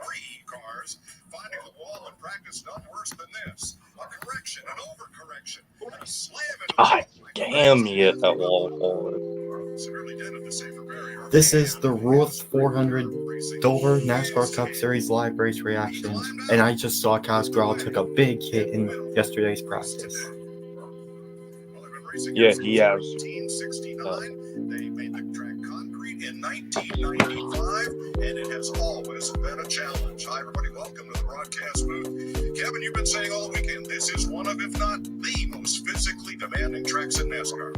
three cars. Finding the wall in practice none worse than this. A correction, an overcorrection, and a slam into the wall. Damn, he hit that wall hard. Severely dented the safer barrier. This is the Würth 400 Dover NASCAR Cup Series live race reactions, and I just saw Cosgrove took a big hit in yesterday's practice. Yeah, he has. 1969, they made the track concrete in 1995, and it has always been a challenge. Hi, everybody. Welcome to the broadcast booth. Kevin, you've been saying all weekend this is one of, if not the most physically demanding tracks in NASCAR.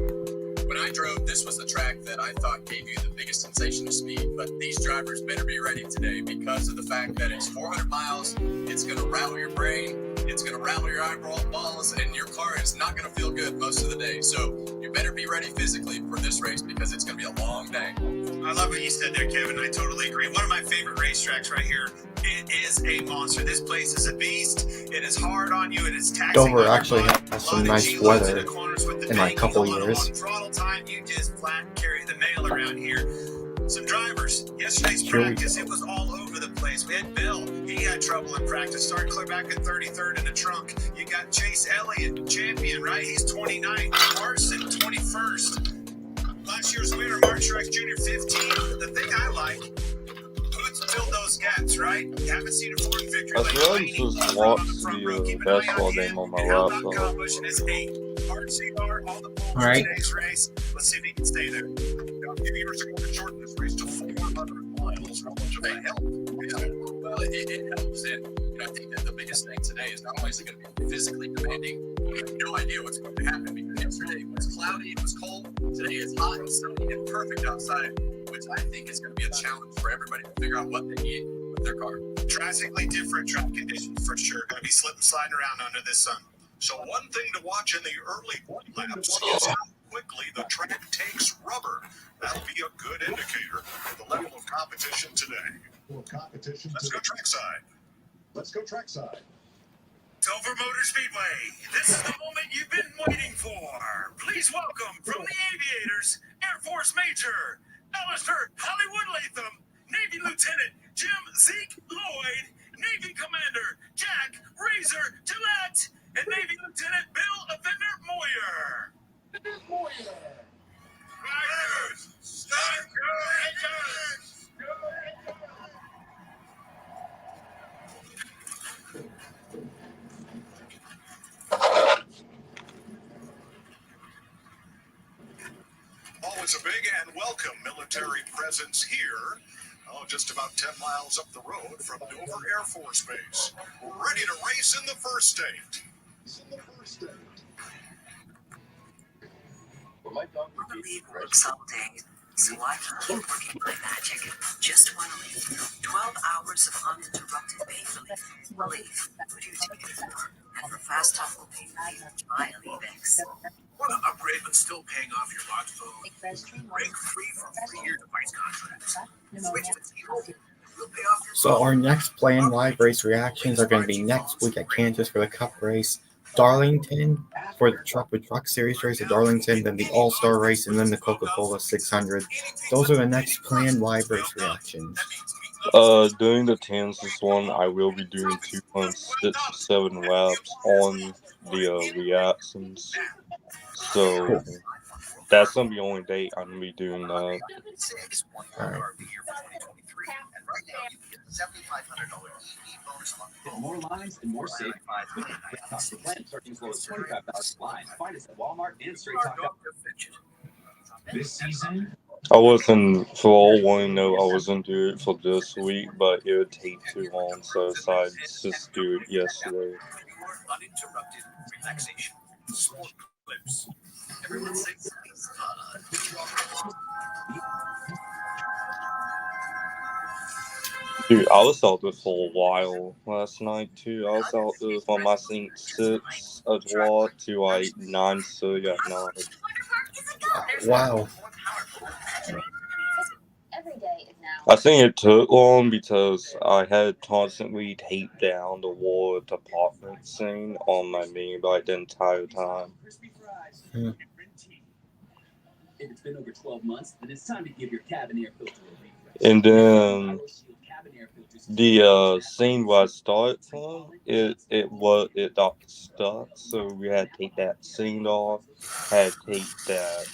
When I drove, this was the track that I thought gave you the biggest sensation of speed. But these drivers better be ready today because of the fact that it's 400 miles. It's going to rattle your brain. It's going to rattle your eyeballs, and your car is not going to feel good most of the day. So you better be ready physically for this race because it's going to be a long day. I love what you said there, Kevin. I totally agree. One of my favorite racetracks right here. It is a monster. This place is a beast. It is hard on you. It is taxing. Dover actually has some nice weather in like a couple years. Throttle time, you just flat carry the mail around here. Some drivers. Yesterday's practice, it was all over the place. We had Bill. He had trouble in practice. Started clear back at 33rd in the trunk. You got Chase Elliott, champion, right? He's 29th. Carson, 21st. Last year's winner, Mark Truex Jr., 15th. The thing I like, who's filled those gaps, right? You haven't seen a Ford victory. I feel like just watch the basketball game on my laptop. All right. Today's race. Let's see if he can stay there. Now, a few years ago, they shortened this race to 400 miles. How much of that help? Well, it helps. And I think that the biggest thing today is not only is it going to be physically demanding, you have no idea what's going to happen because yesterday it was cloudy, it was cold. Today it's hot and sunny and perfect outside, which I think is going to be a challenge for everybody to figure out what they need with their car. Drastically different track conditions for sure. Going to be slipping, sliding around under this sun. So one thing to watch in the early laps is how quickly the track takes rubber. That'll be a good indicator of the level of competition today. Let's go trackside. Dover Motor Speedway. This is the moment you've been waiting for. Please welcome from the Aviators, Air Force Major Alistair Hollywood Latham, Navy Lieutenant Jim Zeke Lloyd, Navy Commander Jack Razor Gillette, and Navy Lieutenant Bill Offender Moyer. Riders, start your engines! Always a big and welcome military presence here. Just about 10 miles up the road from Dover Air Force Base. Ready to race in the first state. Believe works all day, so I can keep working my magic. Just want to leave 12 hours of uninterrupted pain relief. What do you take it for? And for fast awful pain relief, try Allevex. Want to upgrade but still paying off your locked phone? Break free from 3-year device contracts. Switch to T-Mobile. We'll pay off your So our next planned live race reactions are going to be next week at Kansas for the Cup race, Darlington for the Truck with Truck Series race at Darlington, then the All-Star race, and then the Coca-Cola 600. Those are the next planned live race reactions. During the Kansas one, I will be doing 2.67 laps on the reactions. So that's gonna be the only date I'm gonna be doing that. All right. More lines and more savings. The plan starting as low as $25 a line. Find us at Walmart and Straight Talk. This season, I wasn't, for all one note, I wasn't doing it for this week, but it would take too long, so I decided to just do it yesterday. uninterrupted relaxation. Sport clips. Everyone says Dude, I was out there for a while last night, too. I was out there from, I think, 6 o'clock to, like, 9:30 at night. Wow. I think it took long because I had constantly taped down the War Department scene on my mini bike the entire time. if it's been over 12 months, then it's time to give your cabin air filter a refresh. And then Cabin air filters The scene where I started from, it got stuck, so we had to take that scene off, had to take that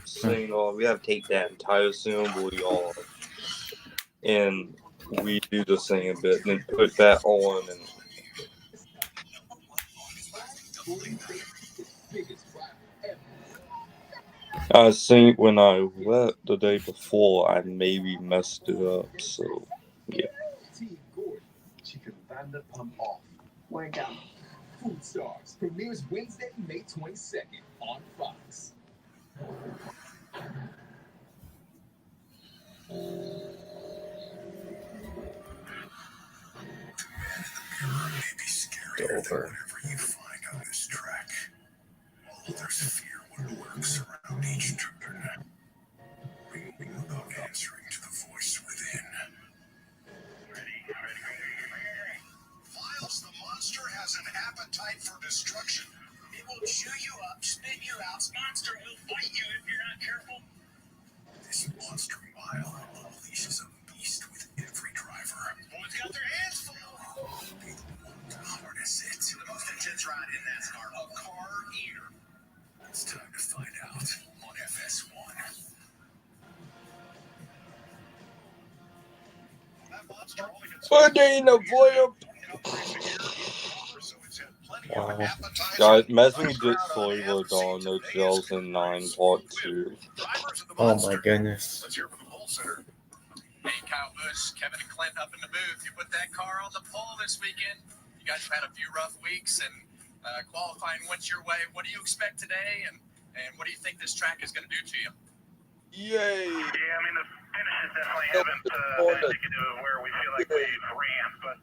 scene off, we had to take that entire assembly off, and we do the same bit, and then put that on, and I think when I left the day before, I maybe messed it up, so yeah. Chicken Vanderpump off. We're done. Food Stars premieres Wednesday, May 22nd on Fox. Dover. Whatever you find on this track, there's fear when it lurks around each turn. Without answering to the voice within. Files, the monster has an appetite for destruction. It will chew you up, spit you out. Monster will bite you if you're not careful. This monster mile unleashes a beast with every driver. Boys got their hands full. They won't harness it. The most intense ride in NASCAR, a car eater. It's time to find out on FS1. That monster only gets But they ain't no boy. Wow. Guys, imagine we did Solar Dawn, No Gels, and 9 Part 2. Oh my goodness. Let's hear from the pole center. Hey, Kyle Busch, Kevin and Clint up in the booth. You put that car on the pole this weekend. You guys have had a few rough weeks, and qualifying went your way. What do you expect today, and what do you think this track is going to do to you? Yay! Yeah, I mean, the finishes definitely haven't been indicative of where we feel like we've ran, but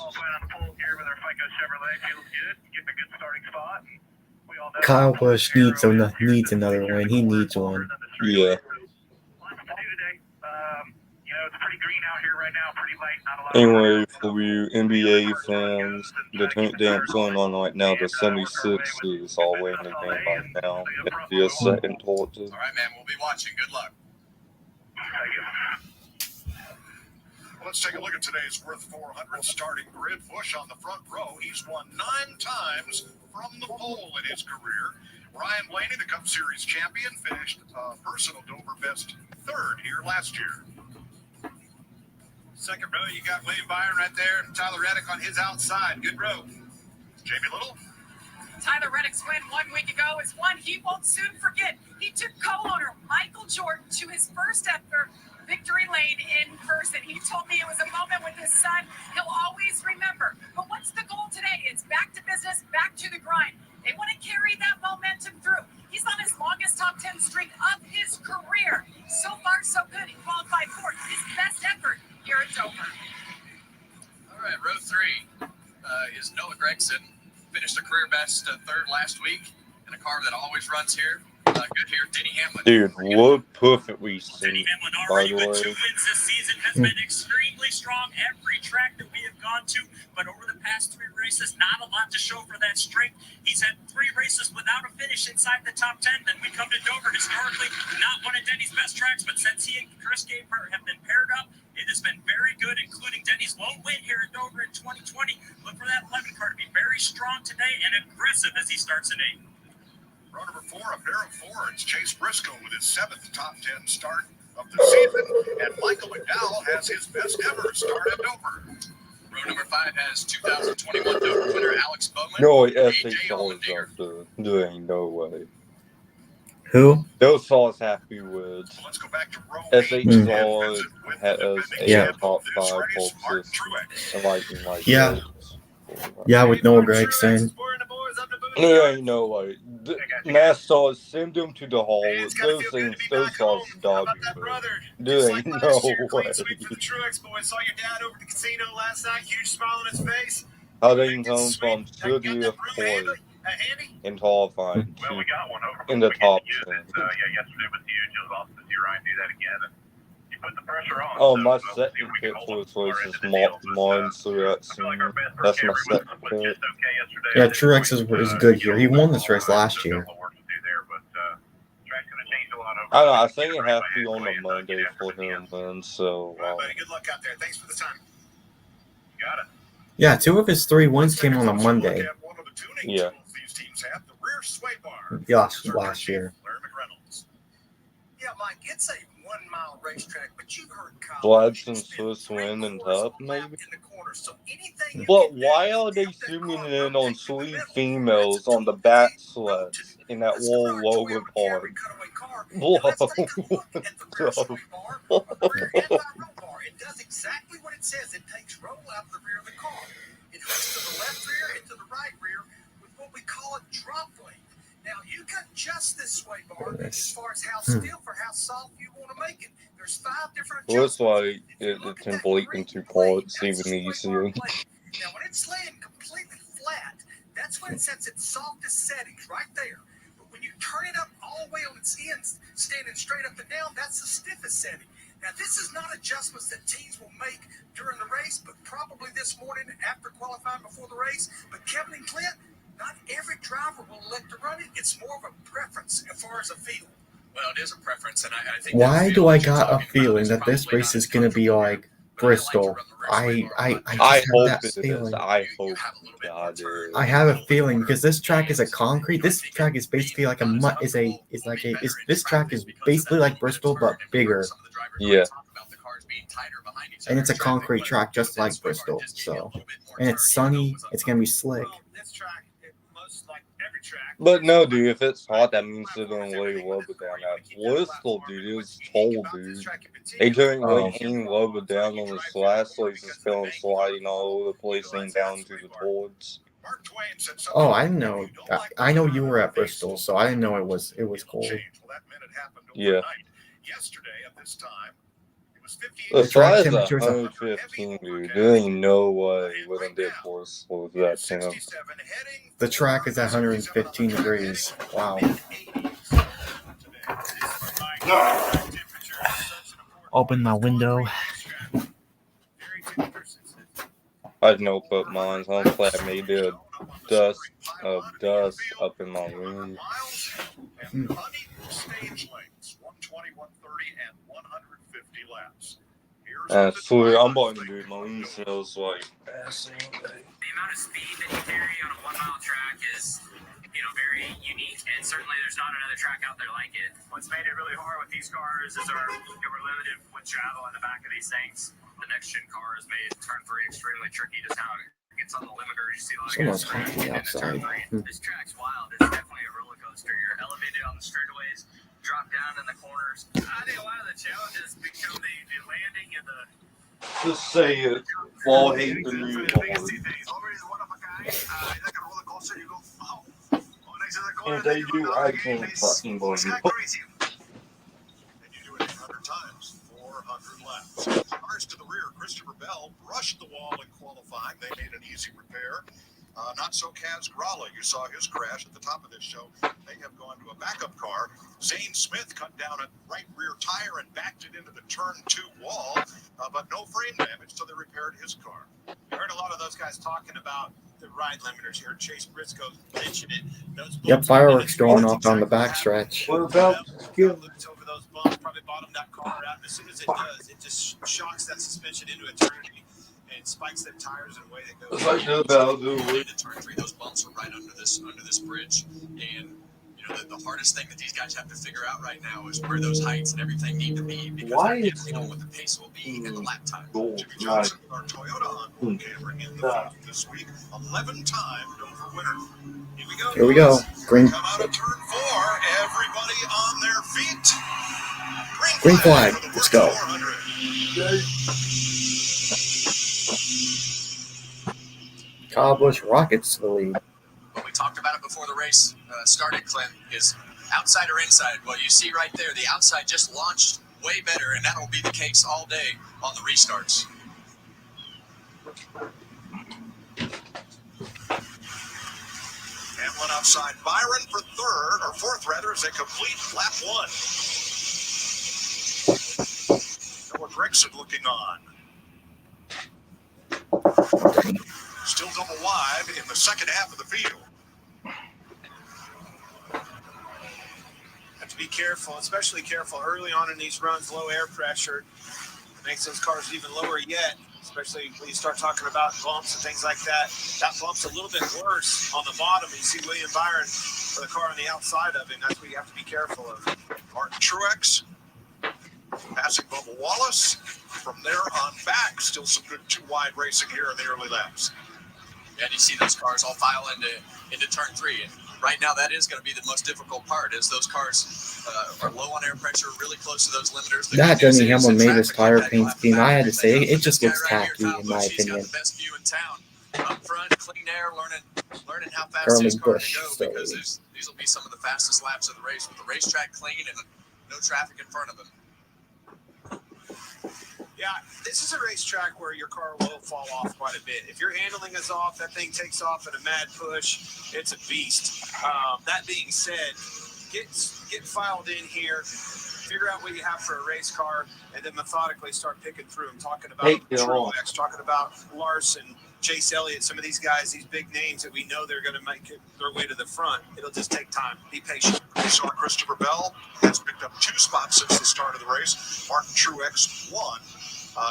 all fine on the pole here with our FICO Chevrolet feels good. Getting a good starting spot. And we all know Kyle Busch needs another win. He needs one. Yeah. Lots to do today. You know, it's pretty green out here right now, pretty light, not a lot Anyway, of for you NBA fans, the tank damp's going on right now. The 76ers are winning the game right now. It'll be a second quarter. All right, man. We'll be watching. Good luck. Let's take a look at today's Würth 400 starting grid. Busch on the front row. He's won 9 times from the pole in his career. Ryan Blaney, the Cup Series champion, finished personal Dover best 3rd here last year. Second row, you got William Byron right there, and Tyler Reddick on his outside. Good row. Jamie Little. Tyler Reddick's win 1 week ago is one he won't soon forget. He took co-owner Michael Jordan to his first ever victory lane in person. He told me it was a moment with his son he'll always remember. But what's the goal today? It's back to business, back to the grind. They want to carry that momentum through. He's on his longest top 10 streak of his career. So far, so good. He qualified for his best effort here at Dover. All right, row 3 is Noah Gregson. Finished a career best 3rd last week in a car that always runs here. Good here, Denny Hamlin. Dude, what perfectly Denny synced, Hamlin by already the with 2 way. wins this season has been extremely strong every track that we have gone to, but over the past 3 races, not a lot to show for that strength. He's had 3 races without a finish inside the top 10. Then we come to Dover, historically not one of Denny's best tracks, but since he and Chris Gabehart have been paired up, it has been very good, including Denny's lone win here at Dover in 2020. Look for that 11 car to be very strong today and aggressive as he starts at 8. Row number 4, a pair of Fords. Chase Briscoe with his 7th top 10 start of the season, and Michael McDowell has his best ever start at Dover. Row number 5 has 2021 Dover winner Alex Bowman. No, AJ SH Allmendinger. up there. There ain't no way. Who? Those sauce happy words. Let's go back to row SH 8 is and all visit with has the defending a Yeah. champ top of this 5 race, pole Martin system. Truex. And like Yeah. those. Yeah, with Noah Gregson. There ain't no way. NASCAR send them to the hall. It's gotta Those feel good things, to be those back home. sauce How doggy about that words. brother? There Just ain't like no last year, clean way. sweep for the Truex boys. Saw your dad over at the casino last night. Huge smile on his face. How they can Big come sweep. from Now, you got city that of broom handy? Port Handy? and qualifying Well, we got one over. in the top We get 10. to use it. Yesterday was huge. It was awesome to see Ryan do that again. And you put the pressure on. Oh, so my we'll see if second we can pick hold for up this our race end is of the deal. mine, so I feel like our best that's my was second just pick. okay yesterday. Yeah, Truex is good here. He won this race last year. I don't know. I think it has to be on a Monday for him then. So. All right, buddy. Good luck out there. Thanks for the time. You got it. Yeah, 2 of his 3 wins came on a Monday. Yeah. These teams have the rear sway bar. Gosh, last year. Larry McReynolds. Yeah, Mike, it's a 1 mile racetrack, but you've heard Kyle Gladson, Swiss, Win, and Tubb, maybe? But why are they zooming in on sweet females on the back sleds in that wall lower part? Whoa. It does exactly what it says. It takes roll out of the rear of the car. It hooks to the left rear and to the right rear with what we call a drop weight. Now, you can adjust this sway bar as far as how stiff or how soft you want to make it. There's 5 different Looks adjustments. like it can break in 2 parts, even easier. Now, when it's laying completely flat, that's when it sets its softest settings right there. But when you turn it up all the way on its ends, standing straight up and down, that's the stiffest setting. Now, this is not adjustments that teams will make during the race, but probably this morning after qualifying before the race. But Kevin and Clint, not every driver will elect to run it. It's more of a preference as far as a field. Well, it is a preference, and I think. Why do I got a feeling that this race is going to be like Bristol? I just I have hope that it is. feeling. I hope God is. I have a feeling because this track is a concrete. This track is basically like this track is basically like Bristol but bigger. Yeah. And it's a concrete track just like Bristol. So, and it's sunny. It's gonna be slick. This track, most like every track. But no, dude, if it's hot, that means they're going to lay rubber down. Now, Bristol, dude, is cold, dude. They couldn't lay any rubber down on the slide, so he's just going sliding all over the place and down to the boards. Oh, I didn't know. I know you were at Bristol, so I didn't know it was cold. Yeah. Yesterday at this time, it was 58. The track slide's temperatures are- 115, dude. There ain't no way we're going to get force with that temp. The track is at 115 degrees. Wow. Open my window. I'd no put mines on flat made a dust up in my room. Stage lengths, 120, 130, and 150 laps. I swear, I'm about to do it. My room smells like ass. The amount of speed that you carry on a 1 mile track is, very unique, and certainly there's not another track out there like it. What's made it really hard with these cars is we're limited with travel in the back of these things. The next gen car has made turn 3 extremely tricky. Just how it gets on the limiters, you see a lot of Someone's guys honking outside. This track's wild. It's definitely a roller coaster. You're elevated on the straightaways, drop down in the corners. I think a lot of the challenges become the landing and the. Just say it. Fall hate the new The biggest two things. Always one of a kind. Like a roller coaster, you go. Oh, next to the corner. And they do, I can't fucking believe it. And you do it 800 times, 400 laps. Cars to the rear, Christopher Bell brushed the wall in qualifying. They made an easy repair. Not so Kaz Gralla. You saw his crash at the top of this show. They have gone to a backup car. Zane Smith cut down a right rear tire and backed it into the turn 2 wall, but no frame damage, so they repaired his car. You heard a lot of those guys talking about the ride limiters. You heard Chase Briscoe mention it. Those Yep, fireworks going off on the backstretch. What about Loops over those bumps, probably bottomed that car out. And as soon as it does, it just shocks that suspension into eternity and spikes them tires in a way that goes. It's like the about the Into turn 3, those bumps are right under this bridge, and the hardest thing that these guys have to figure out right now is where those heights and everything need to be, because Why they is don't know what the pace will be in the lap time. gold? Jimmy Johnson, our Toyota on camera in the field this week, 11-time Dover winner. Here we go. Here we go. Green Come out of turn 4, everybody on their feet. Green flag. for the Let's first go. 400. Kyle Busch rockets to the lead. Well, we talked about it before the race started, Clint, is outside or inside. Well, you see right there, the outside just launched way better, and that'll be the case all day on the restarts. Hamlin outside Byron for fourth rather, as they complete lap 1. Noah Gragson looking on. Still double wide in the second half of the field. That's to be careful, especially careful early on in these runs. Low air pressure makes those cars even lower yet, especially when you start talking about bumps and things like that. That bump's a little bit worse on the bottom. You see William Byron with a car on the outside of him. That's what you have to be careful of. Martin Truex passing Bubba Wallace. From there on back, still some good two-wide racing here in the early laps. And you see those cars all file into turn 3. And right now, that is going to be the most difficult part, is those cars are low on air pressure, really close to those limiters. That Denny Hamlin made his tire paint scheme. I had to say, it just looks tacky in my He's got opinion. the best view in town. Up front, clean air, learning how fast Carmen these cars Busch, go, so- because these will be some of the fastest laps of the race with the racetrack clean and no traffic in front of them. Yeah, this is a racetrack where your car will fall off quite a bit. If your handling is off, that thing takes off in a mad push. It's a beast. That being said, get filed in here, figure out what you have for a race car, and then methodically start picking through them. Talking about Truex, talking about Larson, Chase Elliott, some of these guys, these big names that we know they're going to make their way to the front. It'll just take time. Be patient. We saw Christopher Bell has picked up 2 spots since the start of the race. Martin Truex 1.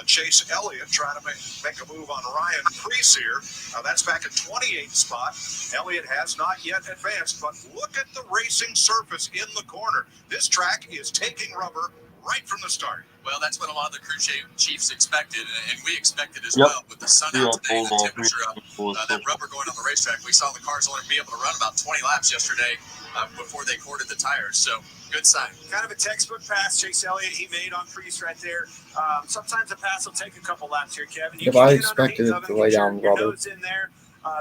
Chase Elliott trying to make a move on Ryan Preece here. That's back at 28th spot. Elliott has not yet advanced, but look at the racing surface in the corner. This track is taking rubber right from the start. Well, that's what a lot of the crew chiefs expected, and we expected as Yep. well. With the sun out today, the temperature up, that rubber going on the racetrack, we saw the cars only be able to run about 20 laps yesterday before they corded the tires. So, good sign. Kind of a textbook pass Chase Elliott he made on Preece right there. Sometimes a pass will take a couple laps here, Kevin. You If can I get expected underneath it to of him, lay get down your rubber. nose in there.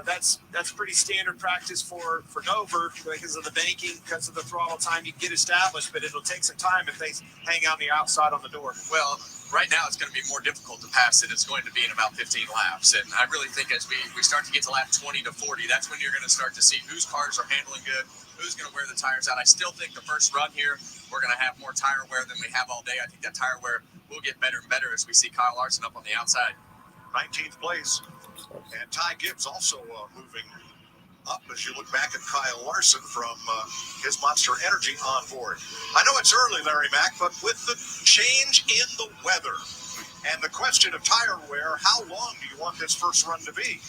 That's pretty standard practice for Dover because of the banking, because of the throttle time. You can get established, but it'll take some time if they hang out on the outside on the door. Well, right now it's going to be more difficult to pass it. It's going to be in about 15 laps. And I really think as we start to get to lap 20 to 40, that's when you're going to start to see whose cars are handling good, who's going to wear the tires out. I still think the first run here, we're going to have more tire wear than we have all day. I think that tire wear will get better and better as we see Kyle Larson up on the outside. 19th place. And Ty Gibbs also moving up as you look back at Kyle Larson from his Monster Energy on board. I know it's early, Larry Mack, but with the change in the weather and the question of tire wear, how long do you want this first run to be?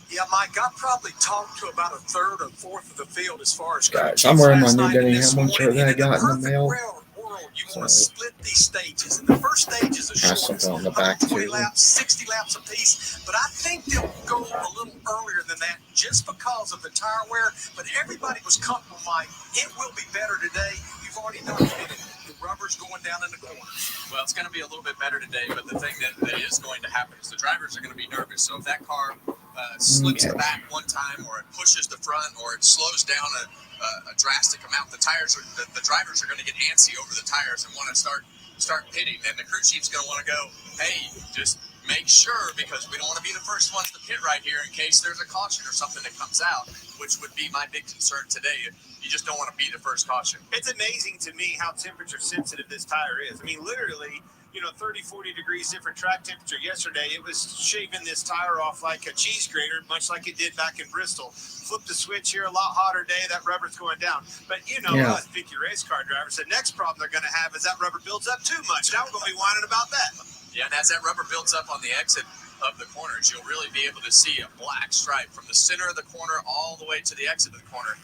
Yeah, Mike, I probably talked to about a third or fourth of the field as far as Guys, I'm wearing my new Denny Hamlin shirt that I got in the mail. You want to split these stages, and the first stage is a Has short, something on the back, 120 too. laps, 60 laps apiece. But I think they'll go a little earlier than that just because of the tire wear. But everybody was comfortable, Mike. It will be better today. You've already noticed it. The rubber's going down in the corners. Well, it's going to be a little bit better today, but the thing that is going to happen is the drivers are going to be nervous. So if that car slips the back one time, or it pushes the front, or it slows down a drastic amount, the drivers are going to get antsy over the tires and want to start pitting. And the crew chief's going to want to go, hey, just make sure, because we don't want to be the first ones to pit right here in case there's a caution or something that comes out, which would be my big concern today. You just don't want to be the first caution. It's amazing to me how temperature sensitive this tire is. I mean, literally, 30, 40 degrees different track temperature yesterday. It was shaving this tire off like a cheese grater, much like it did back in Bristol. Flip the switch here, a lot hotter day, that rubber's going down. But us picky race car drivers, the next problem they're going to have is that rubber builds up too much. Now we're going to be whining about that. Yeah, and as that rubber builds up on the exit of the corners, you'll really be able to see a black stripe from the center of the corner all the way to the exit of the corner.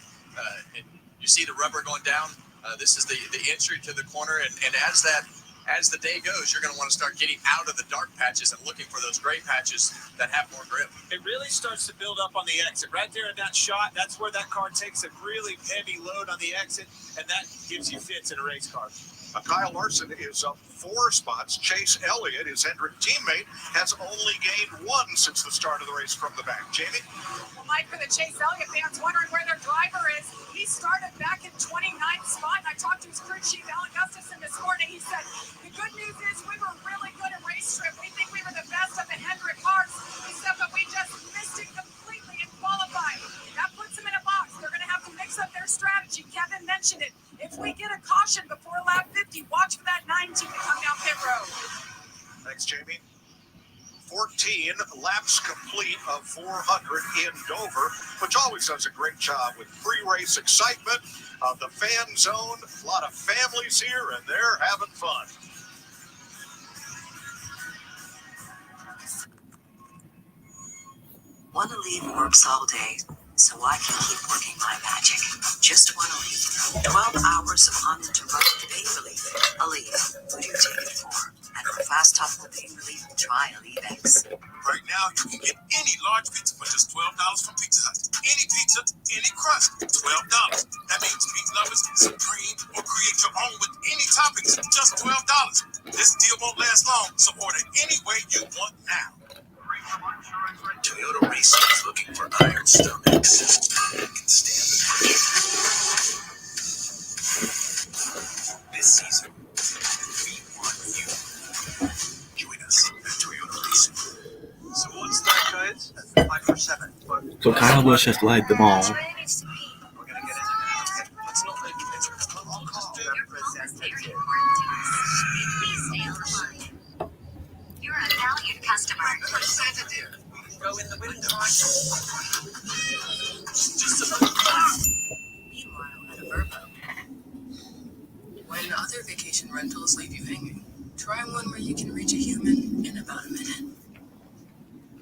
You see the rubber going down. This is the entry to the corner, and as the day goes, you're going to want to start getting out of the dark patches and looking for those gray patches that have more grip. It really starts to build up on the exit. Right there in that shot, that's where that car takes a really heavy load on the exit, and that gives you fits in a race car. Kyle Larson is up 4 spots. Chase Elliott, his Hendrick teammate, has only gained 1 since the start of the race from the back. Jamie? Well, Mike, for the Chase Elliott fans wondering where their driver is, he started back in 29th spot, and I talked to his crew chief, Alan Gustafson, this morning. He said, the good news is we were really good at race trip. We think we were the best of the Hendrick cars. He said, but we just missed it completely in qualifying. That puts them in a box. They're going to have to mix up their strategy. Kevin mentioned it. If we get a caution before lap 50, watch for that 19 to come down pit road. Thanks, Jamie. 14 laps complete of 400 in Dover, which always does a great job with pre-race excitement of the fan zone. A lot of families here, and they're having fun. Want to leave works all day so I can keep working my magic. Just want to leave 12 hours of uninterrupted pain relief. Aleve, who do you take it for? And for fast, topical pain relief, try Aleve-X. Right now, you can get any large pizza for just $12 from Pizza Hut. Any pizza, any crust, $12. That means meat lovers, supreme, or create your own with any toppings, just $12. This deal won't last long, so order any way you want now. Toyota Racing is looking for iron stomachs that can stand the pressure. This season, we want you. Join us at Toyota Racing. So what's that, guys? 5 for 7. So Kyle Busch just led them all. We're gonna get into that. Let's not make it. I'll call. You're a valued customer. Go in the window. Meanwhile, at a Verbo. When other vacation rentals leave you hanging, try one where you can reach a human in about a minute.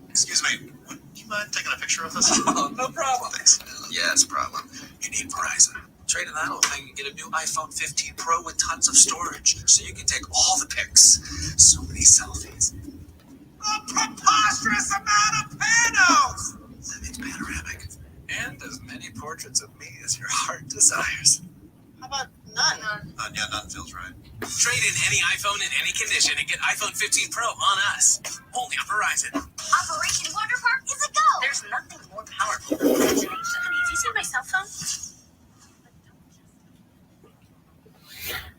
Excuse me. Would you mind taking a picture of this? Oh, no problem. Thanks. Yeah, it's a problem. You need Verizon. Trade in that old thing and get a new iPhone 15 Pro with tons of storage, so you can take all the pics. So many selfies. A preposterous amount of panos! That means panoramic. And as many portraits of me as your heart desires. How about none? Yeah, none feels right. Trade in any iPhone in any condition and get iPhone 15 Pro on us. Only on Verizon. Operation Wonder Park is a go. There's nothing more powerful than imagination. Have you seen my cell phone?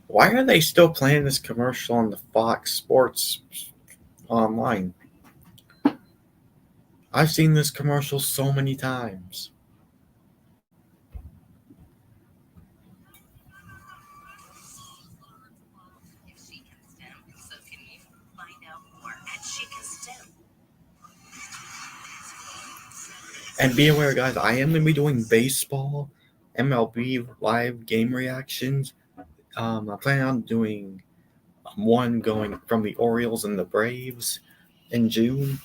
Why are they still playing this commercial on the Fox Sports online? I've seen this commercial so many times. If she can STEM, so can you. Find out more at She Can STEM. And be aware, guys, I am going to be doing baseball, MLB live game reactions. I plan on doing one going from the Orioles and the Braves in June.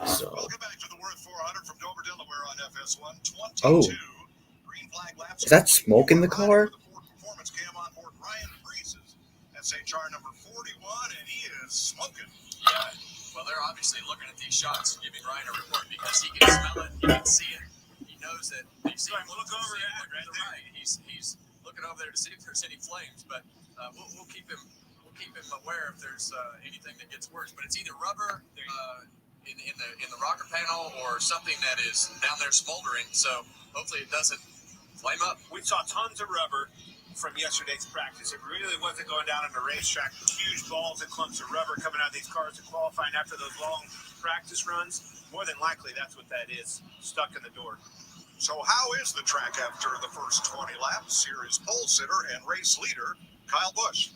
So, Welcome back to the Würth 400 from Dover, Delaware on FS1. 22 oh, green flag laps. is that smoke in the car? The Ford Performance cam on board Ryan Breezes. That's HR number 41, and he is smoking. Yeah. Well, they're obviously looking at these shots, giving Ryan a report because he can smell it, he can see it. He knows that these Right, we'll look over that right there. Right. He's looking over there to see if there's any flames, but we'll keep him aware if there's anything that gets worse. But it's either rubber in the rocker panel or something that is down there smoldering. So hopefully it doesn't flame up. We saw tons of rubber from yesterday's practice. It really wasn't going down on the racetrack. Huge balls and clumps of rubber coming out of these cars to qualifying after those long practice runs. More than likely, that's what that is, stuck in the door. So how is the track after the first 20 laps? Here is pole sitter and race leader Kyle Busch.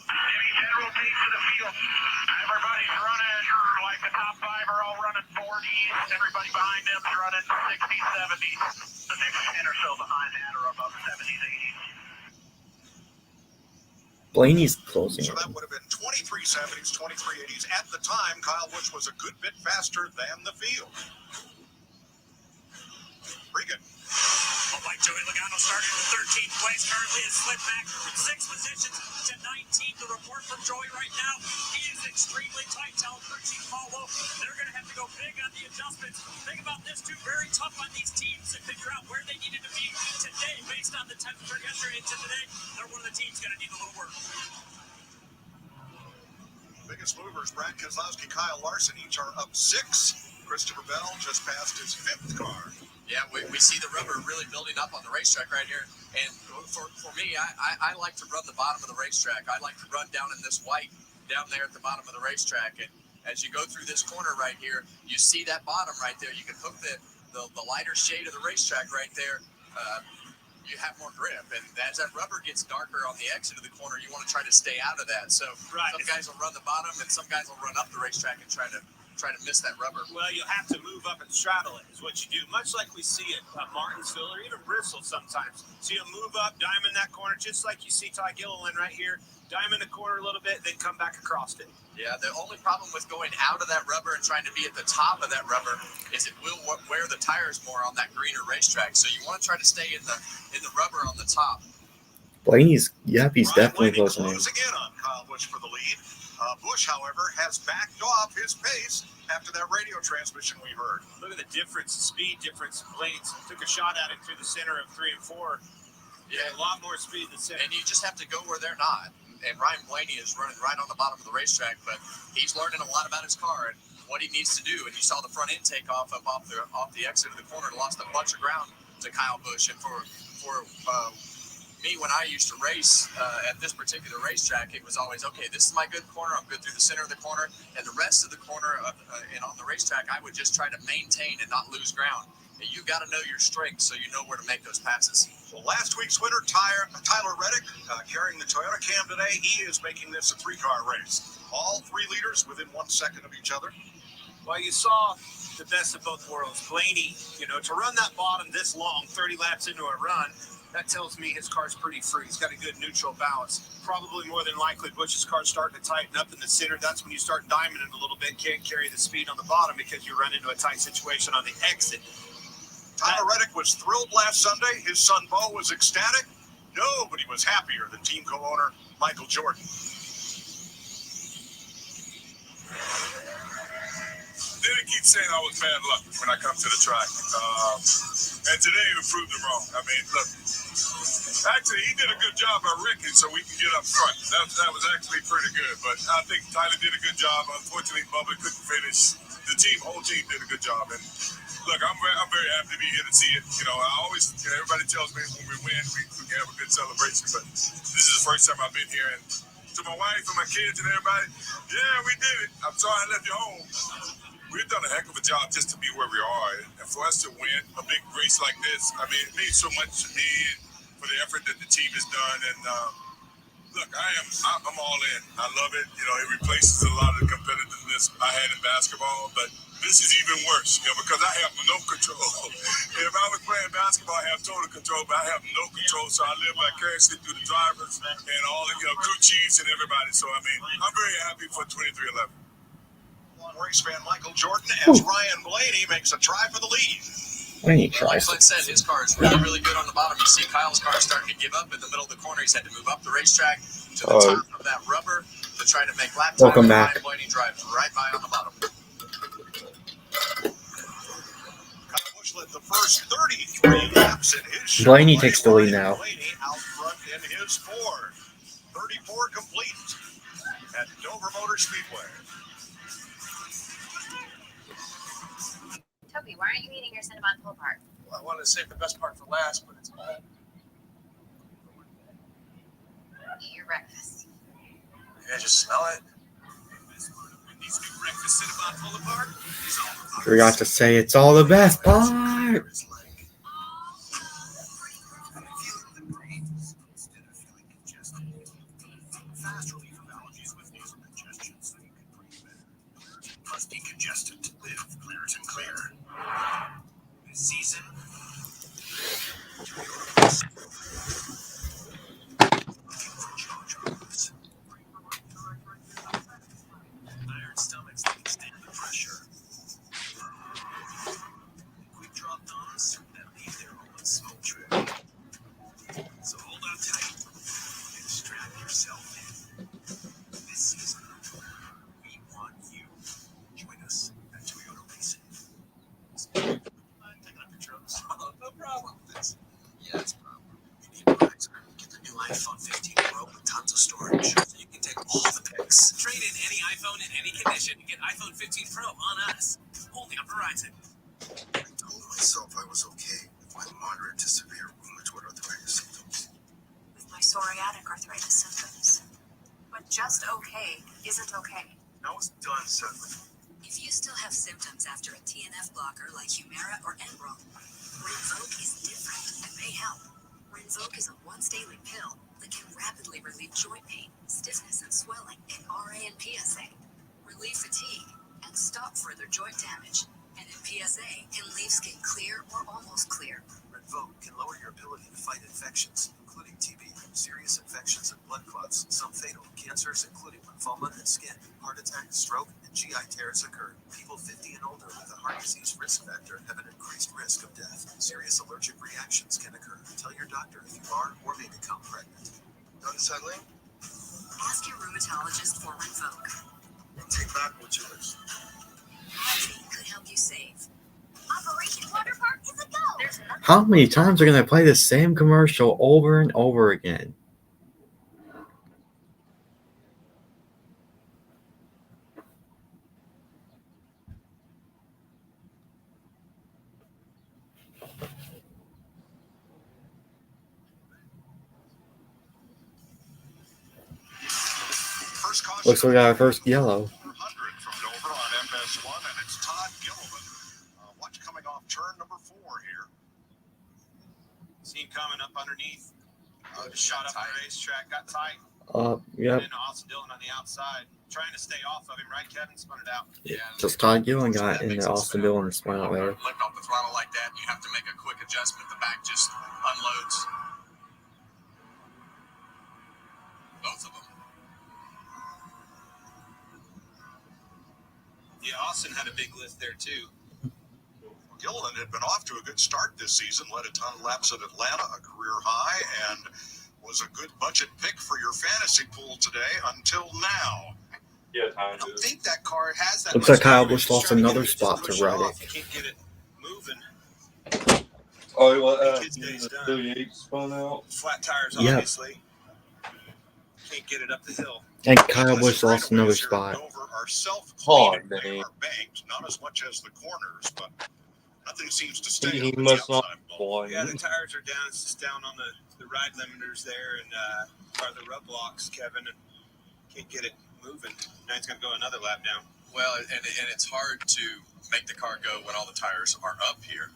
General pace of the field. Everybody's running like the top 5 are all running 40s. Everybody behind them's running 60s, 70s. The next 10 or so behind that are above 70s, 80s. Blaney's closing So it. that would have been 2370s, 2380s. At the time, Kyle Busch was a good bit faster than the field. Regan. Like Joey Logano started in 13th place, currently has slipped back 6 positions to 19th. The report from Joey right now, he is extremely tight. Tell Richie Paulo they're going to have to go big on the adjustments. Think about this too, very tough on these teams to figure out where they needed to be today based on the temperature yesterday into today. They're one of the teams going to need a little work. Biggest movers, Brad Keselowski, Kyle Larson, each are up 6. Christopher Bell just passed his 5th car. Yeah, we see the rubber really building up on the racetrack right here. And for me, I like to run the bottom of the racetrack. I like to run down in this white down there at the bottom of the racetrack. And as you go through this corner right here, you see that bottom right there. You can hook the lighter shade of the racetrack right there you have more grip. And as that rubber gets darker on the exit of the corner, you want to try to stay out of that. So some guys will run the bottom, and some guys will run up the racetrack and try to miss that rubber. Well, you'll have to move up and straddle it is what you do, much like we see at Martinsville or even Bristol sometimes. So you'll move up, diamond that corner, just like you see Ty Gilliland right here, diamond the corner a little bit, then come back across it. Yeah, the only problem with going out of that rubber and trying to be at the top of that rubber is it will wear the tires more on that greener racetrack. So you want to try to stay in the rubber on the top. Blaney's, yep, he's Ryan definitely Blaney closing in. closing in on Kyle Busch for the lead. Busch, however, has backed off his pace after that radio transmission we heard. Look at the difference, speed difference. Blaney took a shot at him through the center of 3 and 4. Yeah, a lot more speed than 6. And you just have to go where they're not. And Ryan Blaney is running right on the bottom of the racetrack, but he's learning a lot about his car and what he needs to do. And you saw the front end take off the exit of the corner, lost a bunch of ground to Kyle Busch. And for me, when I used to race at this particular racetrack, it was always, okay, this is my good corner. I'm good through the center of the corner. And the rest of the corner and on the racetrack, I would just try to maintain and not lose ground. And you got to know your strengths so you know where to make those passes. Well, last week's winner, Tyler Reddick, carrying the Toyota Cam today, he is making this a 3-car race. All 3 leaders within 1 second of each other. Well, you saw the best of both worlds. Blaney, to run that bottom this long, 30 laps into a run, that tells me his car's pretty free. He's got a good neutral balance. Probably more than likely, Busch's car's starting to tighten up in the center. That's when you start diamonding a little bit. Can't carry the speed on the bottom because you run into a tight situation on the exit. Tyler Reddick was thrilled last Sunday. His son Bo was ecstatic. Nobody was happier than team co-owner Michael Jordan. They keep saying I was bad luck when I come to the track. And today it proved them wrong. I mean, look, actually, he did a good job by Ricky so we can get up front. That was actually pretty good. But I think Tyler did a good job. Unfortunately, Bubba couldn't finish. The whole team did a good job. And look, I'm very happy to be here to see it. I always, everybody tells me when we win, we can have a good celebration. But this is the first time I've been here. And to my wife and my kids and everybody, yeah, we did it. I'm sorry I left you home. We've done a heck of a job just to be where we are. And for us to win a big race like this, I mean, it means so much to me for the effort that the team has done. And look, I'm all in. I love it. It replaces a lot of the competitiveness I had in basketball. But this is even worse, because I have no control. If I was playing basketball, I have total control, but I have no control. So I live vicariously through the drivers and all the crew chiefs and everybody. So, I mean, I'm very happy for 2311. Race fan Michael Jordan as Ryan Blaney makes a try for the lead. Blaney Like tries. Clint said, his car is really, really good on the bottom. You see Kyle's car starting to give up in the middle of the corner. He's had to move up the racetrack to the top of that rubber to try to make lap time. Welcome back. Ryan Blaney drives right by on the bottom. Kyle Busch led the first 33 laps in his Blaney takes the lead now. Blaney out front in his Ford. 34 complete at Dover Motor Speedway. Toby, why aren't you eating your Cinnabon pull part? Well, I wanted to save the best part for last, but it's all. Eat your breakfast. Yeah, just smell it. Forgot to say it's all the best part. Fast relief of allergies with nasal congestion so you can breathe better. Plus decongestant with Claritin Clear. This season, iron stomachs that can stand the pressure. Quick draw thumbs that leave their own smoke trail. So hold on tight and strap yourself in. This season, we want you. Join us at Toyota Racing. Taking up your drugs. Oh, no problem with this. Yeah, it's a problem. You need relaxer. Get the new iPhone 15 Pro with tons of storage, so you can take all the pics. Trade in any iPhone in any condition and get iPhone 15 Pro on us. Only on Verizon. I told myself I was okay with my moderate to severe rheumatoid arthritis symptoms. With my psoriatic arthritis symptoms. But just okay isn't okay. I was done settling. If you still have symptoms after a TNF blocker like Humira or Enbrel, Rinvoq is different and may help. Rinvoq is a once-daily pill that can rapidly relieve joint pain, stiffness, and swelling in RA and PSA, relieve fatigue, and stop further joint damage. And in PSA, can leave skin clear or almost clear. Rinvoq can lower your ability to fight infections, including TB, serious infections and blood clots, some fatal, cancers including lymphoma and skin, heart attack, stroke, and GI tears occur. People 50 and older with a heart disease risk factor have an increased risk of death. Serious allergic reactions can occur. Tell your doctor if you are or may become pregnant. Unsettling? Ask your rheumatologist for Rinvoq. Take back what you list. Having could help you save. Operation Water Park is a go. There's nothing How many times are going to play the same commercial over and over again? First caution. Looks like we got our first yellow. 400 from Dover on FS1, and it's Todd Gilliland. Watch coming off turn number 4 here. See him coming up underneath. Shot up the racetrack, got tight. Yep. And Austin Dillon on the outside, trying to stay off of him, right, Kevin? Spun it out. Just Todd Gillen got in there. Austin Dillon spun out there. Lift off the throttle like that, you have to make a quick adjustment. The back just unloads. Both of them. Yeah, Austin had a big lift there, too. Gilliland had been off to a good start this season, led a ton of laps at Atlanta, a career high, and was a good budget pick for your fantasy pool today until now. Yeah, I don't think that car has that Looks much like Kyle power. Busch He's lost trying another get it spot to push it off. Reddick. He can't get it moving. Oh, what? His day's done. 38 spun out. Flat tires, Yep. obviously. Can't get it up the hill. And Kyle Busch lost another Straightaways here spot. at Dover are self-cleaning. Oh, They dang. are banked, not as much as the corners, but nothing seems to stay He up at the must not outside be wall. Yeah, the blind. tires are down. It's just down on the ride limiters there and are the rub blocks, Kevin, and can't get it moving. Now he's going to go another lap down. Well, and it's hard to make the car go when all the tires are up here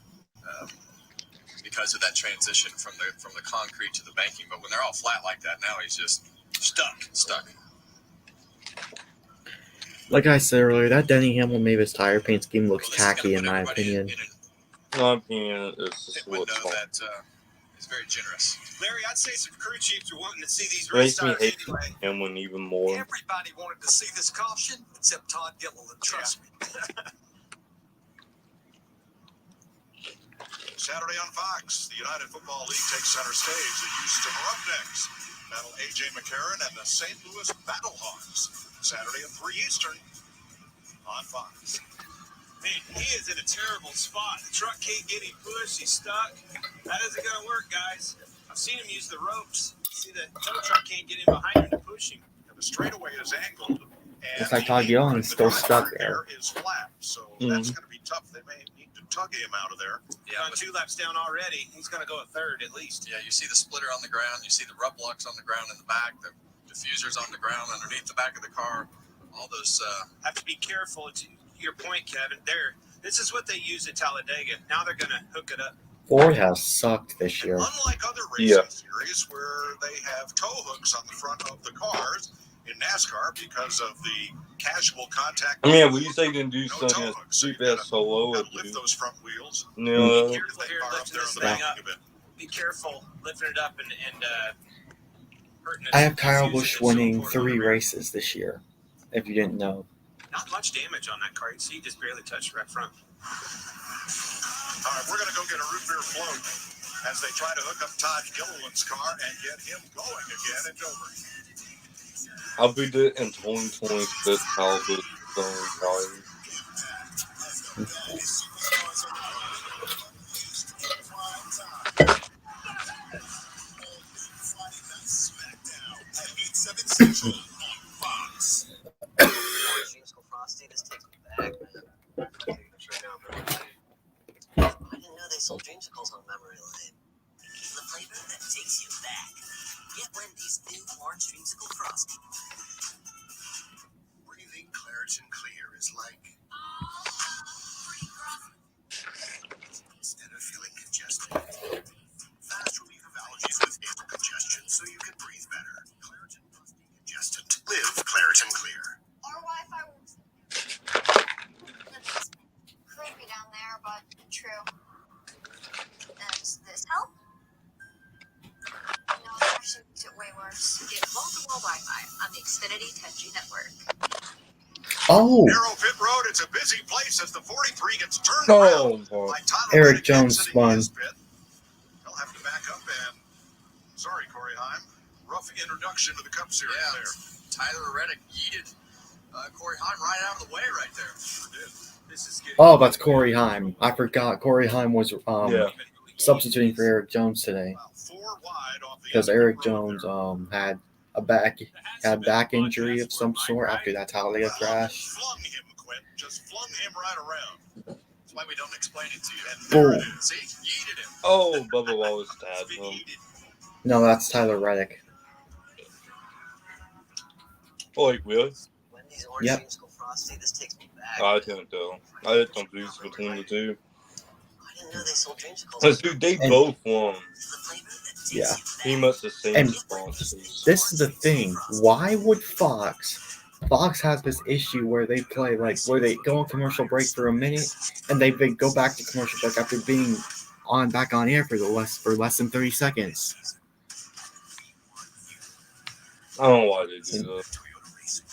because of that transition from the concrete to the banking. But when they're all flat like that, now he's just stuck. Like I said earlier, that Denny Hamlin-Mavis tire paint scheme looks Well, this is gonna tacky in put my everybody opinion. in In my opinion, it's a just window what's on. that is very generous. Larry, I'd say some crew chiefs are wanting to see these race Makes me tires hate anyway. Hamlin even more. Everybody wanted to see this caution except Todd Gilliland. Trust me. Saturday on Fox, the United Football League takes center stage. The Houston Roughnecks battle A.J. McCarron and the St. Louis Battlehawks. Saturday at 3 Eastern on Fox. Man, he is in a terrible spot. The truck can't get him pushed. He's stuck. That isn't going to work, guys. I've seen him use the ropes. See, the tow truck can't get him behind him to push him. And the straightaway is angled. And Looks like Todd Gillen is still the stuck driver there. Is flat, so that's going to be tough. They may need to tug him out of there. Yeah, on 2 laps down already. He's going to go a third at least. Yeah, you see the splitter on the ground. You see the rub blocks on the ground in the back. The diffuser's on the ground underneath the back of the car. All those. Have to be careful. To your point, Kevin. This is what they use at Talladega. Now they're going to hook it up. Ford has sucked this year. Unlike other racing series where they have tow hooks on the front of the cars, in NASCAR, because of the casual contact. I mean, at least they can do no something tow as hooks, so cheap you as gotta solo. lift those front wheels. No. Be careful here lifting this thing up. Be careful lifting it up and hurting it. I have Kyle Diffuser Busch that's so winning important on 3 the rear. races this year, if you didn't know. Not much damage on that car. You see, he just barely touched right front. All right, we're going to go get a root beer float as they try to hook up Todd Gilliland's car and get him going again in Dover. I'll be there in 2026. I'll be going cars. Frosty, this takes me back, man. I didn't know they sold dreamsicles on memory lane. The flavor that takes you back. Get Wendy's new orange dreamsicle frosty. Breathing Claritin Clear is like instead of feeling congested. Fast relief of allergy Country Network. Oh, Narrow pit road, it's a busy place as the 43 gets turned Oh, around boy. by Tyler Eric Reddick Jones exiting spun. his pit. He'll have to back up and, sorry, Corey Heim, rough introduction to the Cup Series Yeah. there. Tyler Reddick yeeted Corey Heim right out of the way right there. Sure did. This is getting Oh, that's Corey Heim. I forgot Corey Heim was Yeah. substituting for Eric Jones today Wow, 4 wide off the because end of the Eric road Jones there. had back injury of some sort after that Talladega crash. Flung him, Quint. Just flung him right around. That's why we don't explain it to you. And there Boom. it is. See, yeeted him. Oh, Bubba Wallace tagged Been him. yeeted. No, that's Tyler Reddick. Oh, like, really? When these orange Yep. dreams go frosty, this takes me back. I couldn't tell. I had confused between the two. I didn't know they sold dreamsicles. Because, dude, they And- both won. The flavor that takes Yeah. you back. He must have seen And- sponsors. This is the thing. Why would Fox has this issue where they play where they go on commercial break for a minute and they go back to commercial break after being back on air for less than 30 seconds. I don't know why they do that.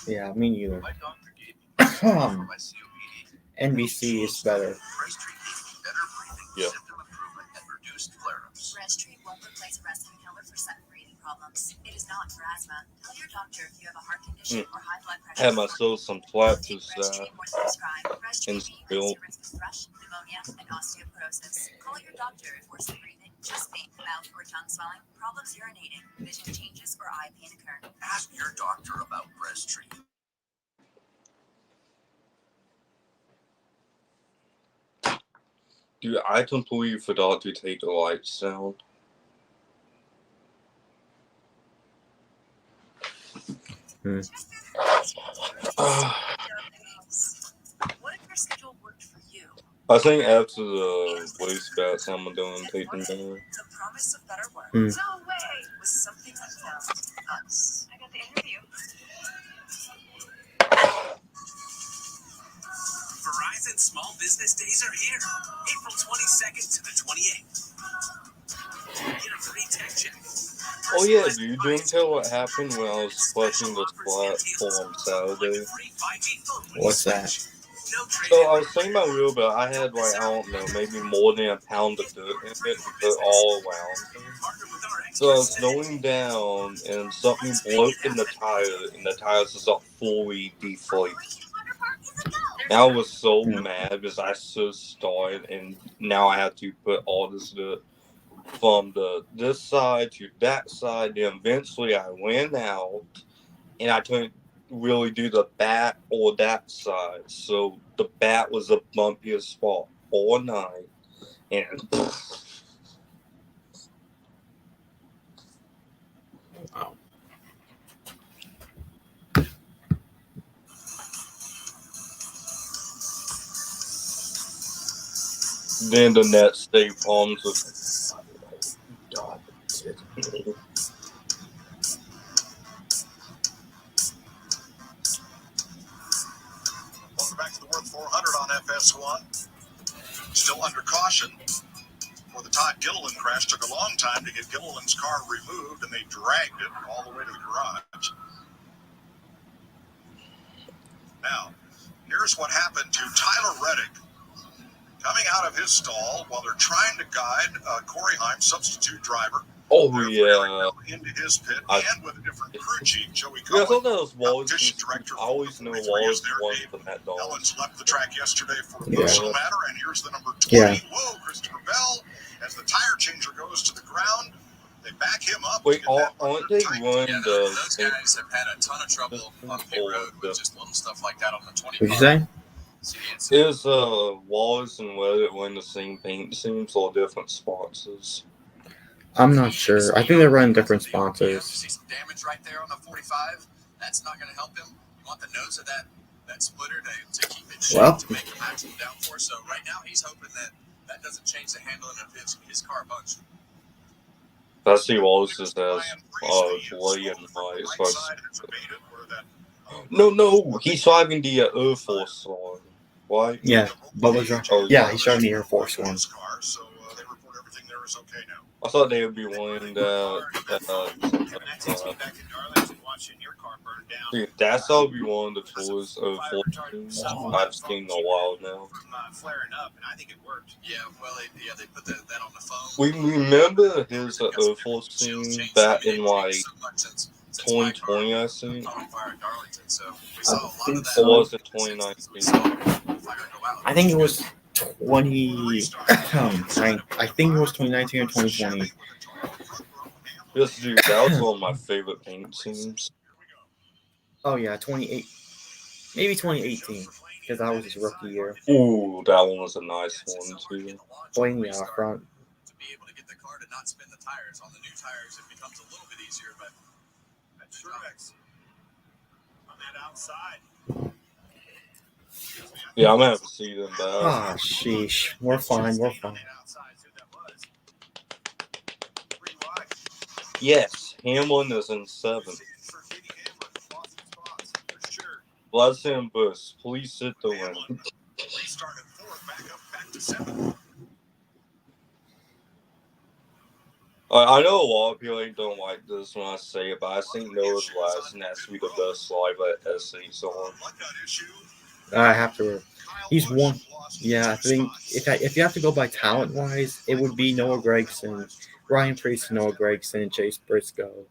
Yeah, me neither. My doctor gave me for my COPD. NBC is better. Breast treatment, better breathing, Yeah. symptom improvement, and reduced flare-ups. Breasttreat won't replace a breast inhaler for sudden breathing problems. It is not for asthma. Tell your doctor if you have a heart condition or high blood pressure. Had myself some flat to Breasttreat more than prescribed. and Breasttreat may increase spill. your risk of thrush, pneumonia, and osteoporosis. Call your doctor if worsening breathing, chest pain, mouth or tongue swelling, problems urinating, vision changes, or eye pain occur. Ask your doctor about breast treatment. Dude, I completely forgot to take the lights down. What if your schedule worked for you? I think after the waste bats, I'm gonna take them down. The promise of better work. Hmm. No way! Was something that found us. I got the interview. Verizon Small Business Days are here, April 22nd to the 28th. Get a free tech check. Oh yeah, dude, you didn't tell what happened when I was collecting the splat on Saturday. What's that? So I was thinking about real, but I had I don't know, maybe more than a pound of dirt in it to put all around. So I was going down and something broke in the tire, and the tires just got fully deflated. And I was so mad because I just started, and now I have to put all this dirt from this side to that side. Then eventually I went out, and I couldn't really do the back or that side. So the back was the bumpiest spot all night, and Wow. then the next day problems with God. Welcome back to the Würth 400 on FS1. Still under caution for the Todd Gilliland crash. Took a long time to get Gilliland's car removed, and they dragged it all the way to the garage. Now, here's what happened to Tyler Reddick coming out of his stall while they're trying to guide Corey Heim, substitute driver, Oh yeah. into his pit, I- and with a different crew chief, Joey Yeah, I Cohen. thought that was Wallace. Competition director I always for know 43 Wallace is there, won Dave. the Met Dogs. Ellens left the track yesterday for a Yeah. personal matter, and here's the number 20. Yeah. Whoa, Christopher Bell. As the tire changer goes to the ground, they back him up. Wait, to get that aren't they tight. run Yeah, the those guys have had a ton of trouble on pit road with just little stuff like that on the 20. What'd you say? Is Wallace and Reddit wearing the same paint schemes or different sponsors? I'm not sure. I think they're running different sponsors. See some damage right there on the 45. That's not going to help him. You want the nose of that splitter to keep it shaped, Well. to make the maximum downforce. So right now he's hoping that doesn't change the handling of his car a bunch. I see Wallace just has Lee and Mike. No, he's driving the Air Force one. Why? Yeah, Bubba's right. Oh, Yeah, he's driving the Air Force One. So they report everything there is okay now. I thought they would be winning that. That takes me back to Darlington watching your car burn down. Dude, that's all be one of the coolest of full teams I've seen in a while now. Flaring up, and I think it worked. Yeah, well, they put that on the phone. We remember his full scene back in like 2020, I think. Or was it 2019? I think it was 20. I think it was 2019 or 2020. Yes, dude, that was one of my favorite paint scenes. Oh yeah, 28, maybe 2018, because that was his rookie year. Ooh, that one was a nice one too. Blaney out front. To be able to get the car to not spin the tires. On the new tires, it becomes a little bit easier, but That's Truex on that outside. Yeah, I'm gonna have to see them back. Ah, sheesh. We're fine. We're fine. Yes, Hamlin is in 7th. Bless him, Bush. Please sit the win. I know a lot of people don't like this when I say it, but I think Noah's last and has to be the best live at SC song. I have to. He's one. Yeah, I think if you have to go by talent wise, it would be Noah Gragson, Ryan Preece, Noah Gragson, and Chase Briscoe.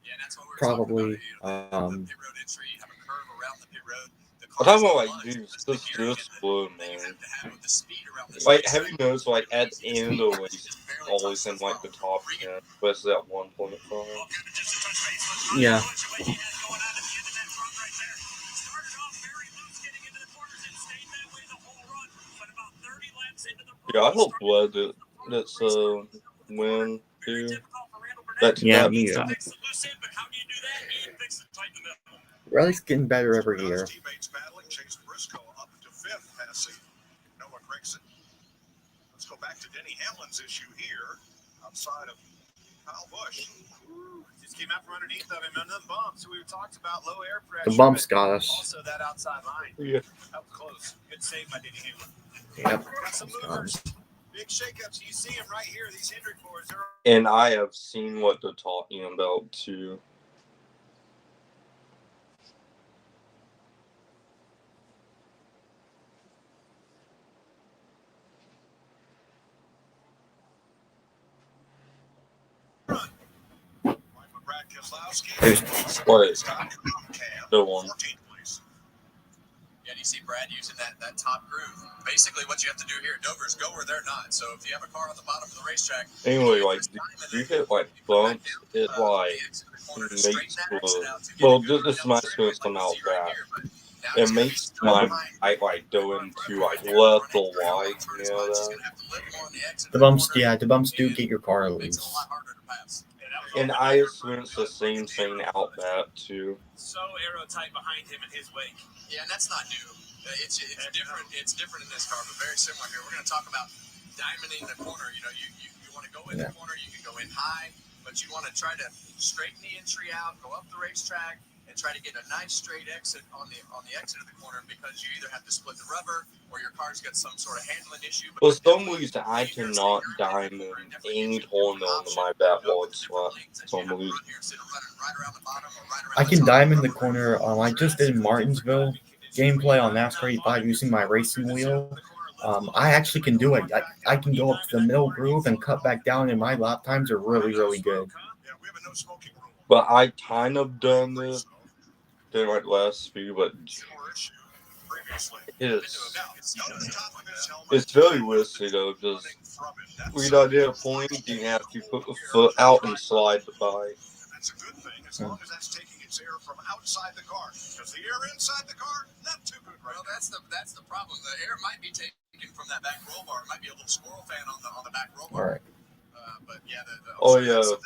Probably. I'm talking about like, dude, this wood, man. Like, have you noticed, like, at the end of the race, always in like the top 10, especially at 1.5? Yeah. Yeah, I hope Blood that's win too. Me. Relics getting better every year. Let's go back to Denny Hamlin's issue here, outside of Kyle Busch. Just came out from underneath of him on the bumps. We talked about low air pressure. The bumps got us. Also, that outside line. Yeah. That was close. Good save by Denny Hamlin. Yep. Got some movers. Big shakeups. You see him right here. These Hendrick boys. And I have seen what they're talking about too. What? The one. Yeah, you see Brad using that top groove. Basically, what you have to do here at Dover is go where they're not. So if you have a car on the bottom of the racetrack, Anyway, like, you hit like bumps, it like makes well, this might come out bad. It makes my mic like go into like left or right, you know that? The bumps do get your car loose. And I experienced the same thing out back too. So aerotight behind him in his wake. Yeah, and that's not new. It's different. It's different in this car, but very similar here. We're going to talk about diamonding the corner. You know, you want to go in the corner, you can go in high, but you want to try to straighten the entry out, go up the racetrack, and try to get a nice straight exit on the exit of the corner, because you either have to split the rubber or your car's got some sort of handling issue. For some reason, I cannot diamond any corner under my back wall spot. I can diamond the corner. I just did Martinsville gameplay on NASCAR 85 using my racing wheel. I actually can do it. I can go up to the middle groove and cut back down, and my lap times are really, really good. But I kind of done this during like last speed, but it's very risky though, because we got to a point you have to put the foot out and slide the bike. That's a good thing, as long as that's taking its air from outside the car. Because the air inside the car, not too good right now. That's the problem. The air might be taken from that back roll bar. It might be a little squirrel fan on the back roll bar. All right. But yeah, the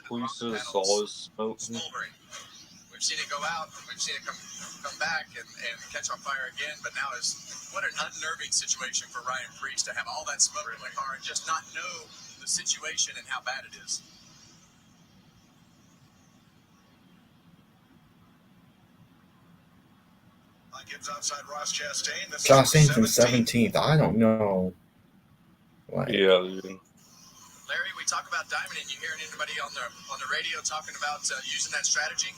police is always smoking. We've seen it go out, and we've seen it come back and catch on fire again. But now what an unnerving situation for Ryan Preece to have all that smoke in the car and just not know the situation and how bad it is. Gibbs outside Ross Chastain. Chastain's in 17th. I don't know. Yeah, dude. Larry, we talk about diamonding. You hearing anybody on the radio talking about using that strategy?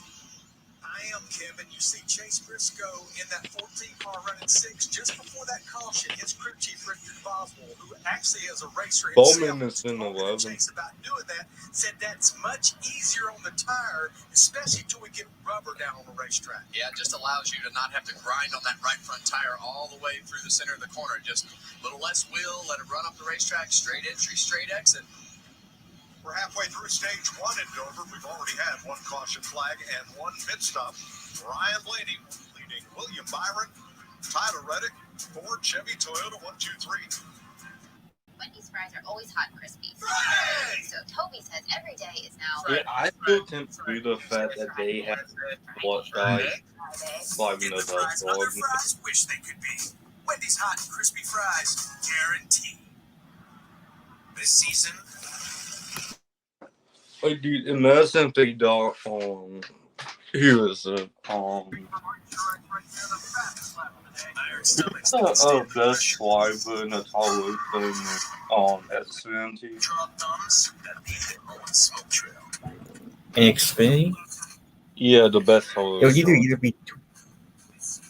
I am, Kevin. You see Chase Briscoe in that 14-car running 6 just before that caution. His crew chief, Richard Boswell, who actually is a racer Bowman himself, is in 11. Chase about doing that, said that's much easier on the tire, especially till we get rubber down on the racetrack. Yeah, it just allows you to not have to grind on that right front tire all the way through the center of the corner. Just a little less wheel, let it run up the racetrack, straight entry, straight exit. We're halfway through stage 1 in Dover. We've already had 1 caution flag and 1 pit stop. Ryan Blaney leading William Byron, Tyler Reddick, Ford, Chevy, Toyota, 1, 2, 3. Wendy's fries are always hot and crispy. So Toby says every day is now. Yeah, I still tend to do the fact that they have what guys 5 minutes Other dog. fries wish they could be. Wendy's hot and crispy fries, guaranteed. This season, Like, dude, imagine if they don't, he was a, best driver in a Tahoe at Xfinity. An Xfinity? Yeah, the best Tahoe. It would either be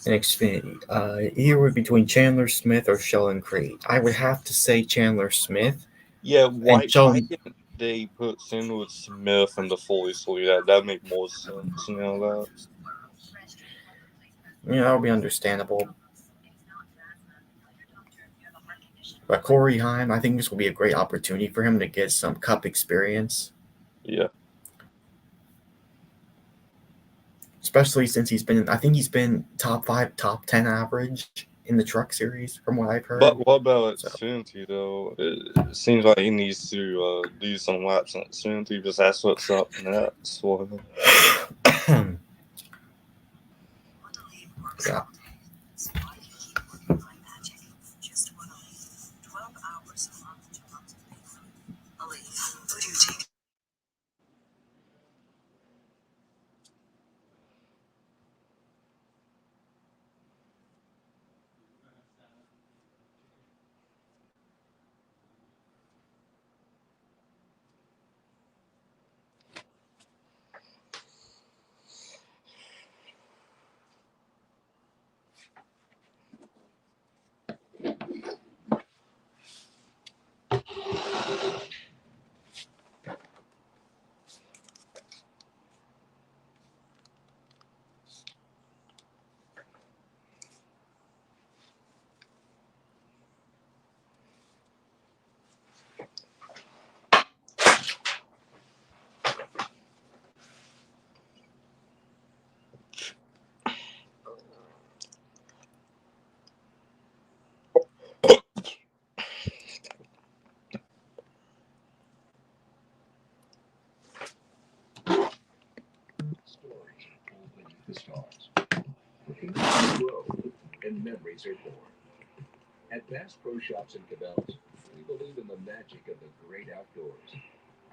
an Xfinity. Either would be between Chandler Smith or Sheldon Creed. I would have to say Chandler Smith. Yeah, why Sheldon, didn't they put Sinwood Smith in the fully sleeve? That'd make more sense, you know that? yeah, that would be understandable. But Corey Heim, I think this will be a great opportunity for him to get some Cup experience. Yeah. Especially since he's been top 5, top 10 average in the truck series, from what I've heard. But what about Xfinity, though? It seems like he needs to do some laps at Xfinity because that's what's up next for him. Yeah. The stars. Opinions grow and memories are born. At Bass Pro Shops and Cabela's, we believe in the magic of the great outdoors.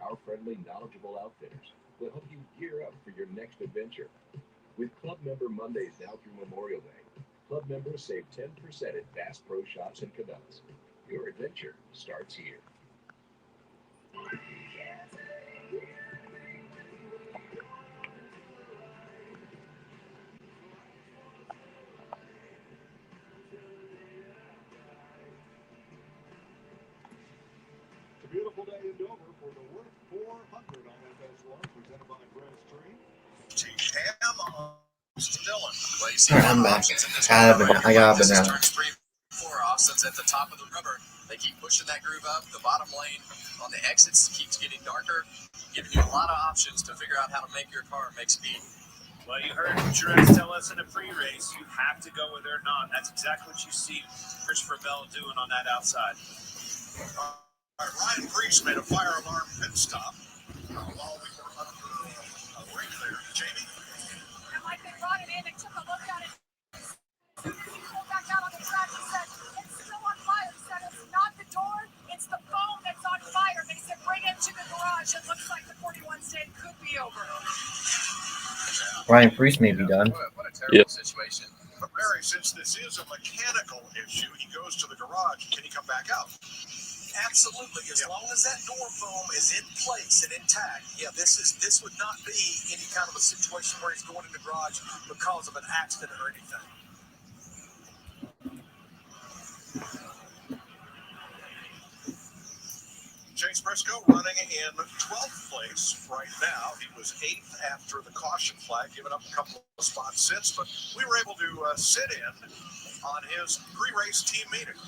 Our friendly, knowledgeable outfitters will help you gear up for your next adventure. With Club Member Mondays now through Memorial Day, Club members save 10% at Bass Pro Shops and Cabela's. Your adventure starts here. Beautiful day in Dover for the Würth 400 on FS1, presented by Grass Tree. Cam Dillon. Well, you see I'm back. options in this I got This is banana. turns 3, 4. Austin's at the top of the rubber. They keep pushing that groove up. The bottom lane on the exits keeps getting darker, giving you a lot of options to figure out how to make your car make speed. well, you heard Jerez tell us in a pre-race, you have to go where they're not. That's exactly what you see Christopher Bell doing on that outside. Ryan Priest made a fire alarm pit stop while we were under a ring there. Jamie? And like they brought it in and took a look at it. He pulled back out on the track and said, it's still on fire. He said, it's not the door, it's the foam that's on fire. They said, bring it to the garage. It looks like the 41 state could be over. Ryan Priest may be done. What a terrible situation. But Mary, since this is a mechanical issue, he goes to the garage. Can he come back out? Absolutely. As long as that door foam is in place and intact, this would not be any kind of a situation where he's going in the garage because of an accident or anything. Chase Briscoe running in 12th place right now. He was 8th after the caution flag, giving up a couple of spots since, but we were able to sit in on his pre-race team meeting.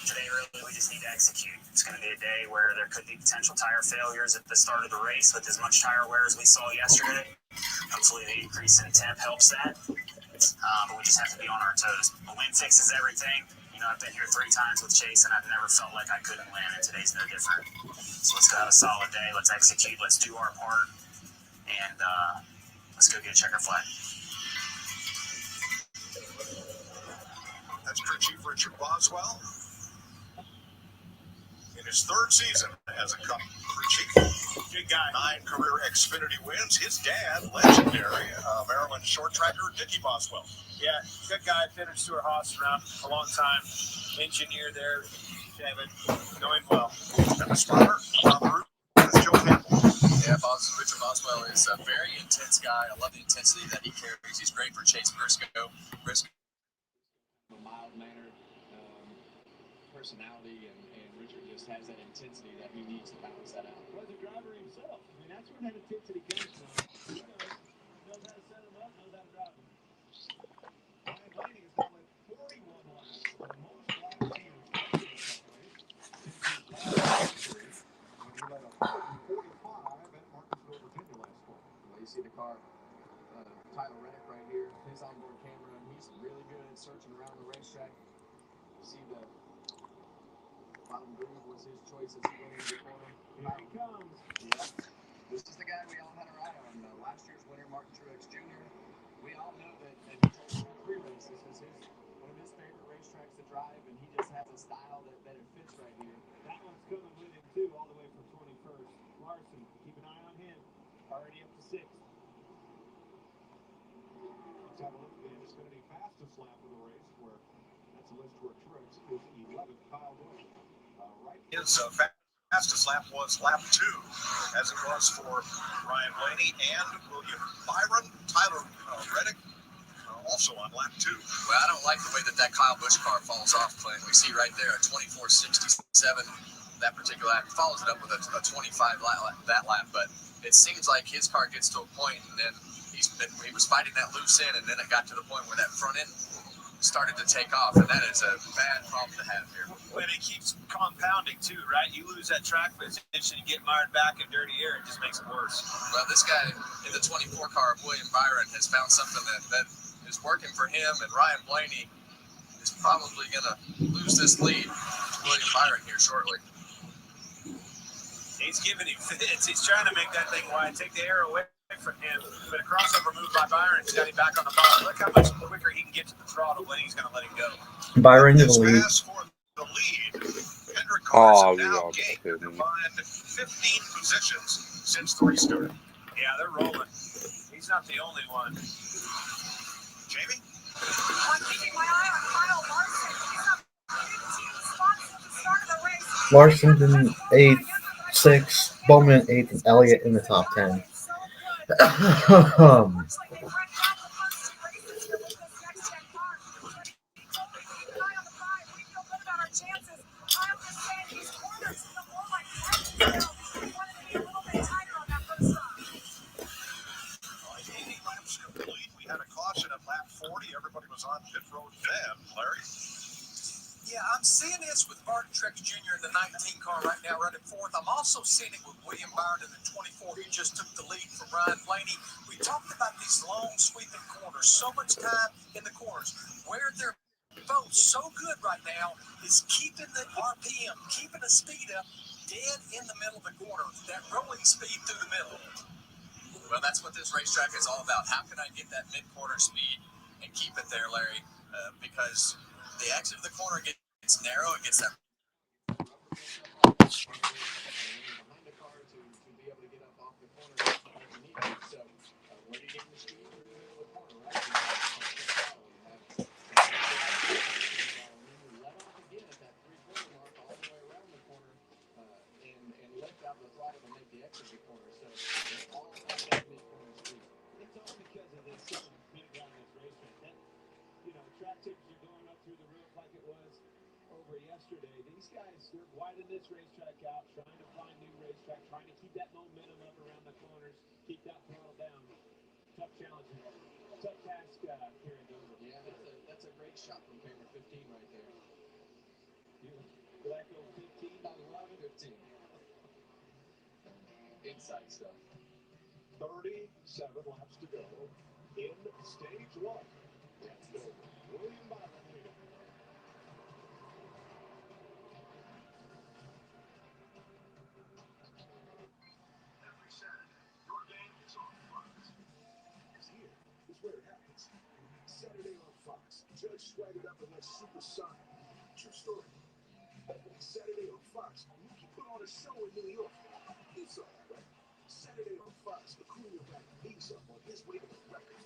Today, really, we just need to execute. It's going to be a day where there could be potential tire failures at the start of the race with as much tire wear as we saw yesterday. Hopefully, the increase in temp helps that. But we just have to be on our toes. A win fixes everything. You know, I've been here 3 times with Chase, and I've never felt like I couldn't win, and today's no different. So let's go have a solid day. Let's execute. Let's do our part. And let's go get a checker flag. That's Crew Chief Richard Boswell. In his 3rd season as a Cup Crew Chief. Good guy. 9 career Xfinity wins. His dad, legendary Maryland short tracker Dickie Boswell. Yeah, good guy. Finished Stuart Haas around a long time. Engineer there, David. Knowing well. And the spotter on the route is Joe Campbell. Yeah, Richard Boswell is a very intense guy. I love the intensity that he carries. He's great for Chase Briscoe. A mild-mannered personality, and Richard just has that intensity that he needs to balance that out. Was a driver himself. I mean, that's where that intensity comes from. He knows how to set him up, knows how to drive him. Ryan Blaney has gone with 41 laps, the most laps he has done in this race. When he led a 45 at Martinsville, Virginia last fall. Well, you see the car, Tyler Reddick right here, his onboard camera, and he's really good at searching around the racetrack. You see the bottom groove was his choice as he went into the corner. Here he comes. Yeah. This is the guy we all had our eye on. Last year's winner, Martin Truex Jr. We all know that he told us in pre-race this is one of his favorite racetracks to drive, and he just has a style that it fits right here. That one's coming with him, too, all the way from 21st. Larson, keep an eye on him. Already up to 6th. Let's have a look at it. It's going to be fastest lap of the race, where that's a list where Truex is 11th, Kyle Busch. His fastest lap was lap 2, as it was for Ryan Blaney and William Byron. Tyler Reddick also on lap 2. Well, I don't like the way that Kyle Busch car falls off, Clint. We see right there a 24.67. That particular lap follows it up with a 25 that lap, but it seems like his car gets to a point, and then he was fighting that loose end, and then it got to the point where that front end started to take off, and that is a bad problem to have here. When it keeps compounding too, right? You lose that track position, you get mired back in dirty air, it just makes it worse. Well, this guy in the 24 car, William Byron, has found something that is working for him, and Ryan Blaney is probably going to lose this lead to William Byron here shortly. He's giving him fits. He's trying to make that thing wide, take the air away from him. But a crossover move by Byron has got him back on the bottom. Look how much quicker he can get to the throttle when he's going to let him go. Byron in the lead. The lead. Hendrick cars have now gained a combined 15 positions since the restart. Yeah, they're rolling. He's not the only one. Jamie? I'm keeping my eye on Kyle Larson. He's up 15 spots at the start of the race. Larson's in 8th, 6th, Bowman in 8th, and Elliott in the top 10. We had a caution at lap 40. Everybody was on pit road then, Larry. Yeah, I'm seeing this with Martin Truex Jr. in the 19 car right now running 4th. I'm also seeing it with William Byron in the 24 who just took the lead from Ryan Blaney. We talked about these long sweeping corners, so much time in the corners. Where they're both so good right now is keeping the RPM, keeping the speed up dead in the middle of the corner, that rolling speed through the middle. Well, that's what this racetrack is all about. How can I get that mid-corner speed and keep it there, Larry? Because the exit of the corner gets narrow. It gets that. Behind the car to be able to get up off the corner if you need to. So, where do you get the speed through the middle of the corner, right? You let off again at that 3/4 tickets are going up through the roof like it was over yesterday. These guys, they're widening this racetrack out, trying to find new racetrack, trying to keep that momentum up around the corners, keep that throttle down. Tough challenge. Tough task carrying over. Yeah, that's a great shot from camera 15 right there. You like 15? I love 15. Inside stuff. 37 laps to go in stage one. Let's go. William Byron leading. Every Saturday, your game is on Fox. Here is where it happens. Saturday on Fox. Judge swaggered up in that supersonic. True story. Saturday on Fox. Mookie put on a show in New York. You saw that, right? Saturday on Fox. Acuna back knees up on his way to the record.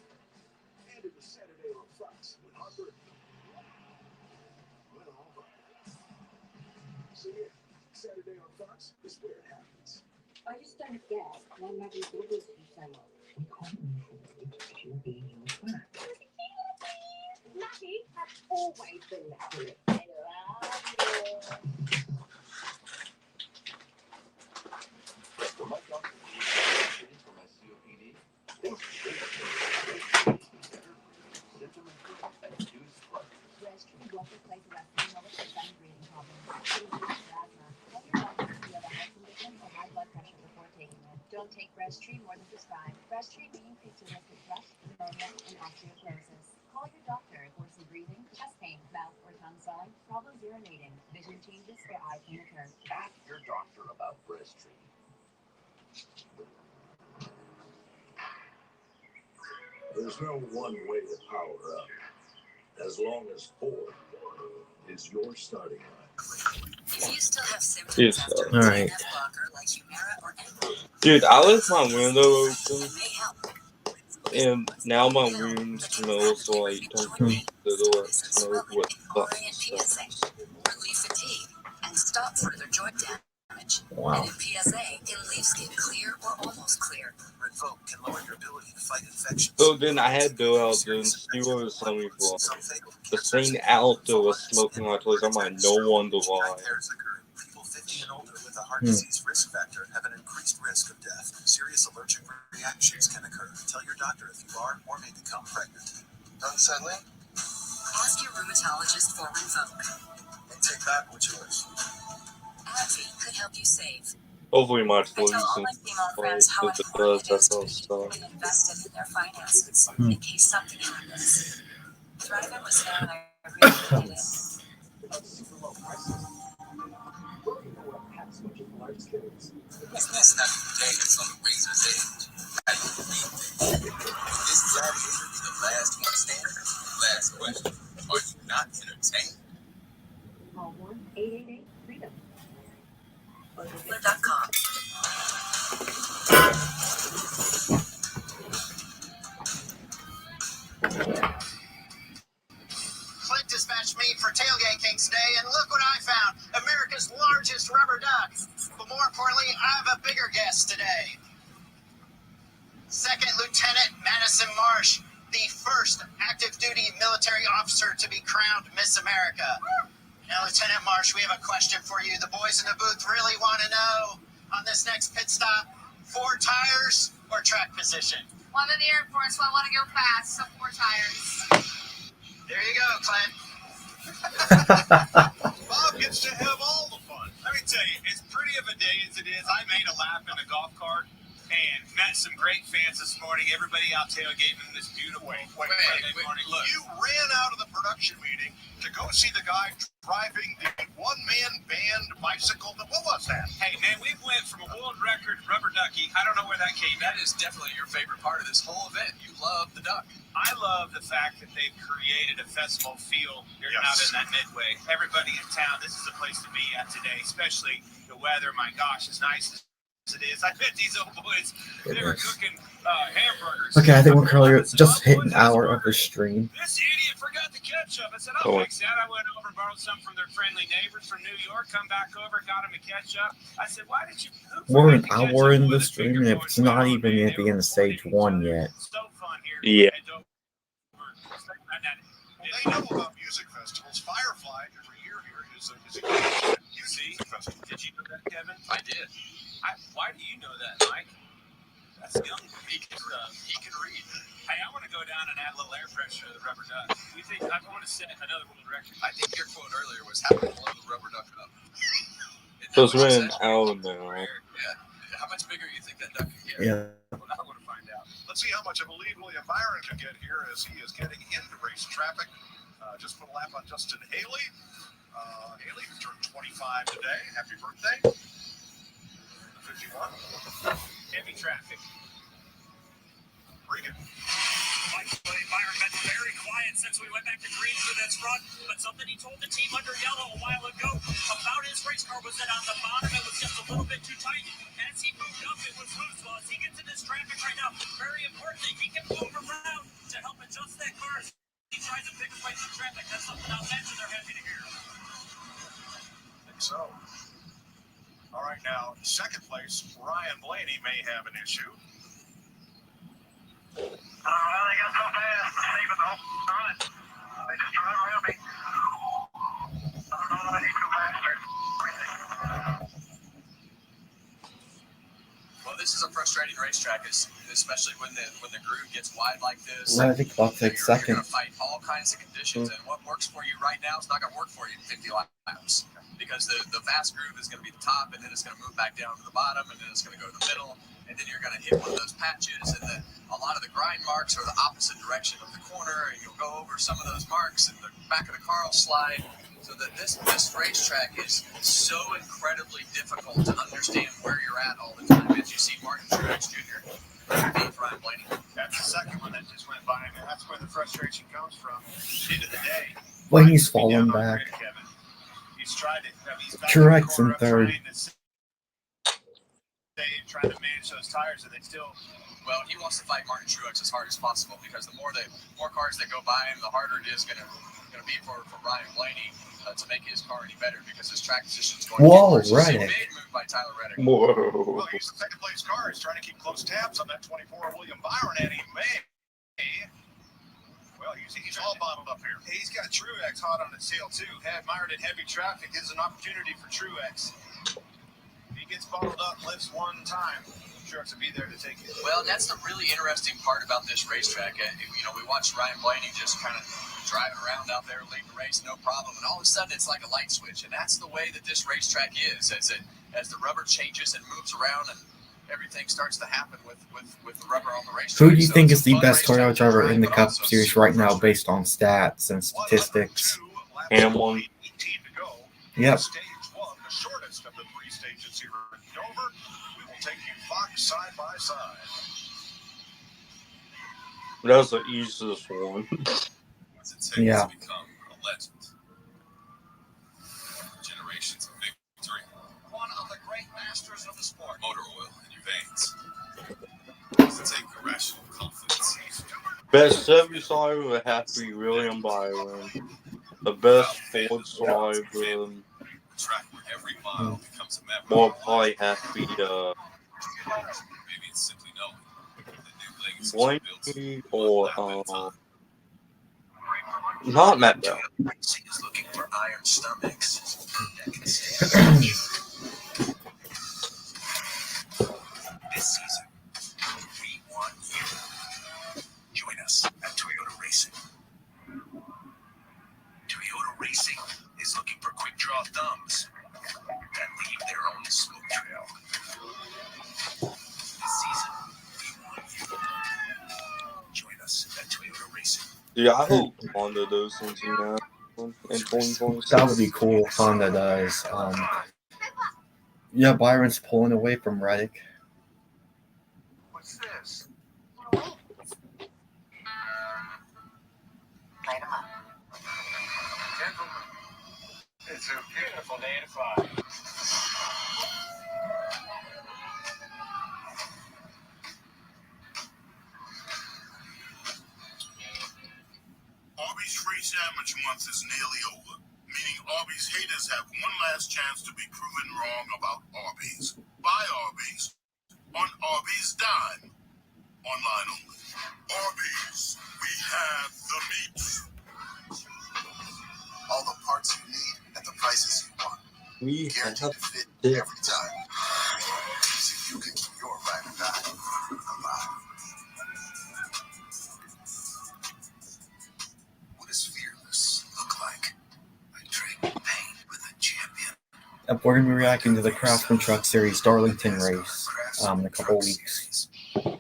And it was Saturday on Fox when Harper went all right. So yeah, Saturday on Fox is where it happens. I just don't get why Maggie bothers you so much. We can't move forward if you're being your friend. Maggie has always been Maggie. I love you. For my doctor, for my COPD, symptom improvement and reduced blood. Breastfeed won't replace arresting or sustained breathing problems. It includes asthma. Tell your doctor if you have a heart condition or high blood pressure before taking it. Don't take Breastfeed more than prescribed. Breastfeed may increase your risk of thrush, pneumonia, and osteoporosis. Call your doctor if worsening breathing, chest pain, mouth or tongue swelling, problems urinating, vision changes, or eye can occur. Ask your doctor about breastfeeding. There's no one way to power up. As long as 4 is your starting line. If you still have symptoms Yes, after a Alright. TNF blocker like Humira or Enbrel, Dude, I left my window open, it may help. and now my room smells like something little that smells with PSA, relieve fatigue, and stop further joint damage. Wow. And in PSA, it leaves skin clear or almost clear. Rinvoq can lower your ability to fight infections. So then I had Bill out there and she was telling me for the same outfit was smoking like this. I'm like, no wonder why. People 50 and older with a heart disease risk factor have an increased risk of death. Serious allergic reactions can occur. Tell your doctor if you are or may become pregnant. Unsettling? Ask your rheumatologist for Rinvoq. And take back what yours. AbbVie could help you save. Hopefully my I tell all solution my female friends is how if it important does, it is that's to all be stuff. equally invested in their finances in case something happens. Thriving was there and I really needed it. Super low prices. Where do you know what packs much of life skills? It's messing up the day that's on the razor's edge. How do you read things? Will this gladiator be the last one standing? Last question. Are you not entertained? Call 1-888-FREEDOM. Oakland.com. Clint dispatched me for Tailgate King today, and look what I found. America's largest rubber duck. But more importantly, I have a bigger guest today. Second Lieutenant Madison Marsh, the first active duty military officer to be crowned Miss America. Now, Lieutenant Marsh, we have a question for you. The boys in the booth really want to know on this next pit stop, 4 tires or track position? One in the Air Force, so I want to go fast, so 4 tires. There you go, Clint. Bob gets to have all the fun. Let me tell you, as pretty of a day as it is, I made a lap in a golf cart and met some great fans this morning. Everybody out tailgating in this beautiful Friday morning. Look, you ran out of the production meeting to go see the guy driving the one-man band bicycle. What was that? Hey, man, we went from a world record rubber ducky. I don't know where that came. That is definitely your favorite part of this whole event. You love the duck. I love the fact that they've created a festival feel. You're out in that midway. Everybody in town, this is a place to be at today, especially the weather. My gosh, as nice as it is. I bet these old boys, they were cooking hamburgers. Okay, I think we're currently just hit an hour of the stream. This idiot forgot the ketchup. I said, I'll fix that. I went over, borrowed some from their friendly neighbors from New York, come back over, got them a ketchup. I said, why did you? We're an hour in the stream, and it's not even at the end of stage 1 yet. So fun here. Yeah. They know about music festivals. Firefly every year here is a music festival. Did you know that, Kevin? I did. Why do you know that, Mike? That's young. He can read. Hey, I want to go down and add a little air pressure to the rubber duck. You think I want to set another world record? I think your quote earlier was how to blow the rubber duck up. Just ran out now. Yeah. How much bigger do you think that duck can get? Yeah. Well, I want to find out. Let's see how much of a lead William Byron can get here as he is getting into race traffic. Just put a lap on Justin Haley. Haley, who turned 25 today. Happy birthday. 51. Heavy traffic. Regan. Byron been very quiet since we went back to green for this run, but something he told the team under yellow a while ago about his race car was that on the bottom it was just a little bit too tight. As he moved up, it was loose. Well, as he gets in this traffic right now, very importantly, he can move around to help adjust that car. He tries to pick his way through traffic. That's something I'll mention they're happy to hear. I think so. All right, now, second place, Ryan Blaney may have an issue. Well, they got so fast, saving the whole run. They just run around me. I don't know, I need to go faster. Well, this is a frustrating racetrack, especially when the groove gets wide like this. I think about You're 6 seconds. going to fight all kinds of conditions, and what works for you right now is not going to work for you in 50 laps, because the fast groove is going to be the top, and then it's going to move back down to the bottom, and then it's going to go to the middle, and then you're going to hit one of those patches, and a lot of the grind marks are the opposite direction of the corner, and you'll go over some of those marks, and the back of the car will slide. So that this racetrack is so incredibly difficult to understand where you're at all the time. As you see Martin Truex Jr. beat Ryan Blaney. That's the second one that just went by me. That's where the frustration comes from. At the end of the day, Blaney's falling back. He's tried it. He's back Truex in the corner, third. trying to manage those tires, and they still. Well, he wants to fight Martin Truex as hard as possible, because the more cars that go by him, the harder it is going to be for Ryan Blaney to make his car any better, because his track position is going Whoa, to get worse. Reddick. It's a big move by Tyler Reddick. Whoa. Well, he's the second place car. He's trying to keep close tabs on that 24 William Byron, and he may. Well, he's all bottled up here. He's got Truex hot on his tail, too. Had mired in heavy traffic is an opportunity for Truex. If he gets bottled up and lifts one time, Truex will be there to take it. Well, that's the really interesting part about this racetrack. We watched Ryan Blaney just kind of driving around out there, leading the race, no problem, and all of a sudden it's like a light switch, and that's the way that this racetrack is. As the rubber changes and moves around, and everything starts to happen with the rubber on the racetrack. Who do you think is the best Toyota driver in the Cup Series right now based on stats and statistics? Hamlin. 18 to go. Yep. Stage one, the shortest of the three stages here in Dover. We will take you Fox side by side. That's the easiest one. What's it take Yeah. to become a legend? Generations of victory. One of the great masters of the sport. Motor oil in your veins. What's it take irrational confidence? Best 75 would have to be William Byron. The best Ford driver A track where every mile becomes a memory. will probably have to be Maybe it's simply knowing that new legacies are built Blaney one or lap at a time. not Matt Bell. Racing is looking for iron stomachs that can stay This season, we want you. Join us at Toyota Racing. Toyota Racing is looking for quick draw thumbs that leave their own smoke trail. This season, we want you. Join us at Toyota Racing. Yeah, I hope Honda does something now in 2026. That would be cool if Honda does. Yeah, Byron's pulling away from Reddick. What's this? Gentlemen, it's a beautiful day to fly. Arby's Free Sandwich Month is nearly over, meaning Arby's haters have one last chance to be proven wrong about Arby's. Buy Arby's on Arby's dime. Online only. Arby's, we have the meat. All the parts you need at the prices you want. We Guaranteed have to fit this. every time. So you can keep your ride or die alive. What does fearless look like? I trade pain with a champion. We're going to be reacting to the Craftsman Truck Series Darlington race in a couple weeks. 12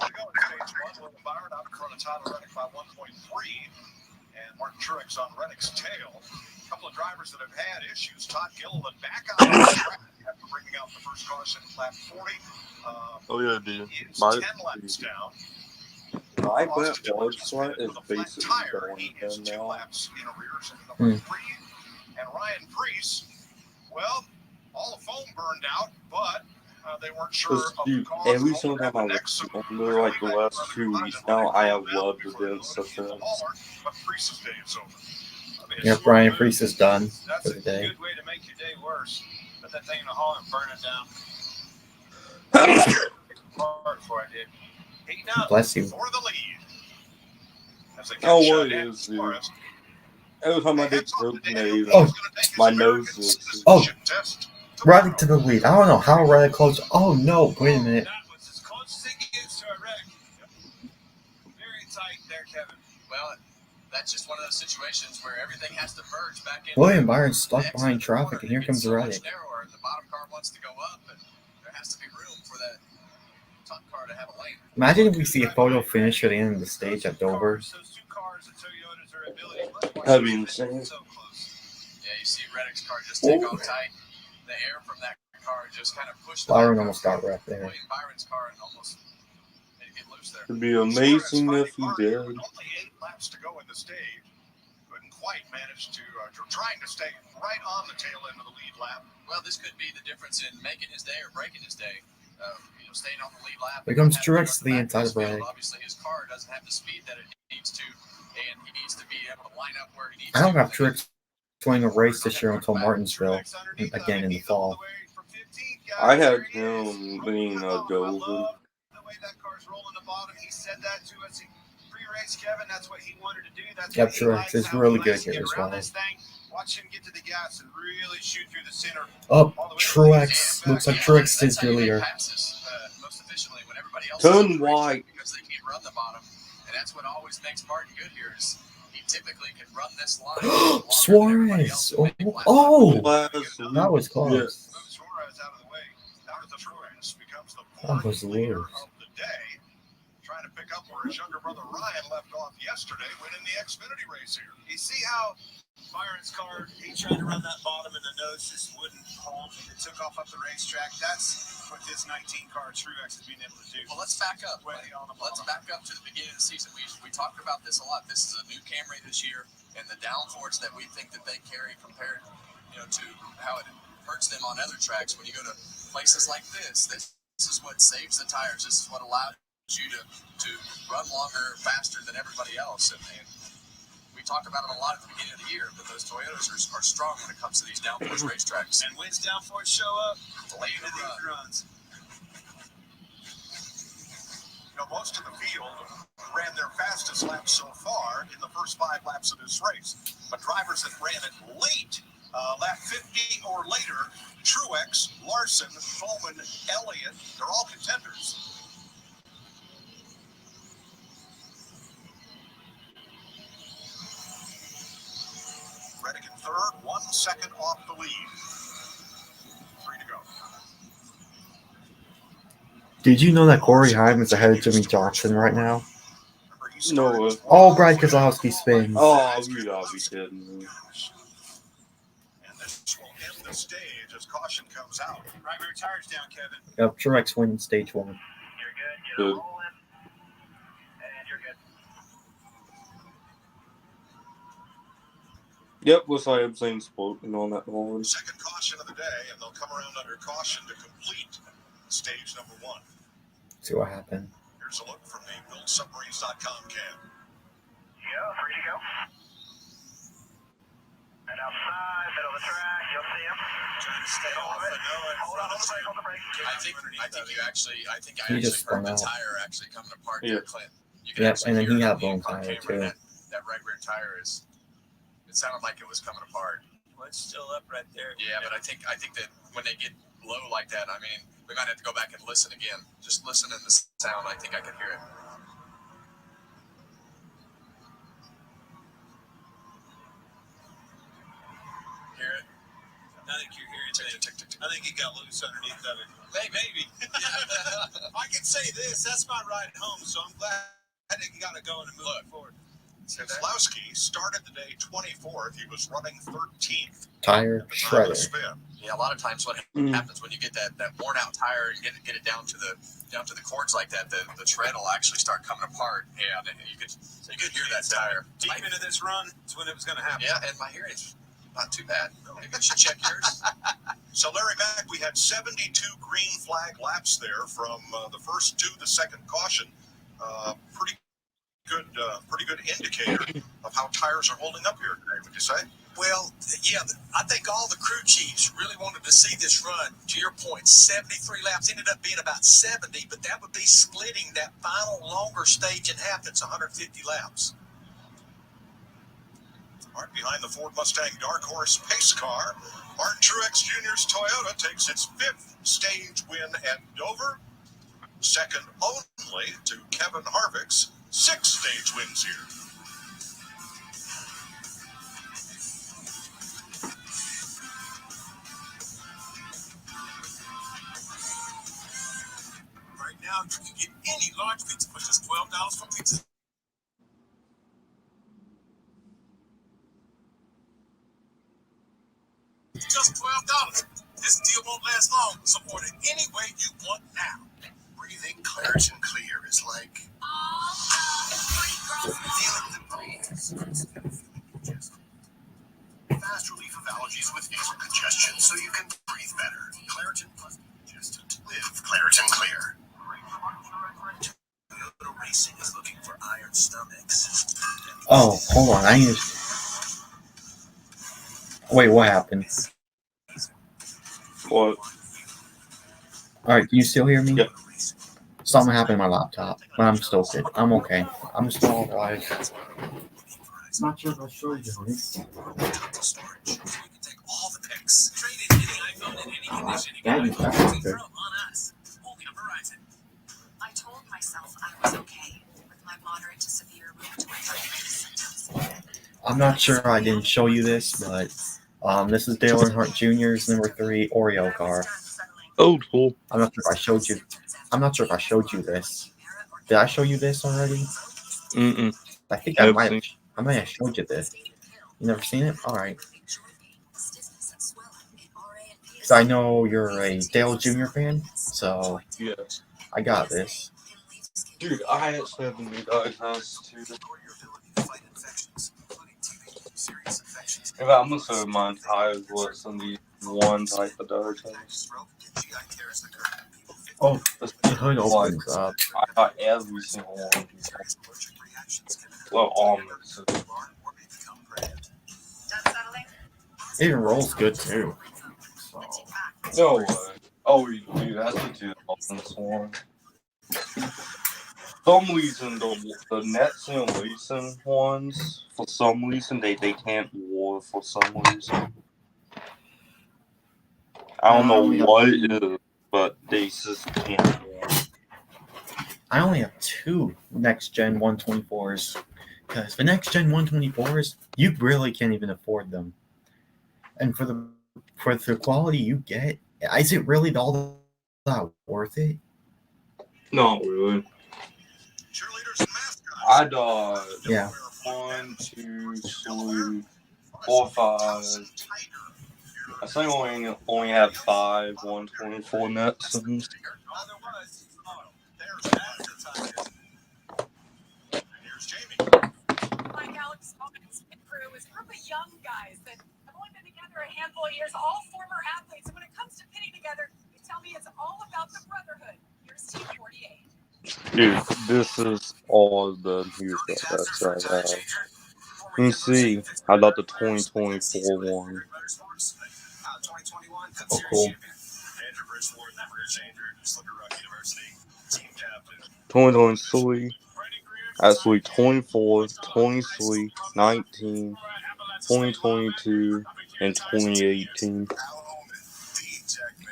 to go in stage one. William Byron out in front of Tyler Reddick by 1.3. And Martin Truex on Reddick's tail. A couple of drivers that have had issues. Todd Gilliland back out on the track after bringing out the first caution lap 40. Oh yeah, dude. Is My 10 laps down. wet log slide is basically going He is in 2 now. laps in arrears in number 3. And Ryan Preece, well, all the foam burned out, but they weren't sure of the Dude, cause. every single time I listen under like the last 2 weeks now, I have loved events such as. But Preece's day is over. Yep, Brian Preece is done for the day. Good way to make your day worse. Put that thing in the hall and burn it down. Hard before I did. Bless you. For the lead. Oh, what it is, dude. Every time I did grenade, my nose is. Oh, Reddick to the lead. I don't know how Reddick close. Oh no, wait a minute. That was as close as it gets to a wreck. Very tight there, Kevin. Well, that's just one of those situations where everything has to merge back in. William Byron's stuck behind traffic, and here comes Reddick. Narrower, and the bottom car wants to go up, and there has to be room for that top car to have a lane. Imagine if we see a photo finish at the end of the stage at Dover. Those 2 cars, the Toyotas are ability. That'd be insane. So close. Yeah, you see Reddick's car just take off tight. The air from that car just kind of pushed. Byron almost got wrecked there. William Byron's car and almost made it get loose there. It'd be amazing if he did. Only 8 laps to go in the stage. Couldn't quite manage to, trying to stay right on the tail end of the lead lap. Well, this could be the difference in making his day or breaking his day. Staying on the lead lap. Here comes Truex to the inside of Reddick. Obviously, his car doesn't have the speed that it needs to, and he needs to be able to line up where he needs to. I don't have Truex winning a race this year until Martinsville again in the fall. I had him being a Dover. The way that car's rolling the bottom, he said that to us pre-race, Kevin. That's what he wanted to do. That's Yep, what Truex is really good here as well. Watch him get to the gas and really shoot through the center. Oh, Truex. Looks like Truex is earlier. Turn white. Because they can't run the bottom, and that's what always makes Martin good here. Is he typically can run this line. Suarez. Oh, that was close. Move Suarez out of the way. Out of the Truex becomes the fourth leader of the day. Trying to pick up where his younger brother Ryan left off yesterday, winning the Xfinity race here. You see how Byron's car, he tried to run that bottom and the nose just wouldn't hold. It took off up the racetrack. That's what this 19 car Truex is being able to do. Well, let's back up. Let's back up to the beginning of the season. We talked about this a lot. This is a new Camry this year, and the downforce that we think that they carry compared, to how it hurts them on other tracks. When you go to places like this is what saves the tires. This is what allows you to run longer, faster than everybody else. And we talk about it a lot at the beginning of the year, but those Toyotas are strong when it comes to these downforce racetracks. And when's downforce show up? Late in these runs. Most of the field ran their fastest lap so far in the first 5 laps of this race. But drivers that ran it late, lap 50 or later, Truex, Larson, Bowman, Elliott, they're all contenders. Reddick in third, 1 second off the lead. 3 to go. Did you know that Corey Heim is ahead of Jimmy Johnson right now? No. Oh, Brad Keselowski spins. Oh, you gotta be kidding me. And this will end the stage as caution comes out. Right rear tires down, Kevin. Yep, Truex wins stage 1. You're good. Good. Rolling. And you're good. Yep, looks like everything's floating on that horn. Second caution of the day, and they'll come around under caution to complete stage number 1. See what happened. Here's a look from the BuildSubmarines.com cam. Yeah, 3 to go. And now 5, middle of the track. You'll see him. Trying to stay off the nose. Hold on the brake, hold the brake. I think I actually He just heard spun the out. tire actually coming apart Yeah. there, Clint. You can Yep, actually and then hear he it had on the bone camera, tire too. That right rear tire it sounded like it was coming apart. Well, it's still up right there. Yeah, but I think that when they get low like that, I mean, we might have to go back and listen again. Just listen to the sound. I think I can hear it. Hear it? I think you're hearing things. I think he got loose underneath of it. Maybe. I can say this. That's my ride home, so I'm glad I didn't got to go and move forward. Keselowski started the day 24th. He was running 13th. Tire shredder. Yeah, a lot of times what happens when you get that worn out tire and get it down to the cords like that, the tread will actually start coming apart. Yeah, and you could hear that tire. Deep into this run is when it was going to happen. Yeah, and my hearing's not too bad. Maybe you should check yours. So, Larry Mack, we had 72 green flag laps there from the first to the second caution. Pretty good indicator of how tires are holding up here today, would you say? Well, yeah, I think all the crew chiefs really wanted to see this run. To your point, 73 laps ended up being about 70, but that would be splitting that final longer stage in half. That's 150 laps. Right behind the Ford Mustang Dark Horse pace car, Martin Truex Jr.'s Toyota takes its 5th stage win at Dover, second only to Kevin Harvick's 6 stage wins here. Right now, you can get any large pizza for just $12 for pizza. Just $12. This deal won't last long, so order any way you want now. Breathing Claritin Clear is like feeling the breeze. Fast relief of allergies with nasal congestion so you can breathe better. Claritin plus congestant with Claritin Clear. Toyota Racing is looking for iron stomachs. Oh, hold on. I need to... Wait, what happened? What? Alright, can you still hear me? Yep. Something happened to my laptop, but I'm still good. I'm okay. I'm still alive. Not sure if I showed you this. You can take all the pics. Trade in any iPhone in any condition. You That can is actually good. on us. Only on Verizon. I told myself I was okay with my moderate to severe rheumatoid arthritis. I'm not sure I didn't show you this, but this is Dale Earnhardt Jr.'s number 3 Oreo car. Oh, cool. I'm not sure if I showed you this. Did I show you this already? Mm-mm. I think I might have showed you this. You never seen it? Alright. Because I know you're a Dale Jr. fan, so Yeah. I got this. Dude, I actually have a new diagnosis too. If I'm gonna say my entire voice on the one type of diagnosis. Oh, the hood opens up. I got every single one. Well, almost. It even rolls good too. So. No way. Oh, dude, that's the 2001. For some reason, the Nets and Leeson ones, for some reason, they can't war for some reason. I don't know what it is, but they just can't war. I only have 2 next-gen 124s. Because the next-gen 124s, you really can't even afford them. And for the quality you get, is it really all that worth it? Not really. I'd yeah. 1, 2, 3, 4, 5. I think I only have 5 124 nets. Like Alex Bowman's pit crew is a group of young guys that have only been together a handful of years, all former athletes. And when it comes to pitting together, they tell me it's all about the brotherhood. Here's Team 48. Dude, this is all the music that I have. Let me see. How about the 2024 one? 2021 Cup Oh, Series cool. champion. Andrew Bridgewater, that rear changer, just look at Rock University, team captain. 2023. Actually, 24, 23, 19, 2022, and 2018.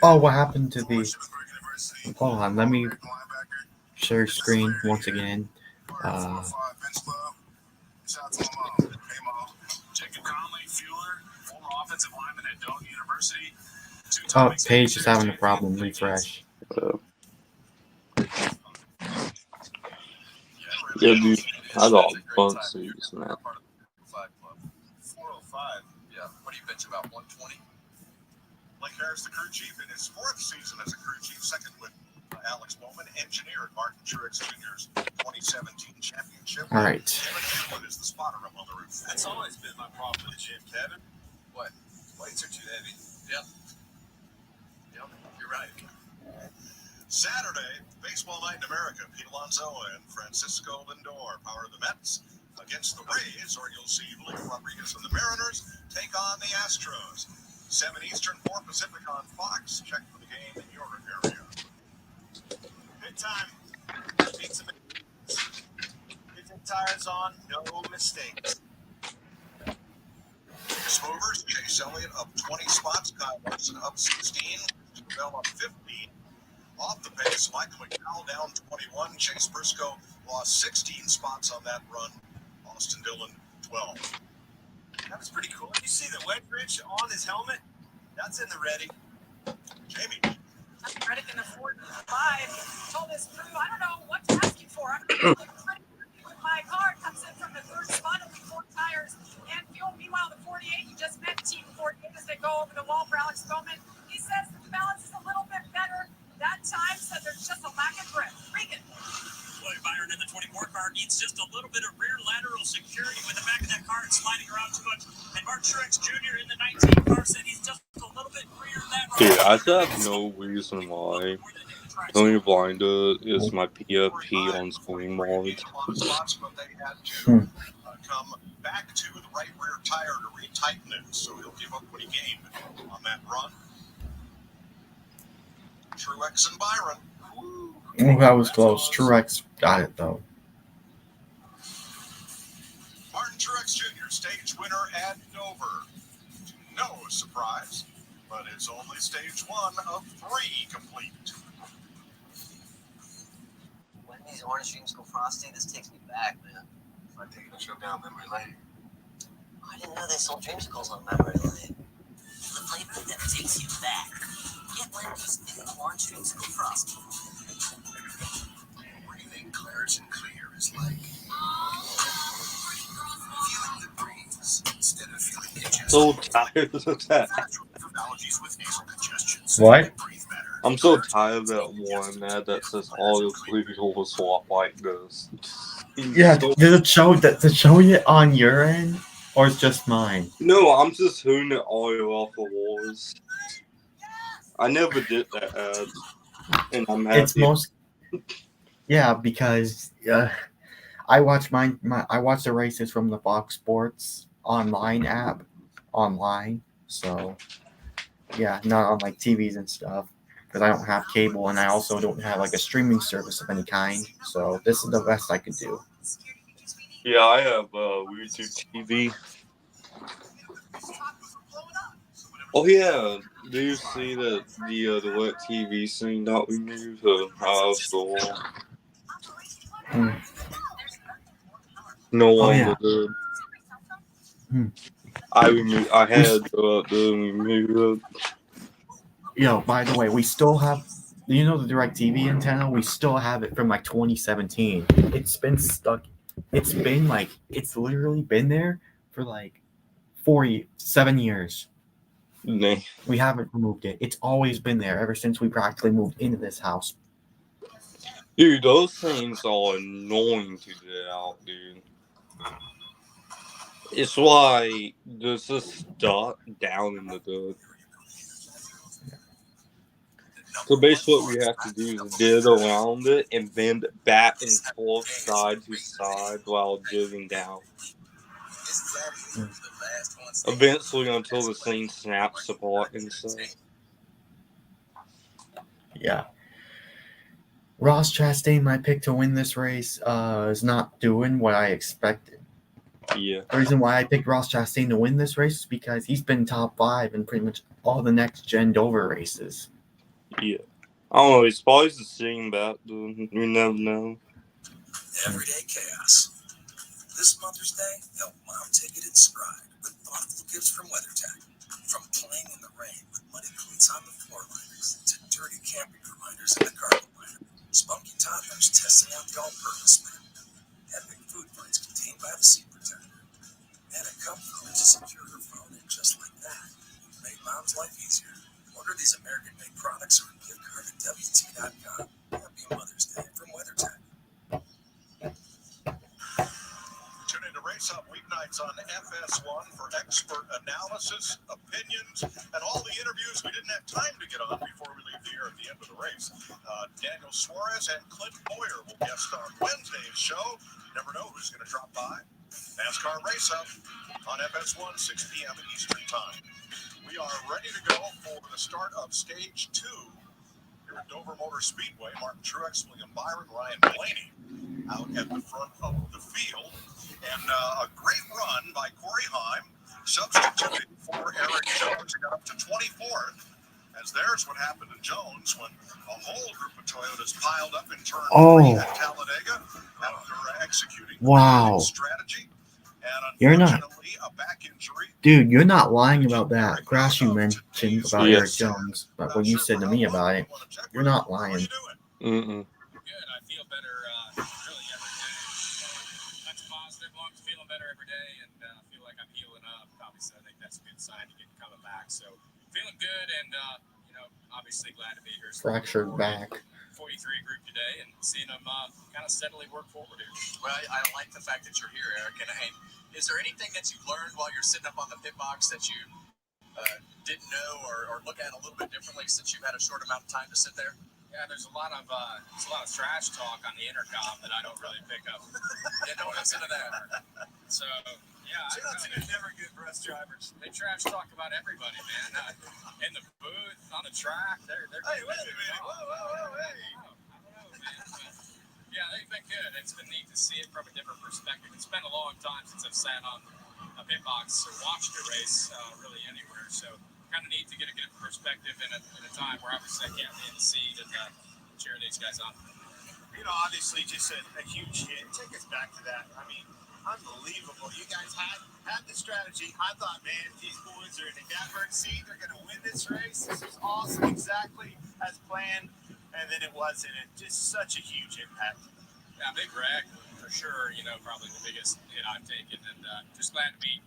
Oh, what happened to the? Hold on, let me share screen once again. Jacob Conley, Fueler, former offensive lineman at Dog University. Oh, page is having a problem. Refresh. Yeah, dude, I got a bunch of these, man. 405. Yeah. What do you bench, about 120? Like Harris, the crew chief, in his fourth season as a crew chief, second with Alex Bowman, engineered Martin Truex Jr.'s 2017 championship. All right. What is the spotter up on the roof? That's always been my problem with the gym, Kevin. What? Weights are too heavy. Yep. You're right. Saturday, baseball night in America. Pete Alonso and Francisco Lindor power the Mets against the Rays, or you'll see Julio Rodriguez and the Mariners take on the Astros. 7 Eastern, 4 Pacific on Fox. Check for the game in your area. Good time. Pizza. Get the tires on. No mistakes. Movers, Chase Elliott up 20 spots, Kyle Larson up 16, Bell up 15. Off the pace, Michael McDowell down 21, Chase Briscoe lost 16 spots on that run, Austin Dillon 12. That was pretty cool. You see the wedge ridge on his helmet? That's in the ready. Jamie. Reddick in the 4-5 told his crew, I don't know what to ask you for. I'm really pretty with my car. Comes in from the third spot, only 4 tires and fuel. Meanwhile, the 48, you just met Team 48 as they go over the wall for Alex Bowman. He says that the balance is a little bit better that time, said there's just a lack of grip. Regan. Boy, Byron in the 24 car needs just a little bit of rear lateral security with the back of that car and sliding around too much. And Mark Truex Jr. in the 19 car said he's just a little bit rear lateral. Dude, I have no reason why Tony Blinder is my PFP on Swing Mod. But they had to come back to the right rear tire to retighten it, so he'll give up what he gained on that run. Truex and Byron. Oh, that was close. Truex got it though. Martin Truex Jr., stage winner at Dover. No surprise, but it's only stage 1 of 3 complete. Wendy's Orange Dreamsicle Frosty, this takes me back, man. It's like taking a trip down memory lane. I didn't know they sold dreamsicles on memory lane. The flavor that takes you back. Get Wendy's new Orange Dreamsicle Frosty. Breathing clarence and clear is like feeling the breeze instead of feeling congestion. So tired of that. Allergies with nasal congestion. What? I'm so tired of that one that says all the fluid will swap like this. Yeah, does it show it on your end, or it's just mine? No, I'm just hearing it all off of wars. I never did that ad, and I'm happy. It's most. Yeah, because I watch I watch the races from the Fox Sports online app online. So yeah, not on like TVs and stuff because I don't have cable and I also don't have like a streaming service of any kind. So this is the best I could do. Yeah, I have YouTube TV. Oh yeah, do you see that the wet TV scene that we moved to house door? No longer did. I had to remove it. Yo, by the way, we still have, the DirecTV antenna? We still have it from like 2017. It's been stuck. It's literally been there for like 7 years. Nah. We haven't removed it. It's always been there ever since we practically moved into this house. Dude, those things are annoying to get out, dude. It's why there's just stuff down in the dirt. So basically what we have to do is dig around it and bend back and forth side to side while digging down. Eventually, until the thing snaps apart and stuff. Yeah. Ross Chastain, my pick to win this race, is not doing what I expected. Yeah. The reason why I picked Ross Chastain to win this race is because he's been top 5 in pretty much all the next-gen Dover races. Yeah. I don't know, he's probably the same back, dude. You never know. Everyday chaos. This Mother's Day, help Mom take it in stride with thoughtful gifts from WeatherTech. From playing in the rain with muddy cleats on the floor liners to dirty camping reminders in the carpet liner. Spunky toddlers testing out the all-purpose bin. Epic food fights contained by the seat protector. And a cup holder to secure her phone, and just like that, made Mom's life easier. Order these American-made products or a gift card at WT.com. Happy Mother's Day from WeatherTech. Tune into Race Up weeknights on FS1 for expert analysis, opinions, and all the interviews we didn't have time to get on before we leave the air at the end of the race. Daniel Suarez and Clint Boyer will guest on Wednesday's show. Never know who's going to drop by. NASCAR Race Up on FS1, 6 p.m. Eastern Time. We are ready to go for the start of Stage 2 here at Dover Motor Speedway. Martin Truex, William Byron, Ryan Blaney out at the front of the field. And a great run by Corey Heim, substituting for Eric Jones. He got up to 24th. As there's what happened to Jones when a whole group of Toyotas piled up in turn 3 at Talladega after executing the strategy. And You're not, unfortunately, a back injury. dude, you're not lying about that crash you mentioned about Eric Jones, but what you said to me about it. You're not lying. Mm-mm. Good. I feel better really every day. That's positive. I'm feeling better every day and feel like I'm healing up. Obviously, I think that's a good sign to get coming back. So feeling good and, obviously glad to be here. Fractured back. 43 group today and seeing them kind of steadily work forward here. Well, I like the fact that you're here, Eric. And is there anything that you learned while you're sitting up on the pit box that you didn't know or look at a little bit differently since you've had a short amount of time to sit there? Yeah, there's a lot of trash talk on the intercom that I don't really pick up. Yeah, don't listen to that. So, yeah, that's never good for us drivers. They trash talk about everybody, man. In the booth, on the track, they're hey, wait a minute. Whoa, hey. I don't know, man. But, yeah, they've been good. It's been neat to see it from a different perspective. It's been a long time since I've sat on a pit box or watched a race really anywhere. So kind of neat to get a good perspective in a time where obviously I can't be in the seat and cheer these guys on. Obviously just a huge hit. Take us back to that. I mean, unbelievable. You guys had the strategy. I thought, man, these boys are in the catbird seat. They're going to win this race. This is awesome, exactly as planned. And then it wasn't. It just such a huge impact. Yeah, big wreck for sure. Probably the biggest hit I've taken, and just glad to be,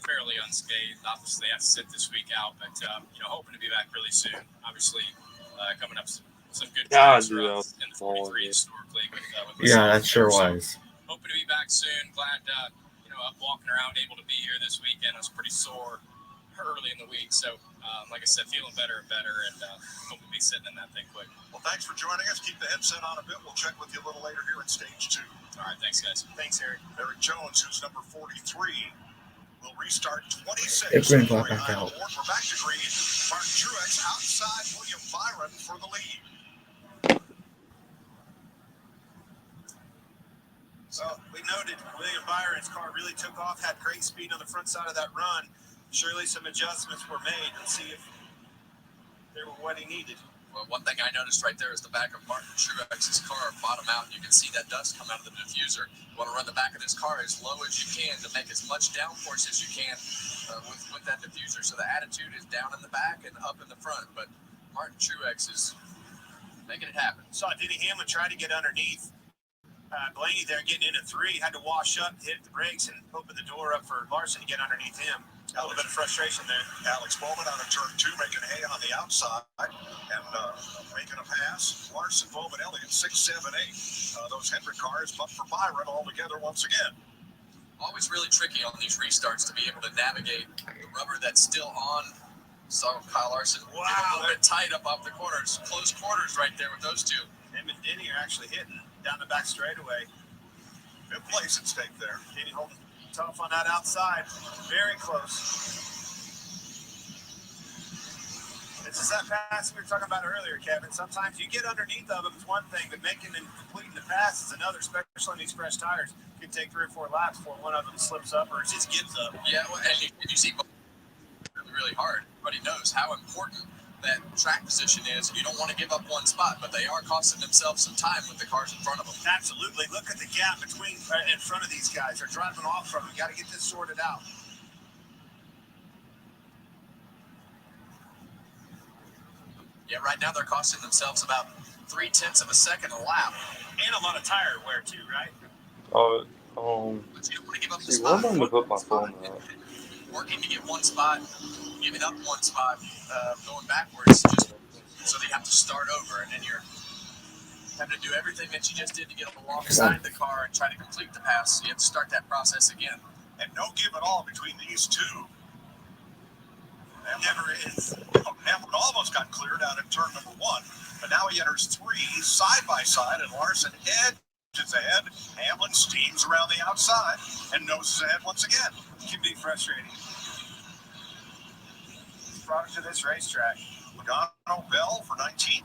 fairly unscathed. Obviously, I have to sit this week out, but hoping to be back really soon. Obviously, coming up some good tracks in the 43 historically. That sure was. Hoping to be back soon. Glad, up walking around, able to be here this weekend. I was pretty sore early in the week, so like I said, feeling better and better, and hope to be sitting in that thing quick. Well, thanks for joining us. Keep the headset on a bit. We'll check with you a little later here in Stage 2. All right, thanks, guys. Thanks, Eric. Eric Jones, who's number 43, will restart 26. It's green flag back out. We're back to green. Martin Truex outside William Byron for the lead. So we noted William Byron's car really took off, had great speed on the front side of that run. Surely some adjustments were made. Let's see if they were what he needed. Well, one thing I noticed right there is the back of Martin Truex's car bottom out, and you can see that dust come out of the diffuser. You want to run the back of this car as low as you can to make as much downforce as you can with that diffuser. So the attitude is down in the back and up in the front, but Martin Truex is making it happen. Saw Denny Hamlin try to get underneath Blaney there, getting into 3, had to wash up, hit the brakes, and open the door up for Larson to get underneath him. A little bit of frustration there. Alex Bowman on a turn 2, making hay on the outside and making a pass. Larson, Bowman, Elliott, 6, 7, 8. Those Hendrick cars, but for Byron all together once again. Always really tricky on these restarts to be able to navigate the rubber that's still on. Saw Kyle Larson get a little bit tight up off the corners. Close quarters right there with those two. Him and Denny are actually hitting down the back straightaway. Good place at stake there. Denny holding Tough on that outside. Very close. This is that pass we were talking about earlier, Kevin. Sometimes you get underneath of them, it's one thing, but making and completing the pass is another, especially on these fresh tires. You can take 3 or 4 laps before one of them slips up or just gives up. Yeah, well, and you see really, really hard. Everybody knows how important that track position is. You don't want to give up one spot, but they are costing themselves some time with the cars in front of them. Absolutely. Look at the gap between in front of these guys. They're driving off from them. You got to get this sorted out. Yeah, right now they're costing themselves about 0.3 of a second a lap. And a lot of tire wear too, right? But you don't want to give up the spot. Where am I going to put my phone at? Working to get one spot, giving up one spot, going backwards, just so they have to start over, and then you're having to do everything that you just did to get alongside the car and try to complete the pass. You have to start that process again. And no give at all between these two. Never is. Hamlin almost got cleared out in turn number 1, but now he enters 3 side by side, and Larson edges ahead. Hamlin steams around the outside and noses ahead once again. It can be frustrating. Product of this racetrack. Logano, Bell for 19th.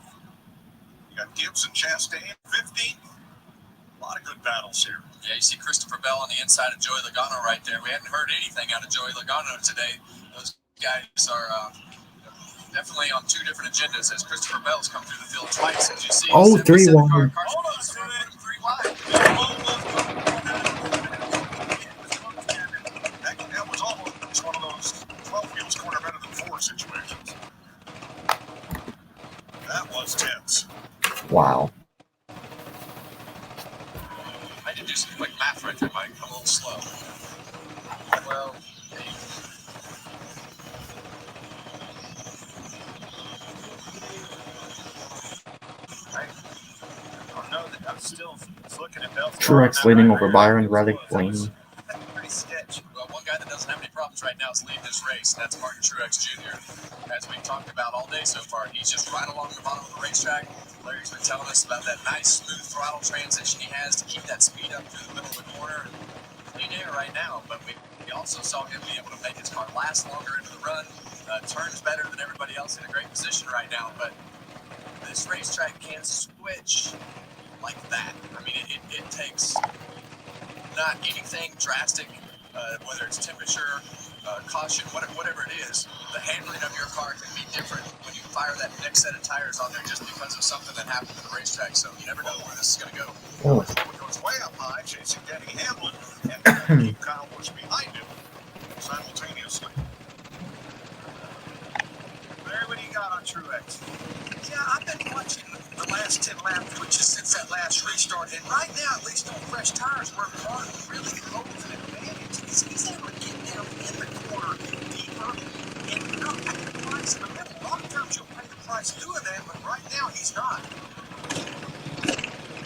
You got Gibbs and Chastain 15th. A lot of good battles here. Yeah, you see Christopher Bell on the inside of Joey Logano right there. We hadn't heard anything out of Joey Logano today. Those guys are definitely on 2 different agendas as Christopher Bell's come through the field twice. As you see, 3 wide. Hold on, 3 wide. That was almost one of those 12 wheels corner better than 4 situations. That was tense. Wow. I did do some quick math right there, Mike. I'm a little slow. Well, I know that I'm still looking at Bell. Truex leading over Byron, Reddick, Blaney. Pretty sketchy. Well, one guy that doesn't have any problems right now is leading this race, and that's Martin Truex Jr. As we've talked about all day so far, he's just right along the bottom of the racetrack. Larry's been telling us about that nice, smooth throttle transition he has to keep that speed up through the middle of the corner. Clean air right now, but we also saw him be able to make his car last longer into the run. Turns better than everybody else, in a great position right now, but this racetrack can switch like that. I mean, it takes not anything drastic, whether it's temperature, caution, whatever it is. The handling of your car can be different when you fire that next set of tires on there just because of something that happened in the racetrack. So you never know where this is going to go. Oh. It goes way up high, chasing Denny Hamlin, and Kyle Busch behind him simultaneously. Larry, what do you got on Truex? Yeah, I've been watching the last 10 laps, which is since that last restart, and right now, at least on fresh tires, where Clark really holds an advantage. He's able to get down in the corner deeper and not pay the price in the middle. A lot of times you'll pay the price doing that, but right now he's not.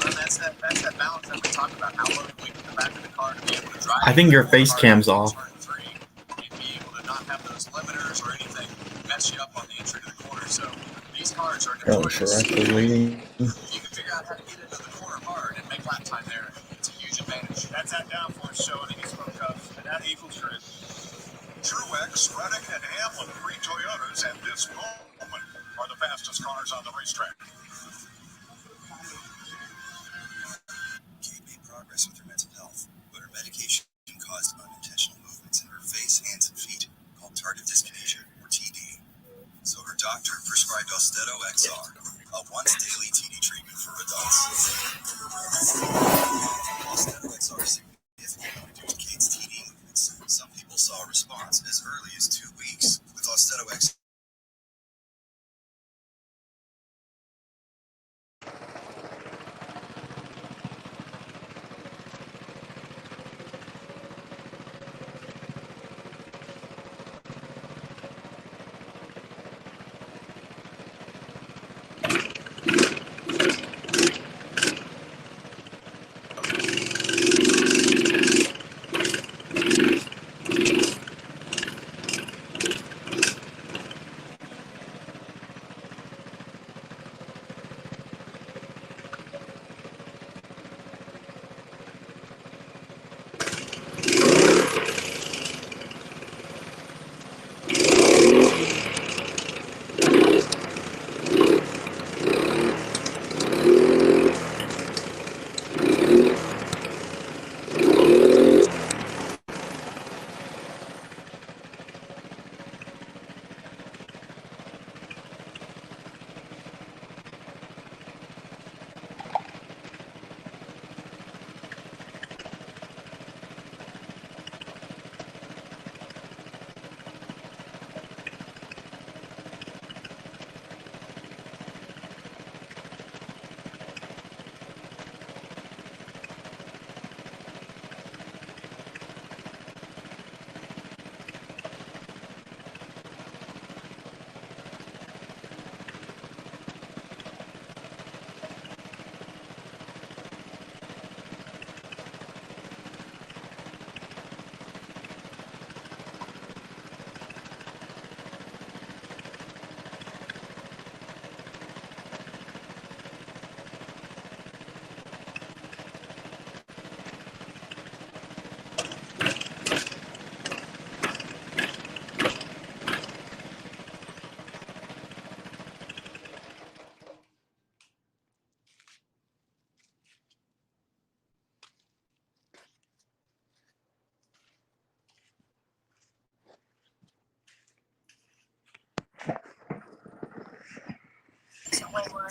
Well, that's that balance that we talk about. How low can we get the back of the car to be able to drive? I think your face cam's off. Turn 3 and be able to not have those limiters or anything mess you up on the entry to the corner. So these cars are notorious. Leading. You can figure out how to get into the corner hard and make lap time there. It's a huge advantage. That's that downforce show that he spoke of, and that equals grid. Truex, Reddick, and Hamlin, 3 Toyotas, at this moment are the fastest cars on the racetrack. Kate made progress with her mental health, but her medication caused unintentional movements in her face, hands, and feet, called tardive dyskinesia, or TD. So her doctor prescribed Austedo XR, a once-daily TD treatment for adults. Austedo XR significantly reduced Kate's TD movements. Some people saw a response as early as 2 weeks. With Austedo XR,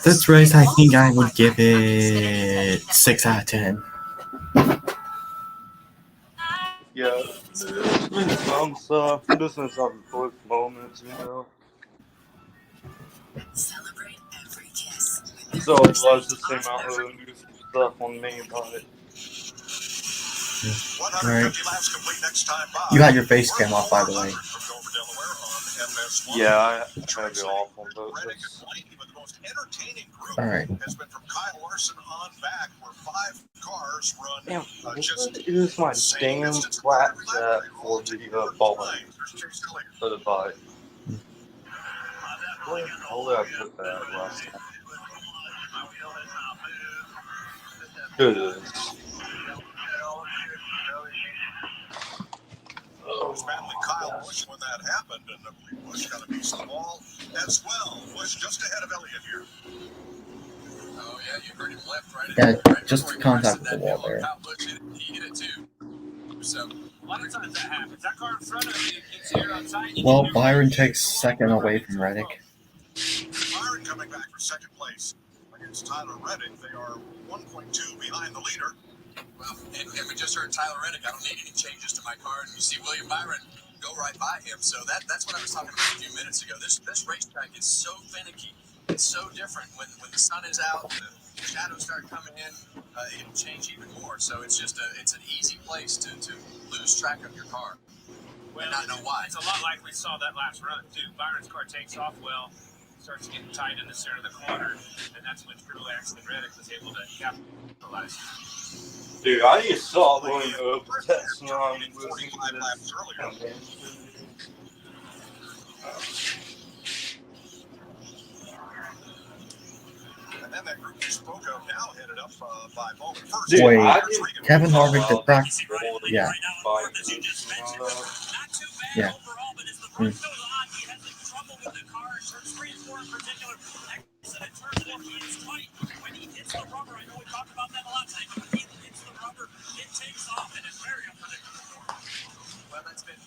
This race, I think I would give it 6 out of 10. Yeah, there's been some stuff. There's been some close moments, you know. Celebrate every kiss. So let's just say out new stuff on me, but 150 laps complete next time by. You had your face cam off, by the way. From Dover, Delaware on FS1. yeah, I have it off on purpose. But the most entertaining group Alright. has been from Kyle Larson on back, where 5 cars run Damn, just what is my damn flat set for the ball for the bike? Where the hell did I put that last time? Here it is. Was battling Kyle Busch when that happened, and I believe Busch got a piece of the ball as well. Busch just ahead of Elliott here. Oh yeah, you heard him left right. Yeah, just contact the wall there. He hit it too. So a lot of times that happens. That car in front of you gets here on tight. Well, Byron takes second away from Reddick. Byron coming back for second place against Tyler Reddick. They are 1.2 behind the leader. Well, and we just heard Tyler Reddick. I don't need any changes to my car, and you see William Byron go right by him. So that's what I was talking about a few minutes ago. This racetrack is so finicky. It's so different. When the sun is out, the shadows start coming in. It'll change even more. So it's just it's an easy place to lose track of your car. Well, and not know why. It's a lot like we saw that last run too. Byron's car takes off well, starts getting tight in the center of the corner, and that's when Truex and Reddick was able to capitalize. Dude, I just saw one of that's not losing laps earlier. And then that group you spoke of now headed up by Bowman first. Dude, wait, Regan. Kevin Harvick did practice. Yeah. Yeah. When he hits the rubber, I know we talked about that a lot tonight, but when he hits the rubber, it takes off and it's very unpredictable. Well, that's been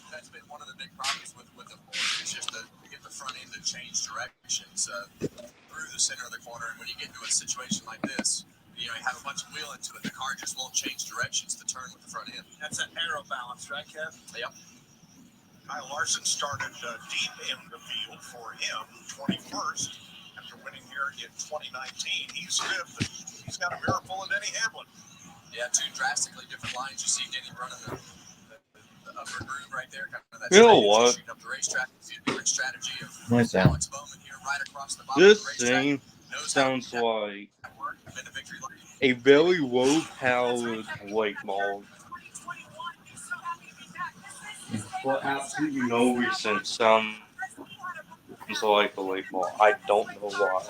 one of the big problems with the Ford. It's just to get the front end to change directions through the center of the corner. And when you get into a situation like this, you have a bunch of wheel into it. The car just won't change directions to turn with the front end. That's an aero balance, right, Kev? Yep. Kyle Larson started deep in the field for him, 21st. After winning here in 2019, he's fifth. He's got a mirror full of Denny Hamlin. Yeah, two drastically different lines. You see Denny running the upper groove right there. Kind of that you know what? Up the racetrack. You see a different strategy of What is that? Alex Bowman here right across the bottom This of the racetrack. thing sounds like Been to victory lane. a very low-powered late model. For absolutely no reason, sounds like a late model. I don't know why.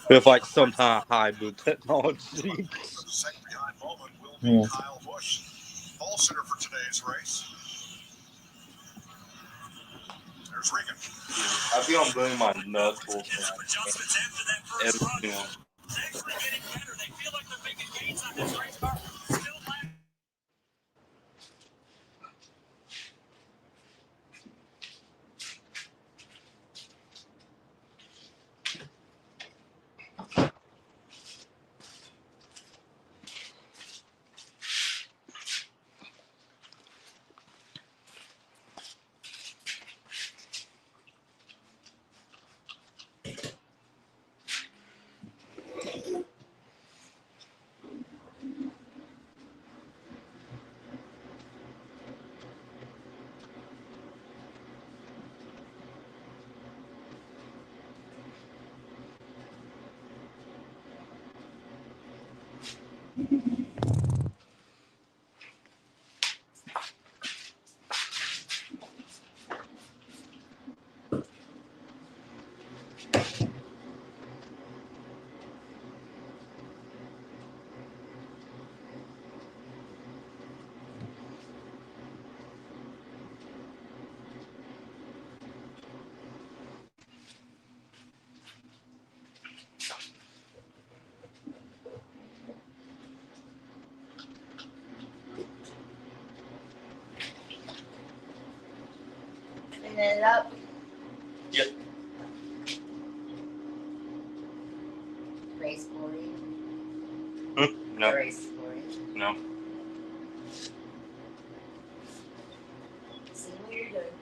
With like some kind of hybrid technology. Second behind Bowman will be Kyle Busch. Pole sitter for today's race. There's Regan. I think I'm doing my nuts full everything. cleaning it up? Yep. Race for you? No. Race for you? No. See when you're good.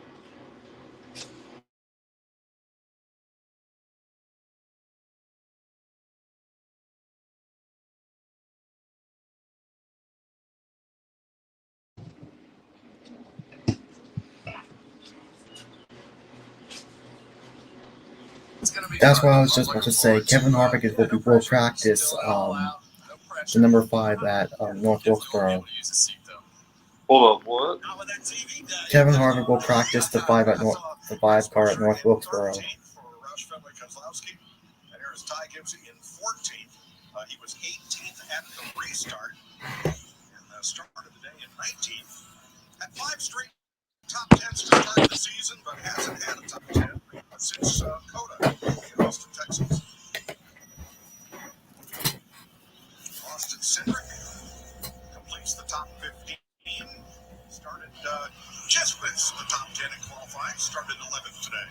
That's what I was just about to say. Kevin Harvick will practice the number 5 at North Wilkesboro. Hold up, what? Kevin Harvick will practice the 5 car at North Wilkesboro. And here's Ty Gibbs in 14th. He was 18th at the restart and started the day in 19th. At 5 straight top 10s to start the season, but hasn't had a top 10 since Coda in Austin, Texas. Austin Cindric completes the top 15. Started just missed the top 10 in qualifying. Started 11th today.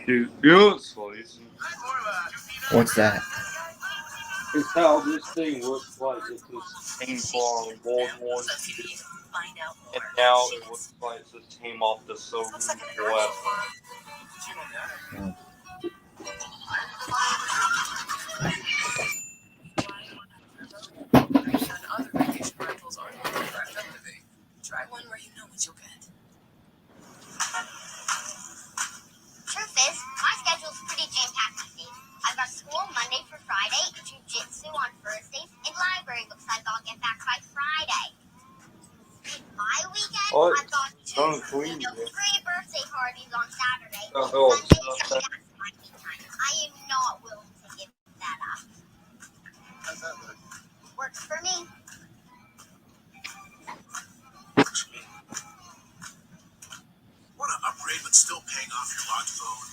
Dude, you know what's funny? What's that? It's how this thing looks like it just came from World War II, and now it looks like it just came off the Soviet War. Other vacation rentals aren't cracked up today. Try one where you know what you'll get. Truth is, my schedule's pretty jam-packed these days. I've got school Monday through Friday, jiu-jitsu on Thursdays, and library looks like I'll get back by Friday. My weekend, What? I've got Don't clean it. 3 birthday parties on Saturday. Oh, Sunday, oh, that's my me time. I am not willing to give that up. How's that look? Works for me. Want to upgrade but still paying off your locked phone?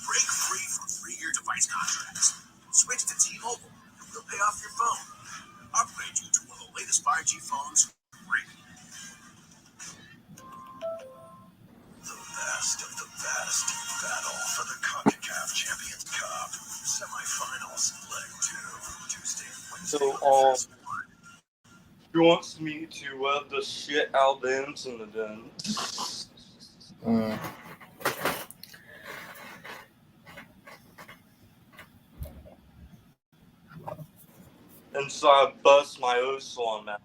Break free from 3-year device contracts. Switch to T-Mobile. They'll pay off your phone. Upgrade you to one of the latest 5G phones free. The best of the best. Battle for the CONCACAF Champions Cup. Semifinals, leg 2. Tuesday and Wednesday. So, he wants me to web the shit out of the internet then. And so I bust my O-Swan out.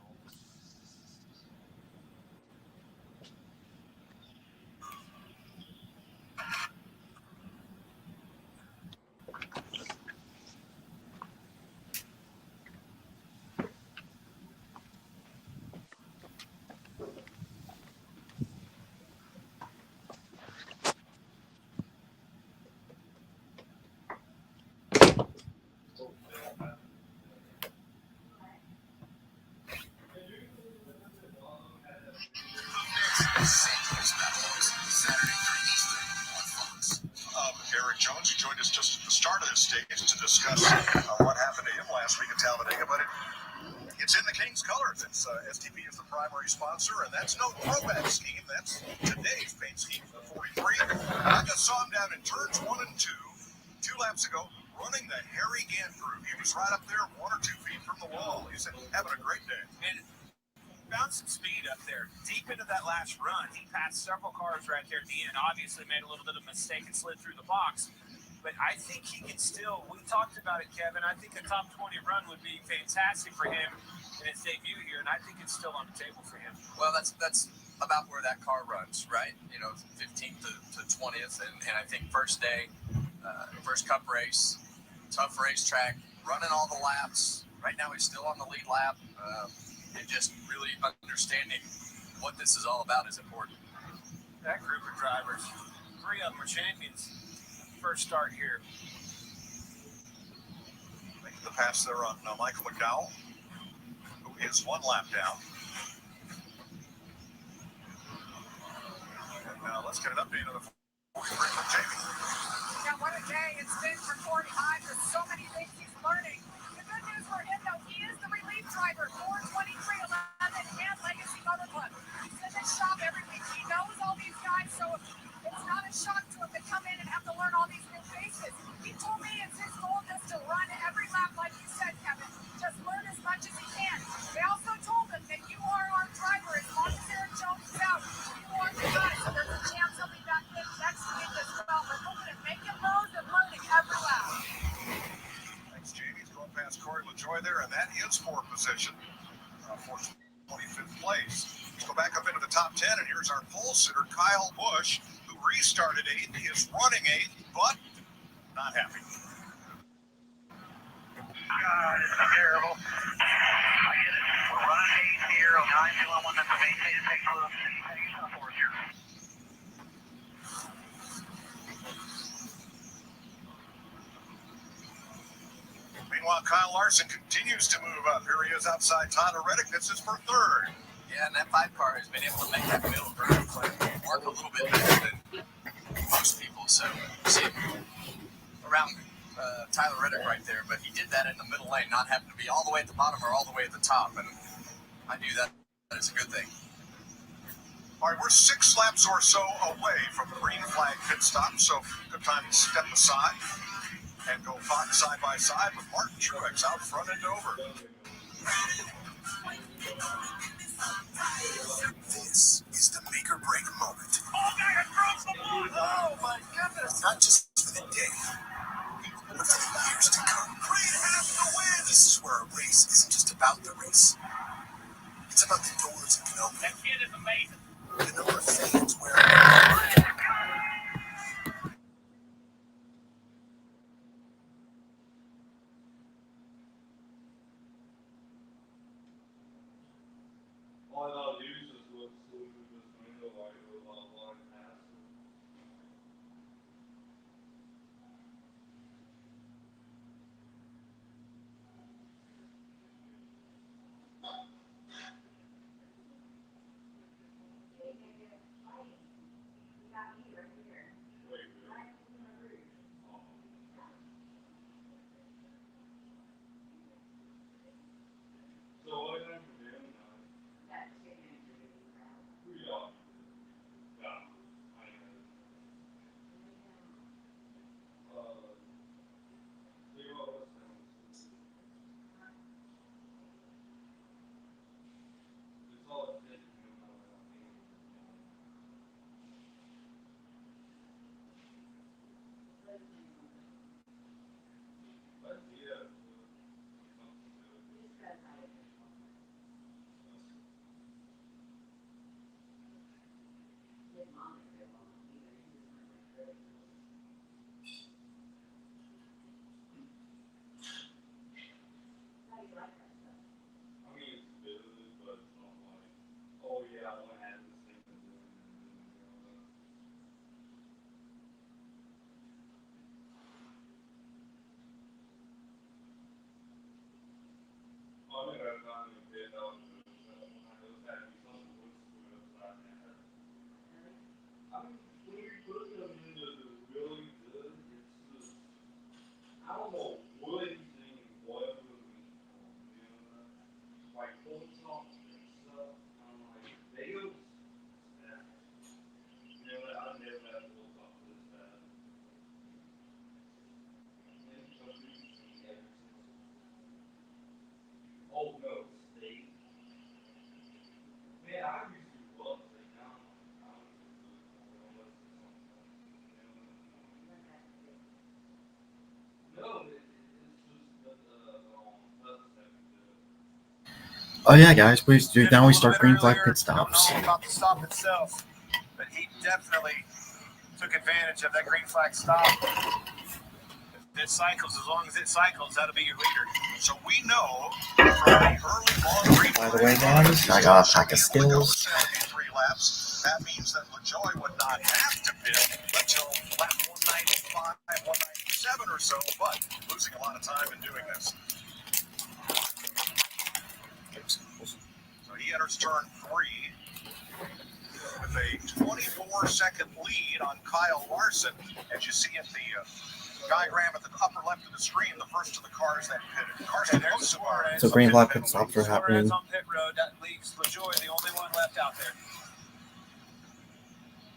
St. Louis Battlehawks, Saturday 3 Eastern on Fox. Eric Jones, who joined us just at the start of this stage to discuss what happened to him last week at Talladega, but it's in the King's colors. It's STP is the primary sponsor, and that's no throwback scheme. That's today's paint scheme for 43. I just saw him down in turns 1 and 2 laps ago, running the Harry Gant groove. He was right up there, 1 or 2 feet from the wall. He's having a great day. And found some speed up there. Deep into that last run, he passed several cars right there at the end. Obviously made a little bit of a mistake and slid through the box. But I think he can still, we talked about it, Kevin, I think a top 20 run would be fantastic for him in his debut here, and I think it's still on the table for him. Well, that's about where that car runs, right? 15th to 20th, and I think first day, first cup race, tough racetrack, running all the laps. Right now he's still on the lead lap, and just really understanding what this is all about is important. That group of drivers, 3 of them are champions. First start here. Making the pass there on Michael McDowell, who is 1 lap down. And let's get an update on the 43 from Jamie. Yeah, what a day it's been for Corey Hines. There's so many things he's learning. The good news for him, though, he is the relief driver for 2311 and Legacy Motor Club. He's in this shop every week. He knows all these guys, so it's not a shock to him to come in and have to learn all these new faces. He told me it's his goal just to run every lap, like you said, Kevin. Just learn as much as he can. They also told him that you are our driver. As long as Eric Jones is out, you are the guy. So there's a chance he'll be back in next week as well. We're hoping to make him those and learning every lap. Thanks, Jamie. He's going past Corey LaJoie there, and that is 4th position for 25th place. Let's go back up into the top 10, and here's our pole sitter, Kyle Busch, who restarted 8th. He is running 8th, but not happy. God, this is terrible. I get it. We're running 8 here. 9 till I want them to maintain and take close. For us here. Meanwhile, Kyle Larson continues to move up. Here he is outside Tyler Reddick. This is for 3rd. Yeah, and that 5 car has been able to make that middle groove work a little bit better than most people. So, see around Tyler Reddick right there, but he did that in the middle lane, not having to be all the way at the bottom or all the way at the top, and I knew that is a good thing. All right, we're 6 laps or so away from the green flag pit stop, so good time to step aside and go side by side with Martin Truex out front and over. This is the make or break moment. Oh my goodness! Not just for the day, but for the years to come. Green has to win! This is where a race isn't just about the race. It's about the doors it can open. That kid is amazing. The number of fans where All I'll use is look through this window like it was all line passes. So what am I doing now? Yeah. Yeah. I know. See what was it's all taken but yeah. I mean, it's good, but it's not like, oh yeah, I want to add this thing to do it. I mean, I don't know if it was that be something was screwed upside down. Oh yeah, guys, please do. Now we start green flag pit stops. About the stop itself, but he definitely took advantage of that green flag stop. If it cycles, as long as it cycles, that'll be your leader. So we know from the early long green By the way, guys, I got a pack of skills. 73 laps. That means that LaJoy would not have to pit until lap 195, 197 or so, but losing a lot of time in doing this. So he enters turn 3 with a 24-second lead on Kyle Larson. As you see at the diagram at the upper left of the screen, the first of the cars that pitted. Carson Suarez. So green flag pit stops are happening. On pit road, that leaves LaJoy the only one left out there.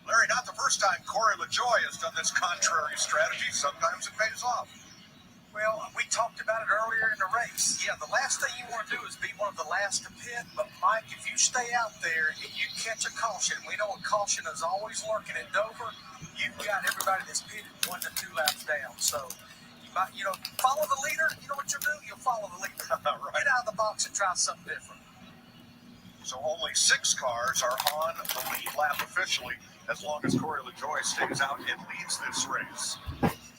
Larry, not the first time Corey LaJoy has done this contrary strategy. Sometimes it pays off. Well, we talked about it earlier in the race. Yeah, the last thing you want to do is be one of the last to pit. But, Mike, if you stay out there and you catch a caution, we know a caution is always lurking at Dover. You've got everybody that's pitted 1 to 2 laps down. So, you know, follow the leader. You know what you'll do? You'll follow the leader. Right. Get out of the box and try something different. So only 6 cars are on the lead lap officially, as long as Corey LaJoy stays out and leads this race.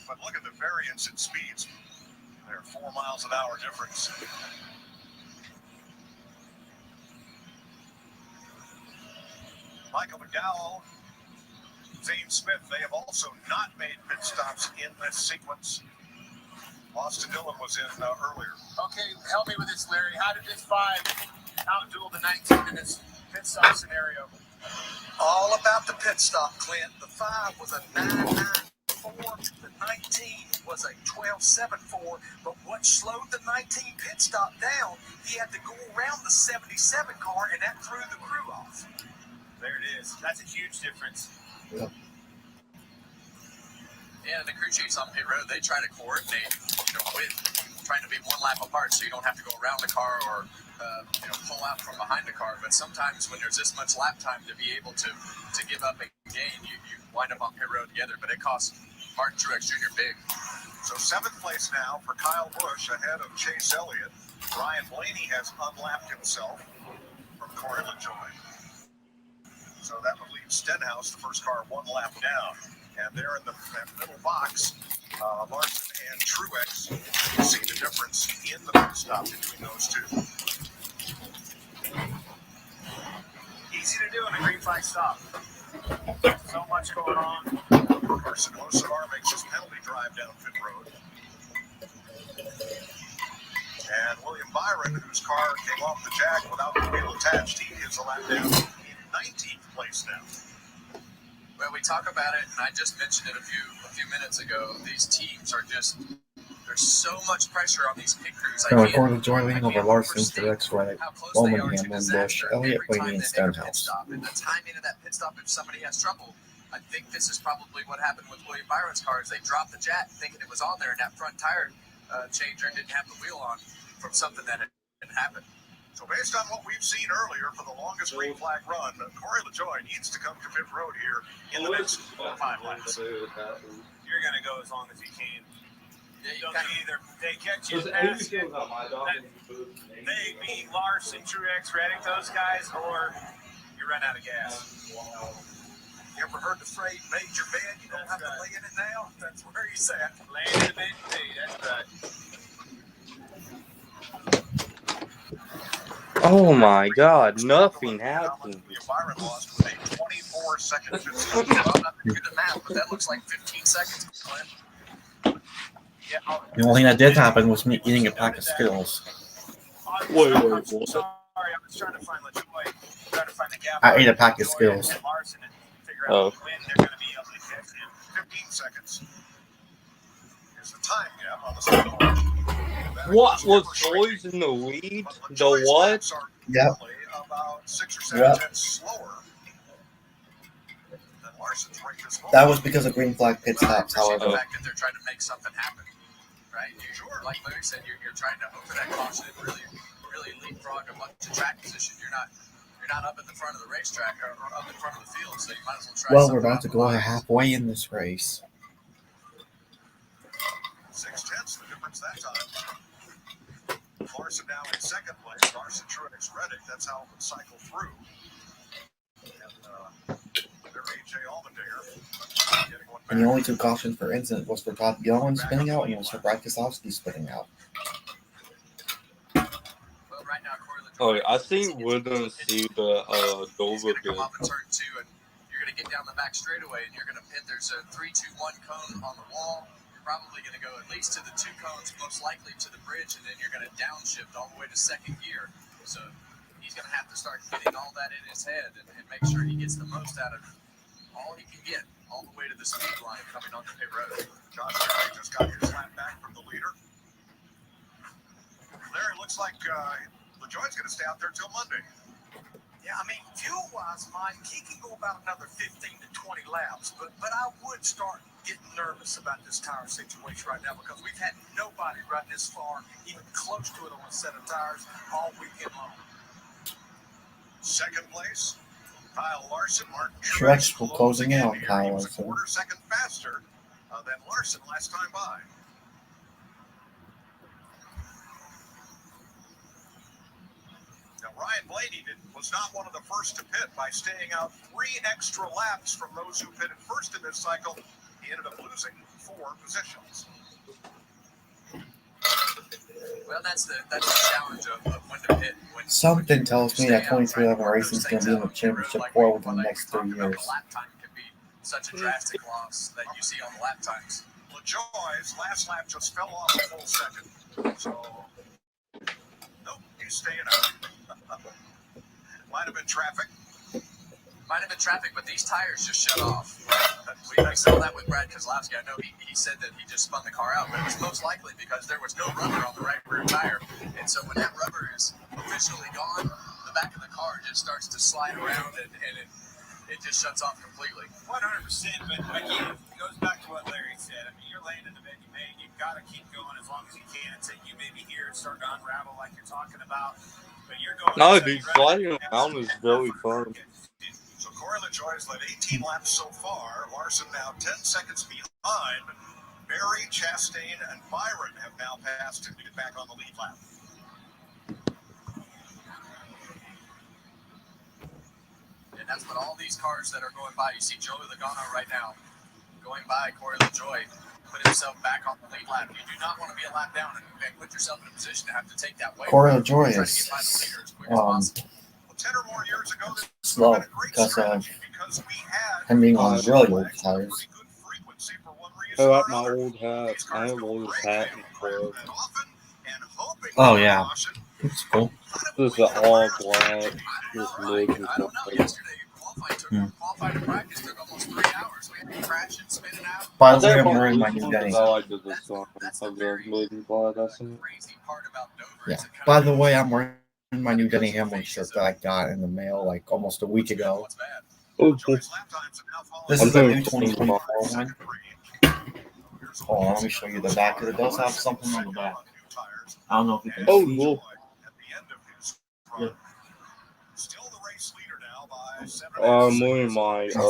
But look at the variance in speeds. There are 4 miles an hour difference. Michael McDowell, Zane Smith, they have also not made pit stops in this sequence. Austin Dillon was in earlier. Okay, help me with this, Larry. How did this 5 outduel the 19 in this pit stop scenario? All about the pit stop, Clint. The 5 was a 9.94. The 19 was a 12.74. But what slowed the 19 pit stop down, he had to go around the 77 car, and that threw the crew off. There it is. That's a huge difference. Yeah. Yeah, and the crew chiefs on pit road, they try to coordinate, with trying to be 1 lap apart so you don't have to go around the car or, pull out from behind the car. But sometimes when there's this much lap time to be able to give up a gain, you wind up on pit road together. But it costs Martin Truex Jr. big. So 7th place now for Kyle Busch ahead of Chase Elliott. Ryan Blaney has unlapped himself from Corey LaJoy. So that would leave Stenhouse, the first car, 1 lap down. And there in the middle box, Larson and Truex. You see the difference in the pit stop between those two. Easy to do in a green flag stop. So much going on. Carson Hocevar makes his penalty drive down pit road. And William Byron, whose car came off the jack without the wheel attached, he is a lap down in 19th place now. Well, we talk about it, and I just mentioned it a few minutes ago. These teams are just, there's so much pressure on these pit crews. Corey LaJoy leading over Larson to the next right. Bowman and then Busch, Elliott, Blaney, and Stenhouse. And the timing of that pit stop, if somebody has trouble, I think this is probably what happened with William Byron's car. Is they dropped the jack thinking it was on there, and that front tire changer didn't have the wheel on from something that had happened. So based on what we've seen earlier for the longest green flag run, Corey LaJoy needs to come to pit road here in the next 5 laps. You're going to go as long as you can. Yeah, you Don't kinda, either they catch you fast, they beat Larson, Truex, Reddick, those guys, or you run out of gas. You ever heard the phrase made your bed, you don't have to lay in it now? That's where he's at. Lay in the bed today, that's right. Oh my God! Nothing happened. Byron lost with a 24-second pit stop. well, not to do the math, but that looks like 15 seconds, Clint. The only thing that did happen was me eating a pack of Skittles. Wait, I'm what? sorry, I was trying to find LaJoy, trying to find the gap. I ate a pack of Skittles. And Larson and figured figure out when they're going to be able to catch him. 15 seconds. Here's the time gap on the start. What was Joy's in the lead? The what? Yep. About 6 or 7 tenths slower. That was because of green flag pit stops, however. The fact that they're trying to make something happen, right? Like Larry said, you're trying to hope for that caution and really leapfrog a bunch of track position. You're not up at the front of the racetrack or up in front of the field, so you might as well try. Well, we're about to go halfway in this race. 6 tenths, the difference that time. Larson now in second place. Larson, Truex, Reddick. That's how it would cycle through. And the only two cautions per incident was for Todd Gillen spinning out and was for Brad Keselowski spinning out. Oh, I think we're gonna see the Dover bit. Come up in turn 2, and you're gonna get down the back straightaway, and you're gonna pit. There's a 3-2-1 cone on the wall. You're probably gonna go at least to the 2 cones, most likely to the bridge, and then you're gonna downshift all the way to second gear. So he's gonna have to start getting all that in his head and make sure he gets the most out of all he can get, all the way to the speed line coming on the pit road. Josh Larry just got his lap back from the leader. Larry, looks like LaJoie's going to stay out there till Monday. Yeah, I mean, fuel-wise, Mike, he can go about another 15 to 20 laps, but I would start getting nervous about this tire situation right now because we've had nobody run this far, even close to it on a set of tires all weekend long. Second place, Kyle Larson. Martin Truex closing in on Kyle Larson. He's a quarter second faster than Larson last time by. Now, Ryan Blaney was not one of the first to pit by staying out 3 extra laps from those who pitted first in this cycle. He ended up losing 4 positions. Well, that's the challenge of when to pit. Something tells me that 2311 Racing is going to be in the championship 4 within the next 3 years. Lap time can be such a drastic loss that you see on the lap times. LaJoie's last lap just fell off a full second. So, nope, he's staying out. Might have been traffic. But these tires just shut off. We saw that with Brad Keselowski. I know he said that he just spun the car out, but it was most likely because there was no rubber on the right rear tire. And so when that rubber is officially gone, the back of the car just starts to slide around and it just shuts off completely. 100%, but again, it goes back to what Larry said. I mean, you're landing the bed you made. You've got to keep going as long as you can until you maybe hear it start to unravel like you're talking about. But you're going. No, dude, sliding around is really fun. So Corey LaJoie's led 18 laps so far. Larson now 10 seconds behind. Barry, Chastain, and Byron have now passed him to get back on the lead lap. And that's what all these cars that are going by. You see Joey Logano right now going by Corey LaJoie, put himself back on the lead lap. You do not want to be a lap down and put yourself in a position to have to take that way. Corey LaJoie is 10 or more years ago, slow because of him being on really old tires. I like my old hat. I have old hat in the club. Oh yeah, it's cool. This is all black. This looks just By the way, I'm wearing my new Denny. I like this song. I'm looking for that song. Yeah. By the way, I'm wearing my new Denny Hamlin shirt that I got in the mail like almost a week ago. Okay. This is the new 2024 one. Hold on, let me show you the back. It does have something on the back. I don't know if you can see. Cool. Yeah. I'm wearing my so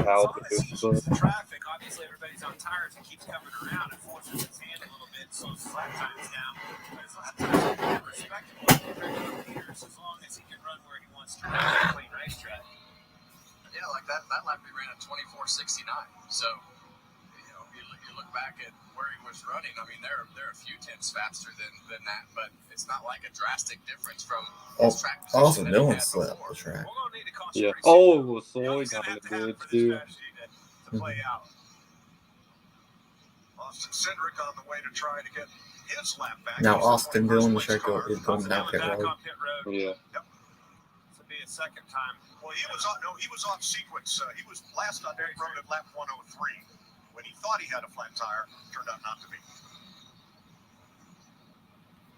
how Traffic, obviously everybody's on tires and keeps coming around and forces its hand a little bit, so lap time's down. But his lap time's respectable compared to the leaders as long as he can run where he wants to run a clean racetrack. Yeah, like that lap we ran at 24:69. So, you look back at where he was running. I mean, they're a few tenths faster than that, but it's not like a drastic difference from his track position. Also, no one slid up the track. yeah. Oh, it was so kind of good too. Austin Cindric on the way to try to get his lap back. Now Austin Dillon is going down pit road. Yeah. So be a second time. Well, he was off sequence. He was last on pit road at lap 103 when he thought he had a flat tire. Turned out not to be.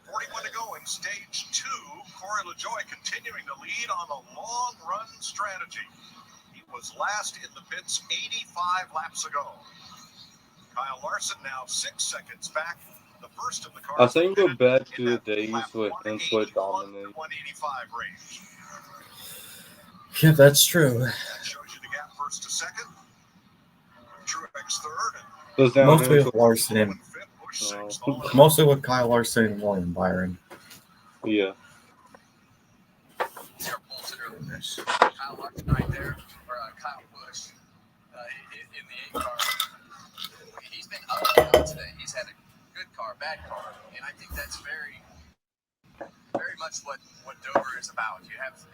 41 to go in stage 2. Corey LaJoie continuing to lead on the long run strategy. He was last in the pits 85 laps ago. Kyle Larson now 6 seconds back. The first of the cars. I think we're back to the days when Henswood dominated. 185 range. Yeah, that's true. That shows you the gap first to second. Truex third. Goes down Mostly into with Larson and mostly with Kyle Larson and William Byron. Yeah. Kyle Larson right there, or Kyle Busch in the 8 car. He's been up and down today. He's had a good car, bad car, and I think that's very much what Dover is about.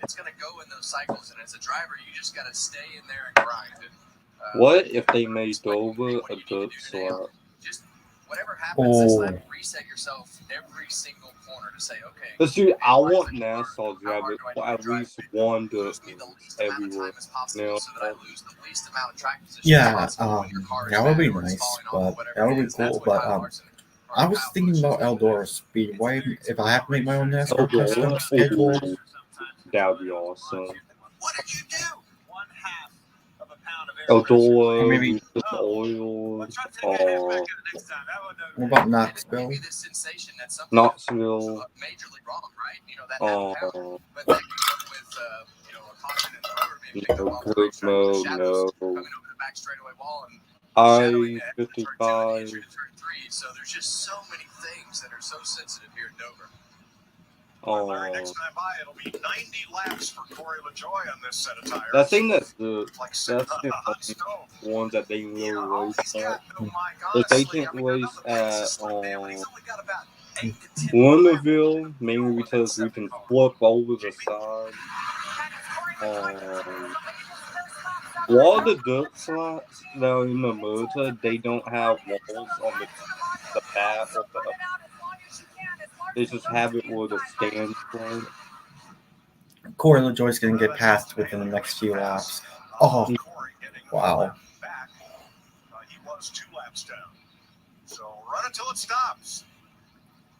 It's going to go in those cycles, and as a driver, you just got to stay in there and grind. And, what if they made Dover a dirt slot? Just whatever happens this time, reset yourself every single corner to say, okay. Let's see. I want NASCAR drivers for at least one dirt everywhere. Yeah, that would be nice, but that would be cool. But I was thinking about Eldora Speedway. If I have to make my own NASCAR custom schedule, that would be awesome. What did you do? 1/2 of a pound of Eldora, maybe oil, what about Knoxville? Knoxville. Majorly wrong, right? You know, that but then you go with a caution and thrower being picked up off the racetrack, shadows coming over the back straightaway wall and I-55. So there's just so many things that are so sensitive here at Dover. Larry, next time by, it'll be 90 laps for Corey LaJoie on this set of tires. I think that's the ones that they really race at. If they can't race at Louisville, mainly because we can flip over the side. A lot of the dirt slots that are in the motor, they don't have walls on the path of the. They just have it where the stands play. Corey LaJoie's going to get passed within the next few laps. Oh, wow. He was 2 laps down. So run until it stops.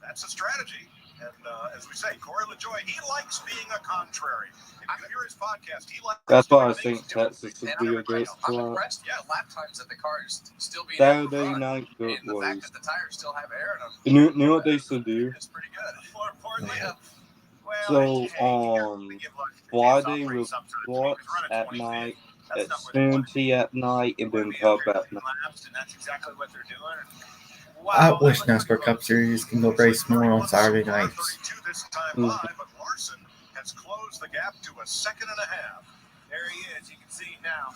That's a strategy. And as we say, Corey LaJoie, he likes being a contrary. If you hear his podcast, he likes. That's why I think Texas would be a great spot. Lap times that the car is still being Saturday night dirt the fact race. that the tires still have air in them. You know what they should do? It's pretty good. Yeah. So on Friday with Watts at night, at Xfinity at night, and then Cup at night. That's exactly what they're doing. I wish NASCAR Cup Series can go race more on Saturday nights. This time by, but Larson has closed the gap to 1.5 seconds. There he is. You can see now.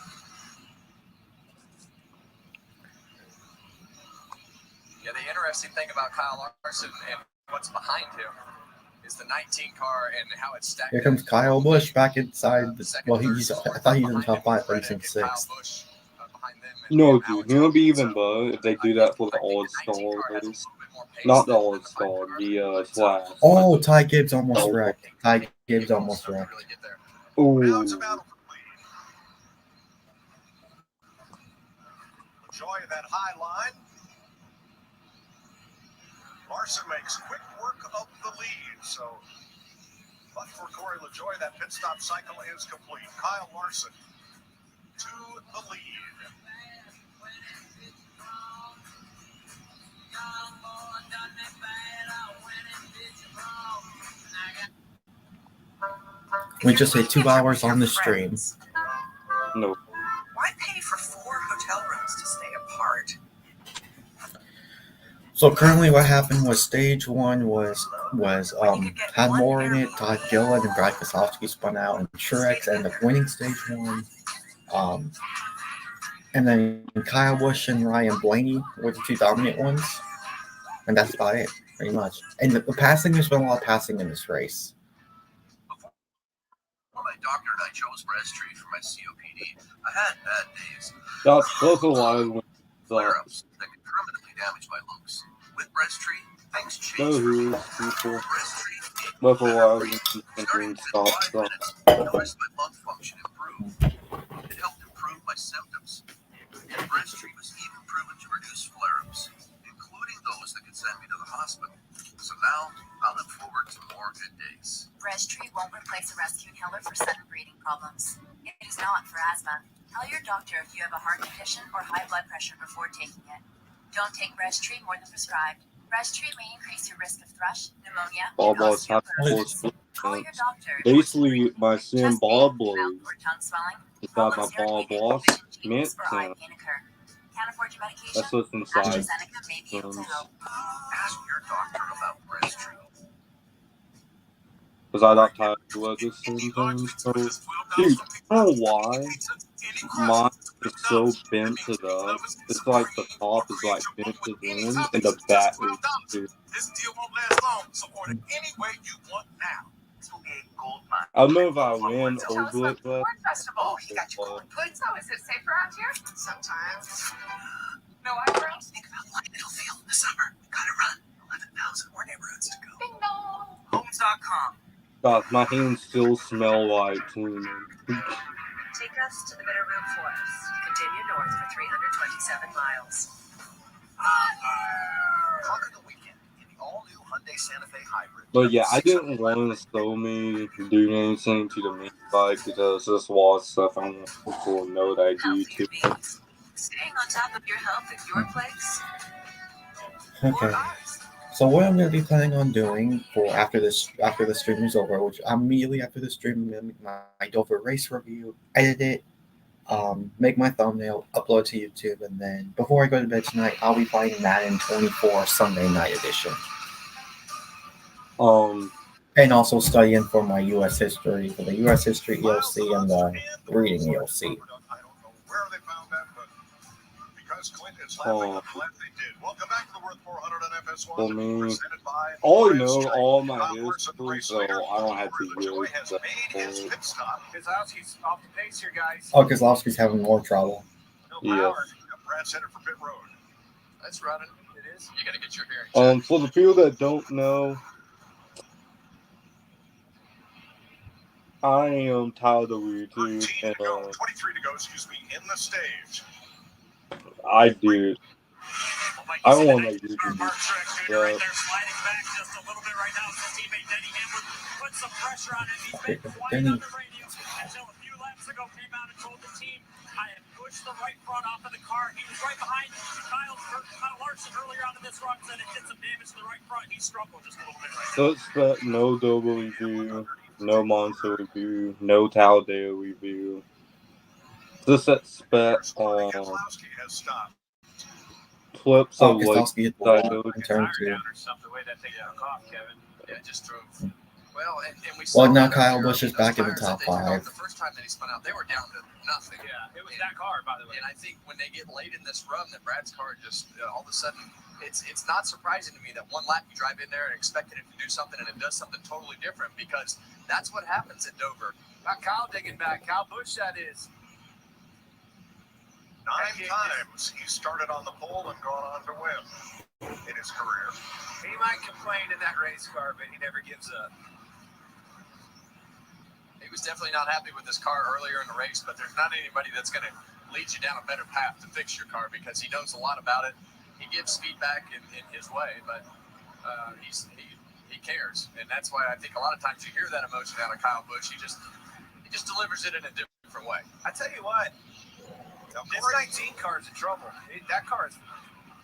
Yeah, the interesting thing about Kyle Larson and what's behind him is the 19 car and how it's stacked. Here comes Kyle Busch back inside. I thought he was in top 5, but he's in 6th. No, dude, you know, be even better if they do that for the All-Star race. Not the All-Star, the Flash. Oh, Ty Gibbs almost wrecked. Ty Gibbs almost wrecked. Ooh. Now it's a battle for lead. Joy that high line. Larson makes quick work of the lead. So, but for Corey LaJoie, that pit stop cycle is complete. Kyle Larson to the lead. We just hit 2 hours on the stream. No. Why pay for 4 hotel rooms to stay apart? So currently what happened was stage 1 had more in it. Todd Gilliland and Brad Keselowski spun out, and Truex ended up winning stage 1. And then Kyle Busch and Ryan Blaney were the 2 dominant ones. And that's about it, pretty much. And the passing, there's been a lot of passing in this race. Well, my doctor and I chose Breasttree for my COPD. I had bad days. That's close a lot when flare-ups that can permanently damage my lungs. With Breasttree, things change. people. Breasttree Before I was thinking stop. Noticed my lung function improve. It helped improve my symptoms. And breast treat was even proven to reduce flare-ups, including those that could send me to the hospital. So now I look forward to more good days. Breast treat won't replace a rescue inhaler for sudden breathing problems. It is not for asthma. Tell your doctor if you have a heart condition or high blood pressure before taking it. Don't take breast treat more than prescribed. Breast treat may increase your risk of thrush, pneumonia, Ball and balls have osteoporosis. Call your doctor. Basically, my sim Chest ball pain, mouth blades or tongue swelling, is that my problems ball urinating, boss vision mint changes, or eye sim. pain occur. Can't afford your medication? That's what's inside. AstraZeneca may be able to help. Ask your doctor about breast treat. Because I got tired of this sometimes. So, dude, I don't know why mine is so bent up. It's like the top is like bent to the end, and the back is too. This deal won't last long, so order any way you want now. This will be a gold mine. I don't know if I win over it, but Oh, you got your corn pudding. So is it safe around here? Sometimes. No eyebrows? Think about what it'll feel in the summer. Gotta run. 11,000 more neighborhoods to go. Ding dong. Homes.com. God, my hands still smell like tuna. Take us to the Bitter Root Forest. Continue north for 327 miles. Conquer the weekend in the all-new Hyundai Santa Fe Hybrid. But yeah, I didn't want to show me do anything to the meat bike because there's a lot of stuff I want people to know that I do too. Staying on top of your health at your place. Okay. So what I'm going to be planning on doing for after the stream is over, which immediately after the stream, I'm going to make my Dover race review, edit it, make my thumbnail, upload to YouTube, and then before I go to bed tonight, I'll be playing Madden 24 Sunday Night Edition. And also studying for my U.S. history, for the U.S. history ELC and the reading ELC. I don't know where they found that, but because Clint is laughing, I'm glad they did. Welcome back to the Worth 400 on FS1. For me, Presented by all I know, all my history, so I don't have to really. Kozlowski's off the pace here, guys. Oh, Kozlowski's having more trouble. Yeah. Brad's headed for pit road. That's running. It is. You got to get your hearing. For the people that don't know, I am Tyler the Weird Dude, and 23 to go, in the stage. I do. I don't want to make YouTube. Right there, sliding back just a little bit right now. His teammate Denny Hamlin put some pressure on him. He's been quiet on the radio until a few laps ago came out and told the team, I have pushed the right front off of the car. He was right behind Kyle Larson earlier on in this run, said it did some damage to the right front. He struggled just a little bit right now. So expect no double review, no monster review, no Talladega review. Just expect clips of like turn two. Yeah, just drove. Well, now Kyle Busch is back in the top 5. The first time that he spun out, they were down to nothing. Yeah, it was that car, by the way. And I think when they get late in this run, that Brad's car just all of a sudden, it's not surprising to me that one lap you drive in there and expecting it to do something and it does something totally different, because that's what happens at Dover. Not Kyle digging back. Kyle Busch, that is. 9 times he started on the pole and gone on to win in his career. He might complain in that race car, but he never gives up. He was definitely not happy with his car earlier in the race, but there's not anybody that's going to lead you down a better path to fix your car, because he knows a lot about it. He gives feedback in his way, but he cares, and that's why I think a lot of times you hear that emotion out of Kyle Busch. He just delivers it in a different way. I tell you what, this 19 car is in trouble. That car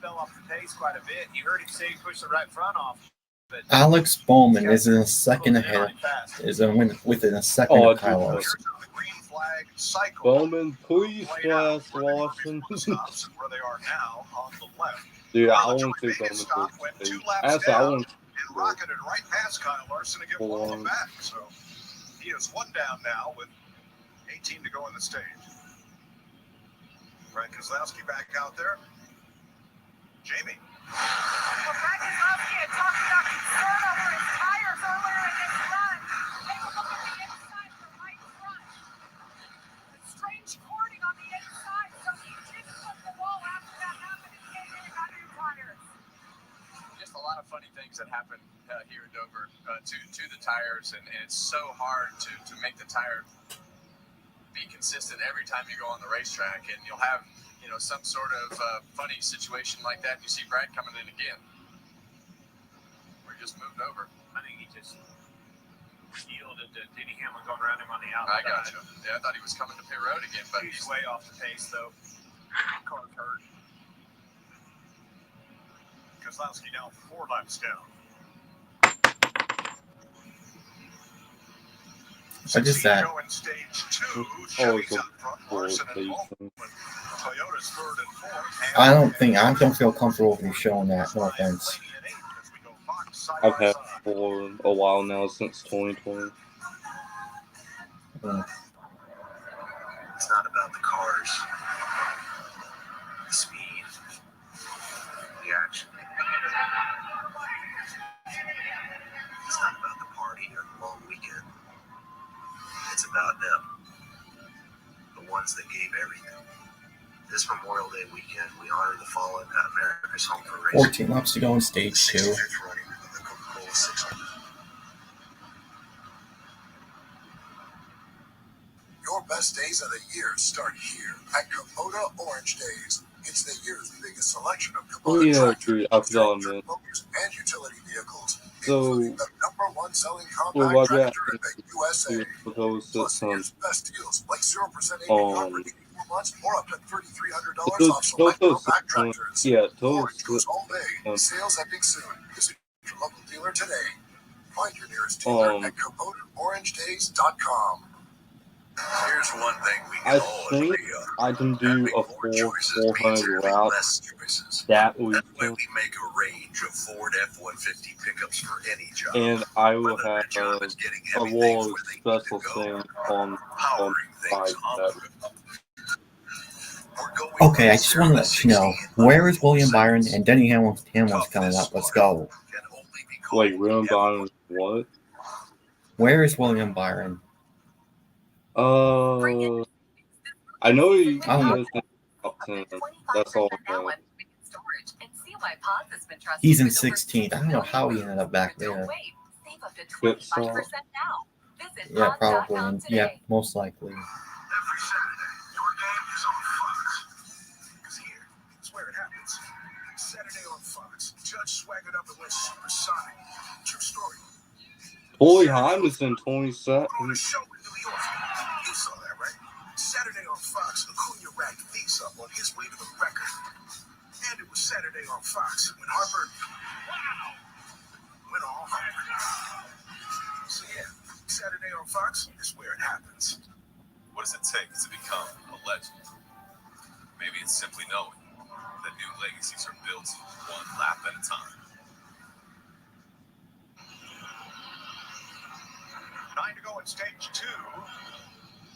fell off the pace quite a bit. You heard him say he pushed the right front off. But Alex Bowman is in a second ahead. Within a second of Kyle Larson. Bowman, please flash Lawson. Where they are now on the left. Dude, I want to see Bowman. Actually, I want and rocketed right past Kyle Larson to get one of them back. So he is 1 down now with 18 to go in the stage. Brad Kozlowski back out there. Jamie. Well, Brad Kozlowski had talked about concern over his tires earlier in this run. Take a look at the inside of the right front. A strange cording on the inside, so he did flip the wall after that happened and came in and got new tires. Just a lot of funny things that happen here in Dover to the tires, and it's so hard to make the tire be consistent every time you go on the racetrack, and you'll have some sort of funny situation like that. You see Brad coming in again. We're just moved over. I think he just yielded to Denny Hamlin going around him on the outside. I got you. Yeah, I thought he was coming to pit road again, but he's way off the pace though. Car's hurt. Kozlowski now 4 laps down. What is that? Going stage 2. Always Chevy's up front. Larson and Bowman. Toyota's 3rd and 4th. I don't feel comfortable with you showing that. No offense. I've had for a while now, since 2020. It's not about the cars, the speed, the action. It's not about the party or the long weekend. It's about them, the ones that gave everything. This Memorial Day weekend, we honor the fallen at America's Home for Racing. 14 laps to go in stage 2. Your best days of the year start here at Kubota Orange Days. It's the year's biggest selection of Oh Kubota yeah, tractors, dude, I forgot, man. motors, and utility vehicles, So, including the #1 selling well, compact Roger, tractor in the USA. Plus Plus, here's best deals like 0% APR for 84 months or up to $3,300 those off select compact Toyotas, tractors. yeah, those, Orange goes all day. Sales ending soon. Visit your local dealer today. Find your nearest dealer at KubotaOrangeDays.com. Here's one thing we I can all think agree on. I can do a full 400 routes choices. that That way weekend, we make a range of Ford F-150 pickups for any job. and I will Whether have the job is getting a heavy wall things of where they need to special go, things on powering things side on that. the road. We're going Okay, I from just want to 0 let you know, where is William Byron and Denny Hamlin's coming up? Let's go. Wait, William Byron, what? Where is William Byron? I know he I don't know. is in the top 10. That's all I know. He's in 16th. I don't know how he ended up back there. Pit stop. Yeah, probably. Yeah, most likely. Every Saturday, your game is on Fox. Because here is where it happens. Saturday on Fox. Judge swaggered up and went supersonic. True story. Holy Heine's in 27. On a show in New York. You saw that, right? Saturday on Fox, Acuna racked these up on his way to the record. And it was Saturday on Fox when Harper went all Harper. So yeah, Saturday on Fox is where it happens. What does it take to become a legend? Maybe it's simply knowing that new legacies are built one lap at a time. 9 to go in stage 2.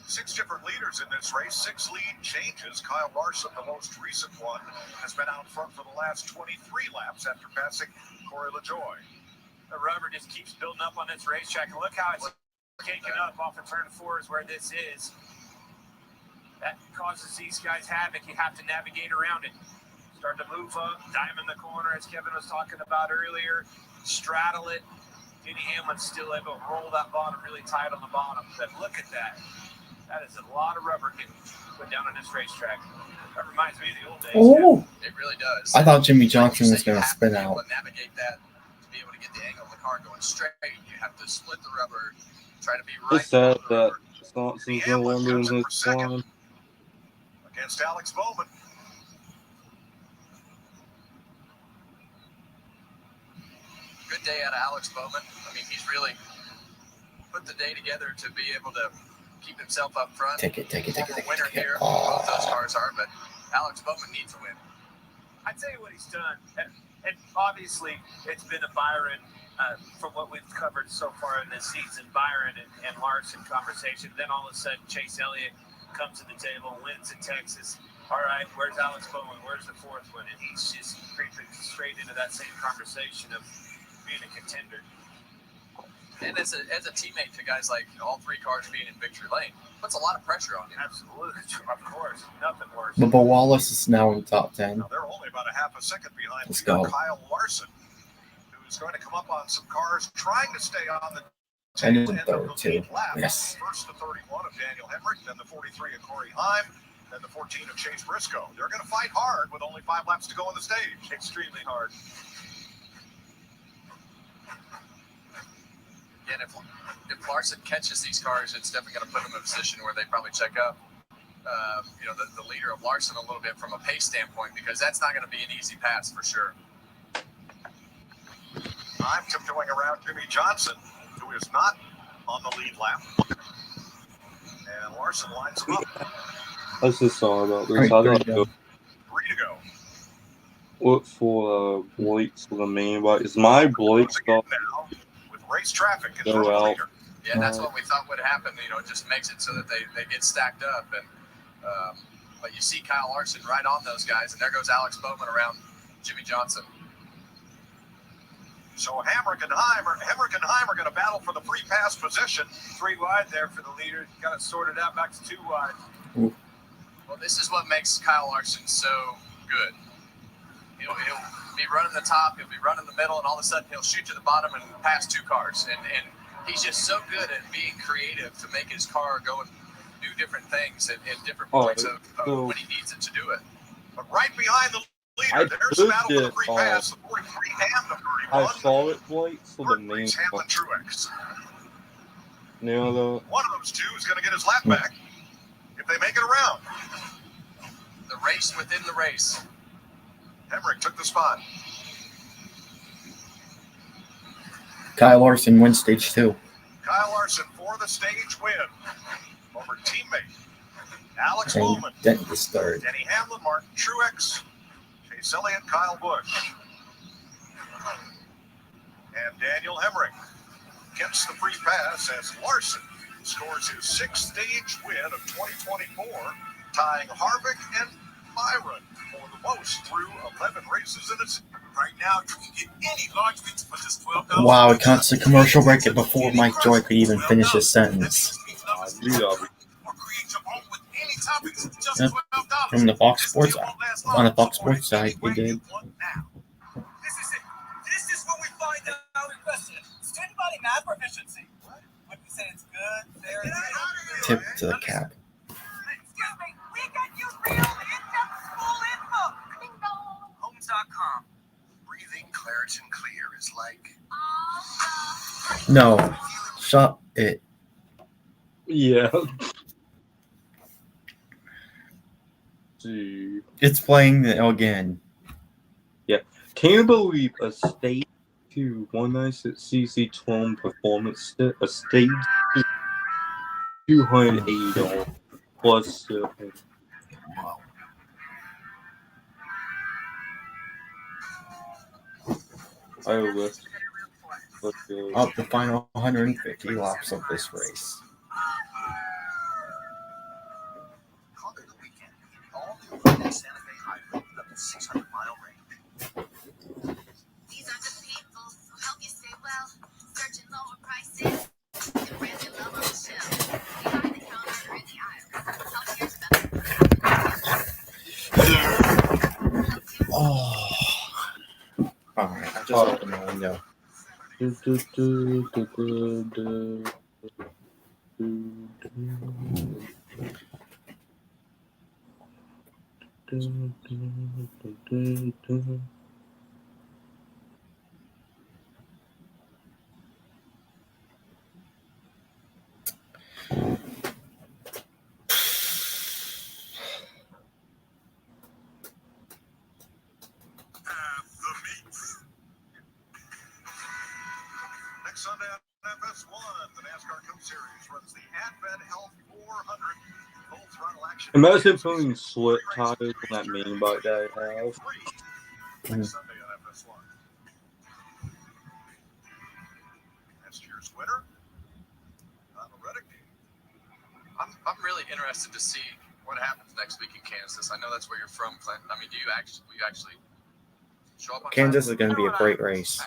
6 different leaders in this race, 6 lead changes. Kyle Larson, the most recent one, has been out front for the last 23 laps after passing Corey LaJoie. The rubber just keeps building up on this racetrack, and look how it's taken up off of turn 4 is where this is. That causes these guys havoc. You have to navigate around it. Start to move up, diamond the corner, as Kevin was talking about earlier. Straddle it. Denny Hamlin's still able to roll that bottom really tight on the bottom. But look at that. That is a lot of rubber getting put down on this racetrack. That reminds me of the old days. Oh! It really does. I thought Jimmy Johnson was going to spin out. To navigate that, to be able to get the angle of the car going straight, you have to split the rubber, try to be right. It's sad that Johnson's no longer in his prime. Against Alex Bowman. Good day out of Alex Bowman. I mean, he's really put the day together to be able to keep himself up front. Take it. Former winner here. Both those cars are, but Alex Bowman needs a win. I'd tell you what he's done, and obviously it's been a Byron, from what we've covered so far in this season, Byron and Larson conversation. Then all of a sudden Chase Elliott comes to the table, wins in Texas. All right, where's Alex Bowman? Where's the 4th one? And he's just creeping straight into that same conversation of being a contender. And as a teammate to guys like all 3 cars being in victory lane, puts a lot of pressure on him. Absolutely, of course, nothing worse. Bubba Wallace is now in the top 10. Now they're only about a half a second behind Let's go. Kyle Larson. He's going to come up on some cars trying to stay on the And tail in end of third, the too. lead lap. Yes. First the 31 of Daniel Hemrick, then the 43 of Corey Heim, then the 14 of Chase Briscoe. They're going to fight hard with only 5 laps to go on the stage. Extremely hard. Again, if Larson catches these cars, it's definitely going to put them in a position where they probably check up, the leader of Larson a little bit from a pace standpoint, because that's not going to be an easy pass for sure. I'm tiptoeing around Jimmy Johnson, who is not on the lead lap. And Larson lines him up. I just saw about this. Right, I there thought you go. 3 to go. look for Blake's for the main bike. Is my Blake stop Now, with race traffic in go front of the out? leader. Yeah, that's what we thought would happen. It just makes it so that they get stacked up. And but you see Kyle Larson right on those guys, and there goes Alex Bowman around Jimmy Johnson. So Hemrick and Heim are going to battle for the free pass position. 3 wide there for the leader. Got it sorted out back to 2 wide. Ooh. Well, this is what makes Kyle Larson so good. He'll be running the top, he'll be running the middle, and all of a sudden he'll shoot to the bottom and pass 2 cars. And he's just so good at being creative to make his car go and do different things at different points of when he needs it to do it. But right behind the leader, there's a battle for the free pass. The 43 and the 31. I saw it, Blake, for the main Hamlin Truex. Now the One of those two is going to get his lap back if they make it around. The race within the race. Hemrick took the spot. Kyle Larson wins stage 2. Kyle Larson for the stage win over teammate Alex And Bowman. Denton is third. Denny Hamlin, Martin Truex, Chase Elliott, Kyle Busch. And Daniel Hemrick gets the free pass as Larson scores his 6th stage win of 2024, tying Harvick and Byron for the most through 11 races in a season. Right now, you can get any large wins for just $12. Wow, it counts the commercial break it before Mike Joy could even finish his sentence. Yep. From the Fox Sports on the Fox Sports site, he did. This is it. This is what we find out in question. Student body math proficiency. What you say it's good, fair, Tip to the cap. Excuse me, we got you real in-depth school info. Ding dong. Homes.com. Breathing Claritin Clear is like... No, shut it. yeah. See. It's playing again. Yeah. Can you believe a stage 2 196cc twin performance a stage $280 plus shipping? Let's go. Up the final 150 laps of this race. Conquer the weekend in all new Santa Fe Highway up to 600-mile range. These are the people who help you stay well, searching lower prices. And really love on the shelf. Behind the counter or in the aisle. Healthier, better. Oh. Alright, I just opened the window. Next Sunday on FS1, the NASCAR Cup Series runs the Advent Health 400 full throttle action. Imagine putting sweat tires on that main bike that I have. Next Sunday on FS1. Next year's winner, Donald Reddick. I'm really interested to see what happens next week in Kansas. I know that's where you're from, Clinton. I mean, will you actually show up on Kansas is going to be a great race.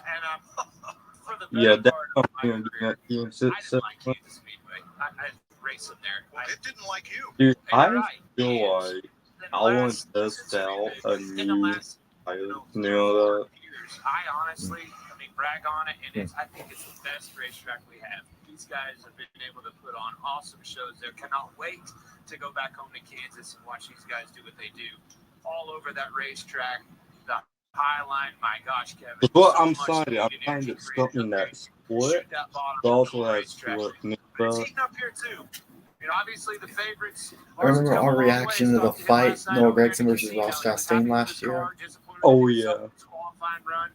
Yeah, that's something I'm doing at Kansas. Kansas Speedway. I race in there. It didn't like you. Dude, I feel like I want to test out a new tire. You know that? I honestly, I mean, brag on it, and I think it's the best racetrack we have. These guys have been able to put on awesome shows there. Cannot wait to go back home to Kansas and watch these guys do what they do. All over that racetrack, the High Line, my gosh, Kevin. Well, so I'm much sorry. I'm speed and trying energy to created something up there. that split. Shoot that bottom It also of the has racetrack. split But it's heating up here too. You know, obviously the favorites. I remember our reaction to the fight, Noah Gregson versus Ross Chastain last year. Oh yeah. Qualifying run,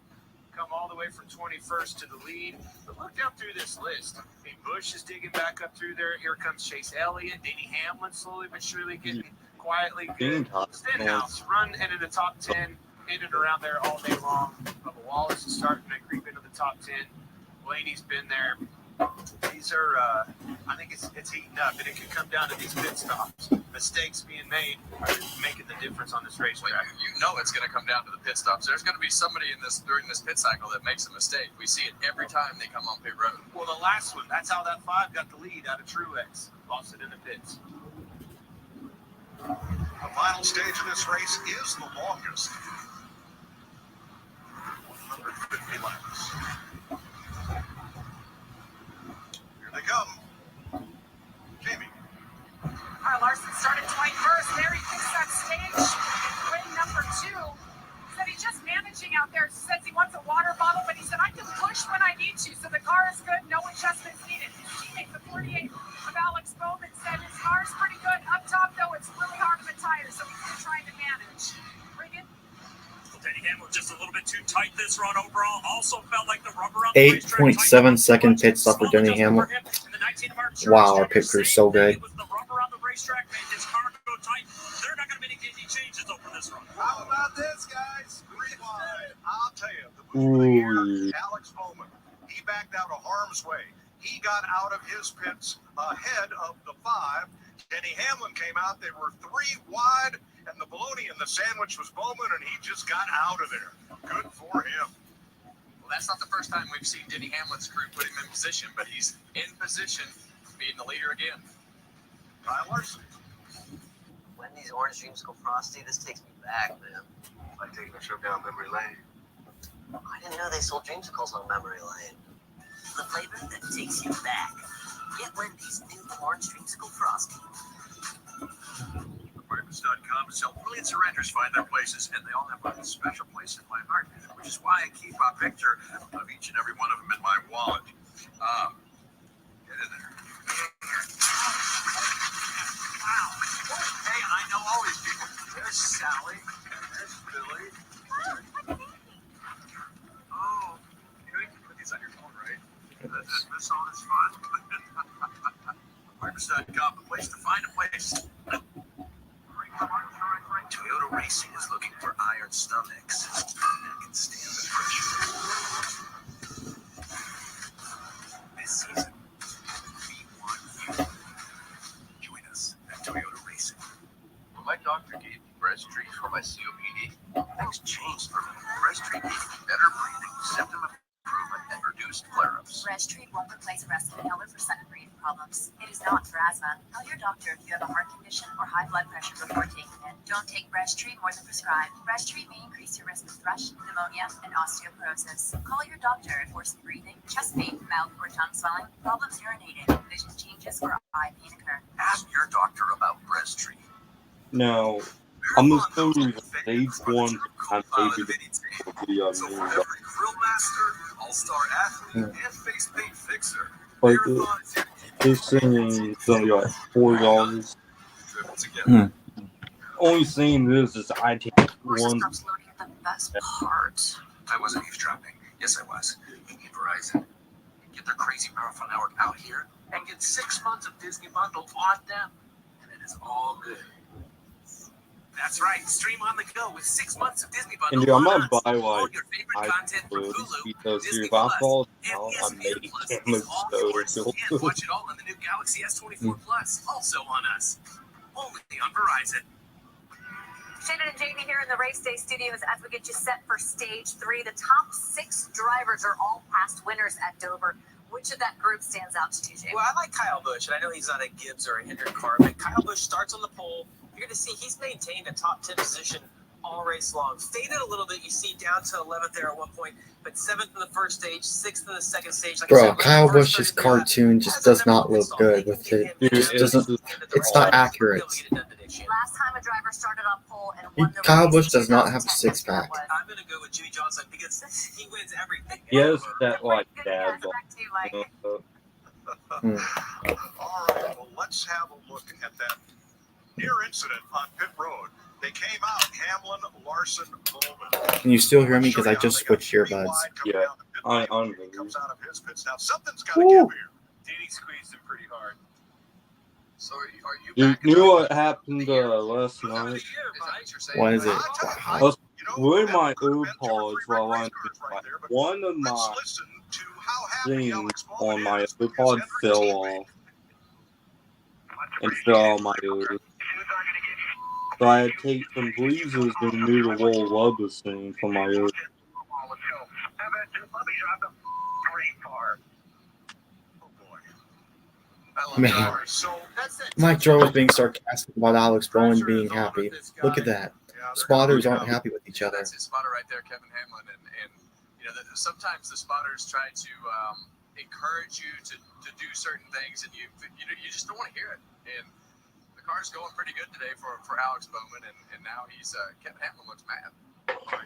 come all the way from 21st to the lead. But look down through this list. I mean, Busch is digging back up through there. Here comes Chase Elliott, Denny Hamlin, slowly but surely getting quietly good. Stenhouse run into the top 10, in and around there all day long. Bubba Wallace is starting to creep into the top 10. Blaney's been there. These are, I think it's heating up, and it could come down to these pit stops. Mistakes being made are making the difference on this racetrack. You know it's going to come down to the pit stops. There's going to be somebody during this pit cycle that makes a mistake. We see it every time they come on pit road. Well, the last one, that's how that 5 got the lead out of Truex. Lost it in the pits. The final stage of this race is the longest. 150 laps. Here they come. Jamie. Kyle Larson started 21st. There he picks that stage. Win number 2. Said he's just managing out there. Says he wants a water bottle, but he said, I can push when I need to. So the car is good. No adjustments needed. His teammate, the 48 of Alex Bowman, said his car's pretty good. Up top, though, it's really hard on the tires, so he's trying to manage. Regan? Denny Hamlin just a little bit too tight this run overall. Also felt like the rubber on the 8.7 second pit stop for Denny Hamlin. Wow, our pit crew's so good. The rubber on the racetrack made his car go tight. They're not going to make any changes over this run. How about this, guys? Rewind. I'll tell you, the move of the year, Alex Bowman. He backed out of harm's way. He got out of his pits ahead of the 5. Denny Hamlin came out. They were 3 wide, and the bologna and the sandwich was Bowman, and he just got out of there. Good for him. Well, that's not the first time we've seen Denny Hamlin's crew put him in position, but he's in position, being the leader again. Kyle Larson. Wendy's Orange Dreamsicle Frosty, this takes me back, man. Like taking a trip down memory lane. I didn't know they sold dreamsicles on memory lane. The flavor that takes you back. Get Wendy's new Orange Dreamsicle Frosty. Apartments.com to sell millions of renters find their places, and they all have a special place in my heart, which is why I keep a picture of each and every one of them in my wallet. Get in there. Wow. Hey, I know all these people. There's Sally. There's Billy. Oh, you know you can put these on your phone, right? This all is fun. Apartments.com, the place to find a place. Toyota Racing is looking for iron stomachs that can stand the pressure. This season, we want you. Join us at Toyota Racing. When my doctor gave me breast treat for my COPD, Things changed for me. breast treat gave me better breathing, symptom improvement, and reduced flare-ups. Breast treat won't replace breast inhaler for sudden breathing problems. It is not for asthma. Tell your doctor if you have a heart condition or high blood pressure before taking it. Don't take breast treat more than prescribed. Breast treat may increase your risk of thrush, pneumonia, and osteoporosis. Call your doctor if worsened breathing, chest pain, mouth or tongue swelling, problems urinating, vision changes, or eye pain occur. Ask your doctor about breast treat. Now, I'm assuming the stage 1 and maybe the video So for means every grill master, all-star athlete, and face paint fixer, like Marathon is here to keep this thing is gonna be like $4. driven together. Only saying this is I take one. Stops loading at the best part. I wasn't eavesdropping. Yes, I was. You need Verizon. Get their crazy marathon network out here and get 6 months of Disney bundle on them. And it is all good. That's right. Stream on the go with 6 months of Disney bundle. And dude, I'm on gonna us. buy All like your favorite content from iPhones Hulu, because Disney dude, if I Plus, fall and down, I'm ESPN making Plus him is all yours. so And watch it all on the new Galaxy S24 Plus, also on us. Only on Verizon. Shannon and Jamie here in the Race Day Studios as we get you set for Stage 3. The top 6 drivers are all past winners at Dover. Which of that group stands out to you, Jamie? Well, I like Kyle Busch, and I know he's not a Gibbs or a Hendrick car, but Kyle Busch starts on the pole. You're going to see he's maintained a top 10 position all race long. Faded a little bit. You see down to 11th there at one point, but 7th in the first stage, 6th in the second stage. Like Bro, Kyle Busch's cartoon just does not look good with it. It just doesn't. It's not accurate. Last time a driver started on pole and won the Kyle race, Busch does not have a 2010, six-pack. I'm going to go with Jimmy Johnson because he wins everything. He has that like dad bod. All right, well, let's have a look at that near incident on pit road. They came out, Hamlin, Larson, Bowman. Can you still hear me? Because I just switched earbuds. Yeah, I'm He comes out of his pits. Now, something's got to give here. Danny squeezed him pretty hard. So are you You back knew what happened last night? What is it? I was wearing my AirPods while I'm one of my things on my AirPod fell off and fell on my ear. So I had to take some breezers to remove the little rubber thing from my ear. Man, Mike Joe was being sarcastic about Alex Bowman being happy. Look at that. Spotters aren't happy with each other. That's his spotter right there, Kevin Hamlin. And you know, sometimes the spotters try to encourage you to do certain things, and you just don't want to hear it. And the car's going pretty good today for Alex Bowman, and now he's Kevin Hamlin looks mad.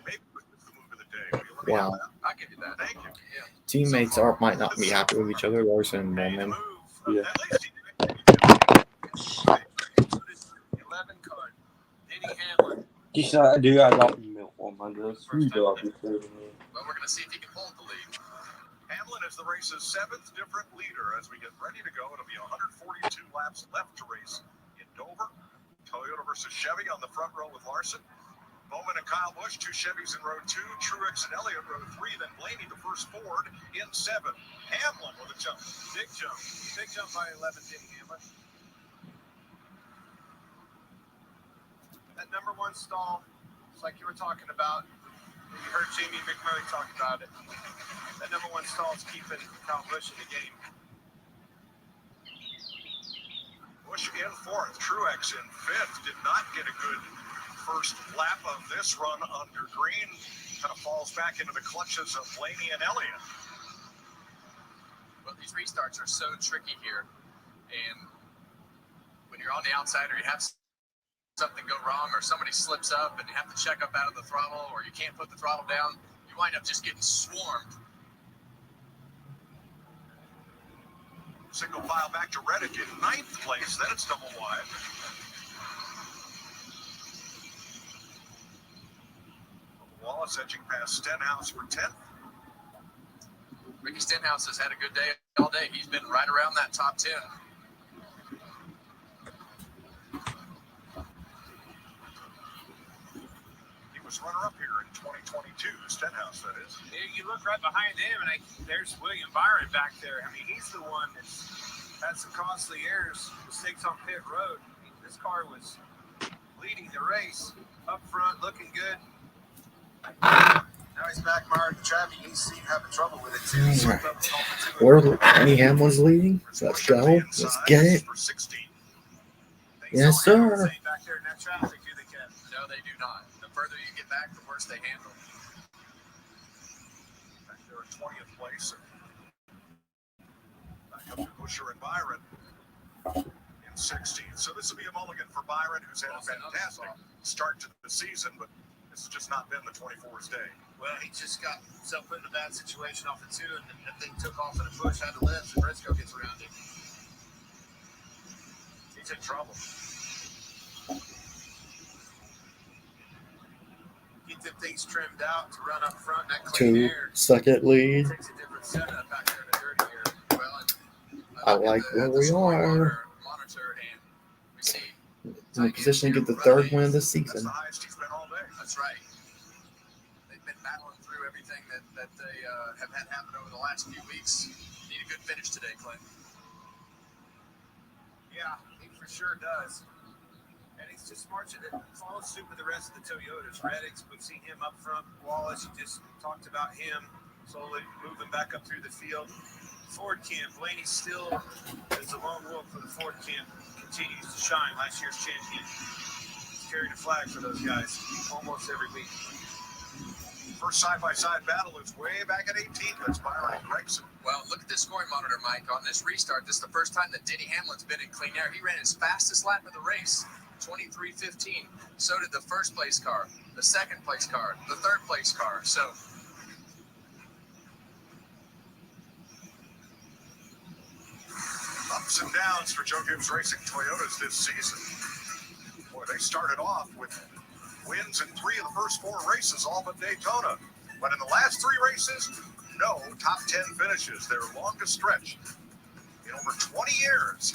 Maybe it's the move of the day. Will you let me Wow. have that? I'll give you that. Thank you. Yeah. Teammates might not be happy with each other, Larson and Bowman. Yeah. At least he did. 11 card. Danny Hamlin. Dude, I got milk on my dress. Well, we're going to see if he can hold the lead. Hamlin is the race's 7th different leader as we get ready to go. It'll be 142 laps left to race in Dover. Toyota versus Chevy on the front row with Larson. Bowman and Kyle Busch, 2 Chevys in row 2. Truex and Elliott, row 3. Then Blaney, the first Ford, in 7. Hamlin with a jump. Big jump. Big jump by 11, Danny Hamlin. That number 1 stall, it's like you were talking about. You heard Jamie McMurray talk about it. That number 1 stall is keeping Kyle Busch in the game. Busch in 4th. Truex in 5th. Did not get a good first lap of this run under green. Kind of falls back into the clutches of Blaney and Elliott. Well, these restarts are so tricky here. And when you're on the outside or you have something go wrong or somebody slips up and you have to check up out of the throttle or you can't put the throttle down, you wind up just getting swarmed. Single file back to Reddick in 9th place. Then it's double wide. Wallace edging past Stenhouse for 10th. Ricky Stenhouse has had a good day all day. He's been right around that top 10. He was runner-up here in 2022, Stenhouse, that is. You look right behind him, and there's William Byron back there. I mean, he's the one that's had some costly errors, mistakes on pit road. I mean, this car was leading the race up front, looking good. Now he's back mired in traffic. He's having trouble with it too. All right. Danny Hamlin's leading. Let's go. Let's get it. Yes, sir. Back there in that traffic, do they, Kev? No, they do not. The further you get back, the worse they handle. Back there in 20th place. Back up to Buscher and Byron in 16th. So this will be a mulligan for Byron, who's had a fantastic start to the season, but this has just not been the 24's day. Well, he just got himself put in a bad situation off the 2, and that thing took off in a push, had to lift, and Briscoe gets around him. He's in trouble. Get them things trimmed out to run up front. That clean 2 air second lead. takes a different setup out there in the dirty air. Well, I like where we are. Monitor and we see In a position to get the 3rd win of the season. that's right. They've been battling through everything that they have had happen over the last few weeks. Need a good finish today, Clint. yeah, he for sure does. And he's just marching it, follow suit with the rest of the Toyotas. Reddicks, we've seen him up front. Wallace, you just talked about him, slowly moving back up through the field. Ford camp, Blaney still is a lone wolf for the Ford camp, continues to shine, last year's champion. carried a flag for those guys almost every week. First side-by-side battle is way back at 18. That's Byron Gregson. Well, look at this scoring monitor, Mike. On this restart, this is the first time that Denny Hamlin's been in clean air. He ran his fastest lap of the race, 23:15. So did the first place car, the second place car, the third place car. So ups and downs for Joe Gibbs Racing Toyotas this season. Boy, they started off with wins in 3 of the first 4 races, all but Daytona. But in the last 3 races, no top 10 finishes. Their longest stretch in over 20 years.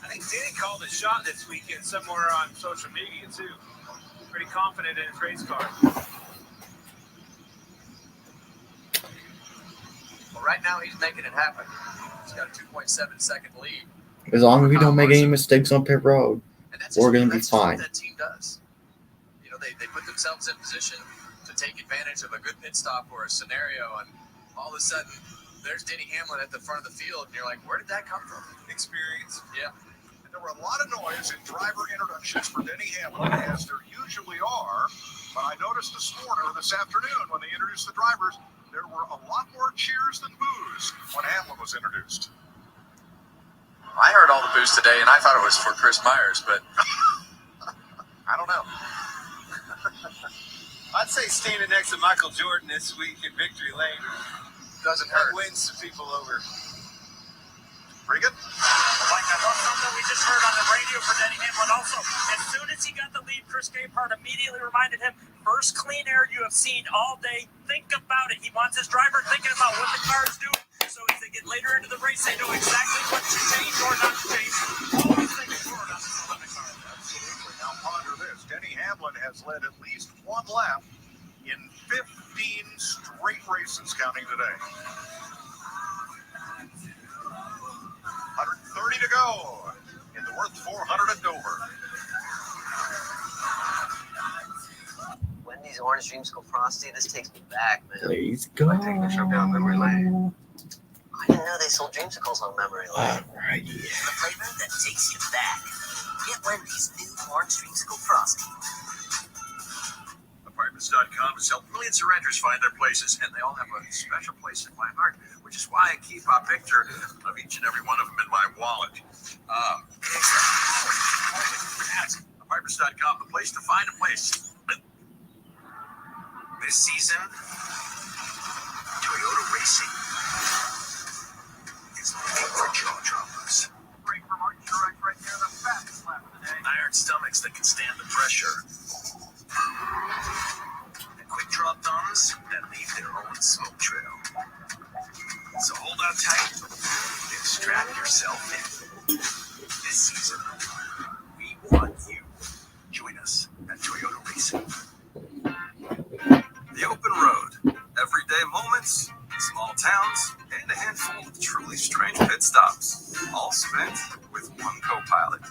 I think Denny called a shot this weekend somewhere on social media, too. Pretty confident in his race car. well, right now he's making it happen. He's got a 2.7-second lead. As long as we don't make any mistakes on pit road, And that's we're going to be that's just what fine. that team does. You know, they put themselves in position to take advantage of a good pit stop or a scenario, and all of a sudden, there's Denny Hamlin at the front of the field, and you're like, where did that come from? Experience. Yeah. And there were a lot of noise in driver introductions for Denny Hamlin, as there usually are. But I noticed this morning or this afternoon when they introduced the drivers, there were a lot more cheers than boos when Hamlin was introduced. I heard all the boos today, and I thought it was for Chris Myers, but I don't know. I'd say standing next to Michael Jordan this week in Victory Lane Doesn't hurt. wins some people over. Regan? Like I thought something we just heard on the radio for Denny Hamlin also. As soon as he got the lead, Chris Gabehart immediately reminded him, first clean air you have seen all day. Think about it. He wants his driver thinking about what the cars do. So as they get later into the race, they know exactly what to change or not to change. Always thinking forward on the car. Absolutely. Now ponder this. Denny Hamlin has led at least 1 lap in 15 straight races counting today. 130 to go in the Würth 400 at Dover. Wendy's Orange Dreamsicle Frosty. This takes me back, man. Please go. Take a trip down memory lane. I didn't know they sold dreamsicles on memory lane. Alrighty. The flavor that takes you back. Get Wendy's new Orange Dreamsicle Frosty. Apartments.com has helped millions of renters find their places, and they all have a special place in my heart, which is why I keep a picture of each and every one of them in my wallet. Apartments.com, the place to find a place. This season, Toyota Racing is looking for jaw droppers. Break for Martin Truex right there, the fastest lap of the day. Iron stomachs that can stand the pressure. And quick draw thumbs that leave their own smoke trail. So hold on tight and strap yourself in. This season, we want you. Join us at Toyota Racing. The open road, everyday moments, small towns, and a handful of truly strange pit stops, all spent with one co-pilot.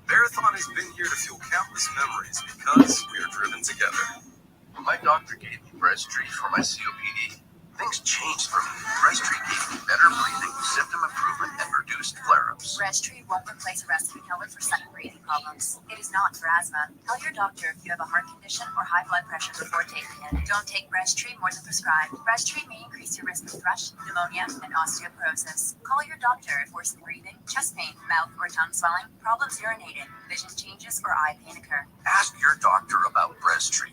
Marathon has been here to fuel countless memories because we are driven together. My doctor gave me Breztri for my COPD. Things changed for me. Breztri gave me better breathing, symptom improvement, and reduced flare-ups. Breztri won't replace a rescue inhaler for sudden breathing problems. It is not for asthma. Tell your doctor if you have a heart condition or high blood pressure before taking it. Don't take Breztri more than prescribed. Breztri may increase your risk of thrush, pneumonia, and osteoporosis. Call your doctor if worsened breathing, chest pain, mouth or tongue swelling, problems urinating, vision changes, or eye pain occur. Ask your doctor about Breztri.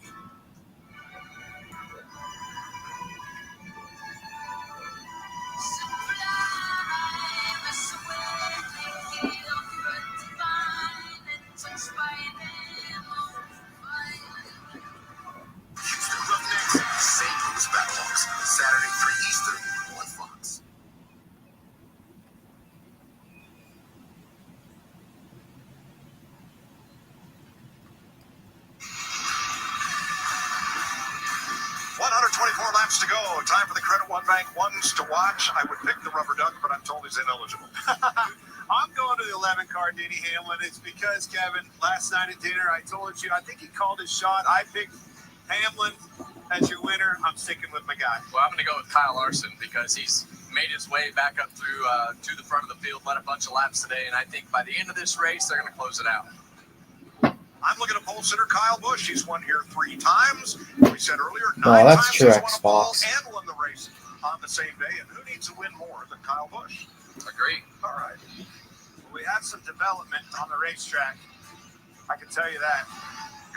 Houston Roughnecks, St. Louis Battlehawks, Saturday 3 Eastern on Fox. Laps to go. Time for the Credit One Bank ones to watch. I would pick the rubber duck, but I'm told he's ineligible. I'm going to the 11 car, Denny Hamlin. It's because, Kevin, last night at dinner, I told you, I think he called his shot. I picked Hamlin as your winner. I'm sticking with my guy. Well, I'm going to go with Kyle Larson because he's made his way back up through to the front of the field, led a bunch of laps today, and I think by the end of this race, they're going to close it out. I'm looking at pole sitter Kyle Busch. He's won here 3 times. We said earlier, 9 No, that's times he's won Truex, a pole Fox. and won the race on the same day. And who needs to win more than Kyle Busch? Agree. All right. We had some development on the racetrack. I can tell you that.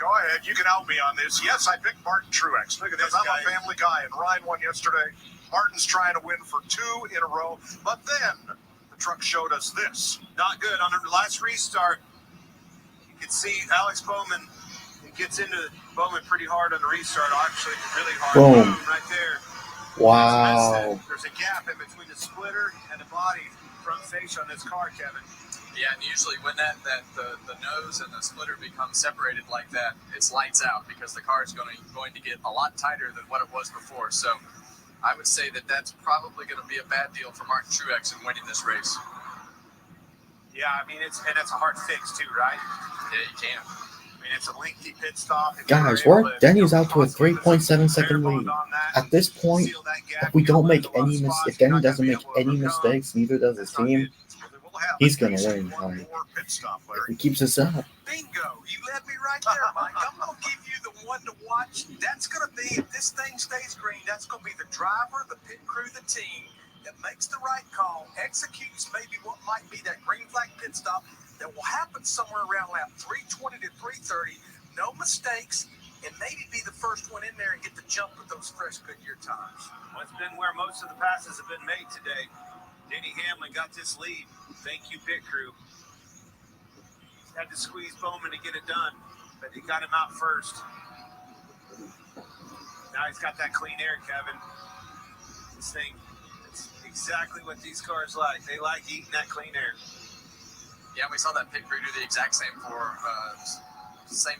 Go ahead. You can help me on this. Yes, I picked Martin Truex. Look at this. I'm a family guy, and Ryan won yesterday. Martin's trying to win for 2 in a row. But then the truck showed us this. Not good. On the last restart, you can see Alex Bowman. It gets into Bowman pretty hard on the restart. Actually, really hard. Boom. Right there. Wow. There's a gap in between the splitter and the body front face on this car, Kevin. Yeah, and usually when the nose and the splitter become separated like that, it's lights out because the car is going to get a lot tighter than what it was before. So I would say that that's probably going to be a bad deal for Martin Truex in winning this race. Yeah, I mean, it's a hard fix too, right? Yeah, you can. I mean, it's a lengthy pit stop. Guys, Denny's out to a 3.7-second lead. At this point, if we don't make any if Denny doesn't make any mistakes, neither does his team, he's gonna win. Like, if he keeps this up. Bingo! You led me right there, Mike. I'm gonna give you the one to watch. That's gonna be, if this thing stays green, that's gonna be the driver, the pit crew, the team that makes the right call, executes maybe what might be that green flag pit stop that will happen somewhere around lap 320 to 330. No mistakes, and maybe be the first one in there and get the jump with those fresh Goodyear tires. Well, it's been where most of the passes have been made today. Denny Hamlin got this lead. Thank you, pit crew. Had to squeeze Bowman to get it done, but he got him out first. Now he's got that clean air, Kevin. This thing, it's exactly what these cars like. They like eating that clean air. Yeah, we saw that pit crew do the exact same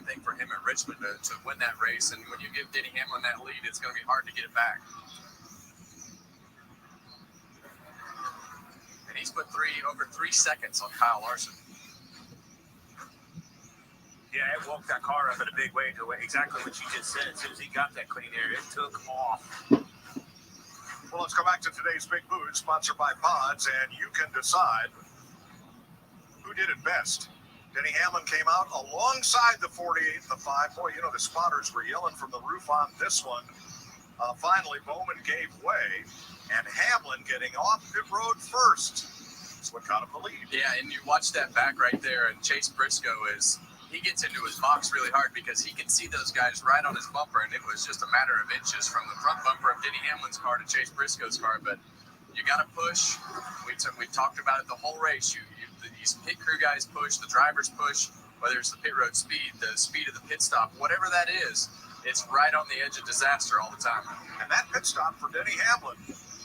thing for him at Richmond to win that race. And when you give Denny Hamlin that lead, it's going to be hard to get it back. And he's put over 3 seconds on Kyle Larson. Yeah, it woke that car up in a big way to exactly what you just said. As soon as he got that clean air, it took off. Well, let's go back to today's Big Boost, sponsored by Pods, and you can decide who did it best. Denny Hamlin came out alongside the 48 and the 5. Boy, you know, the spotters were yelling from the roof on this one. Finally, Bowman gave way, and Hamlin getting off pit road first. That's what got him the lead. Yeah, and you watch that back right there, and Chase Briscoe he gets into his box really hard because he can see those guys right on his bumper, and it was just a matter of inches from the front bumper of Denny Hamlin's car to Chase Briscoe's car. But you got to push. We talked about it the whole race. These pit crew guys push, the drivers push, whether it's the pit road speed, the speed of the pit stop, whatever that is, it's right on the edge of disaster all the time. And that pit stop for Denny Hamlin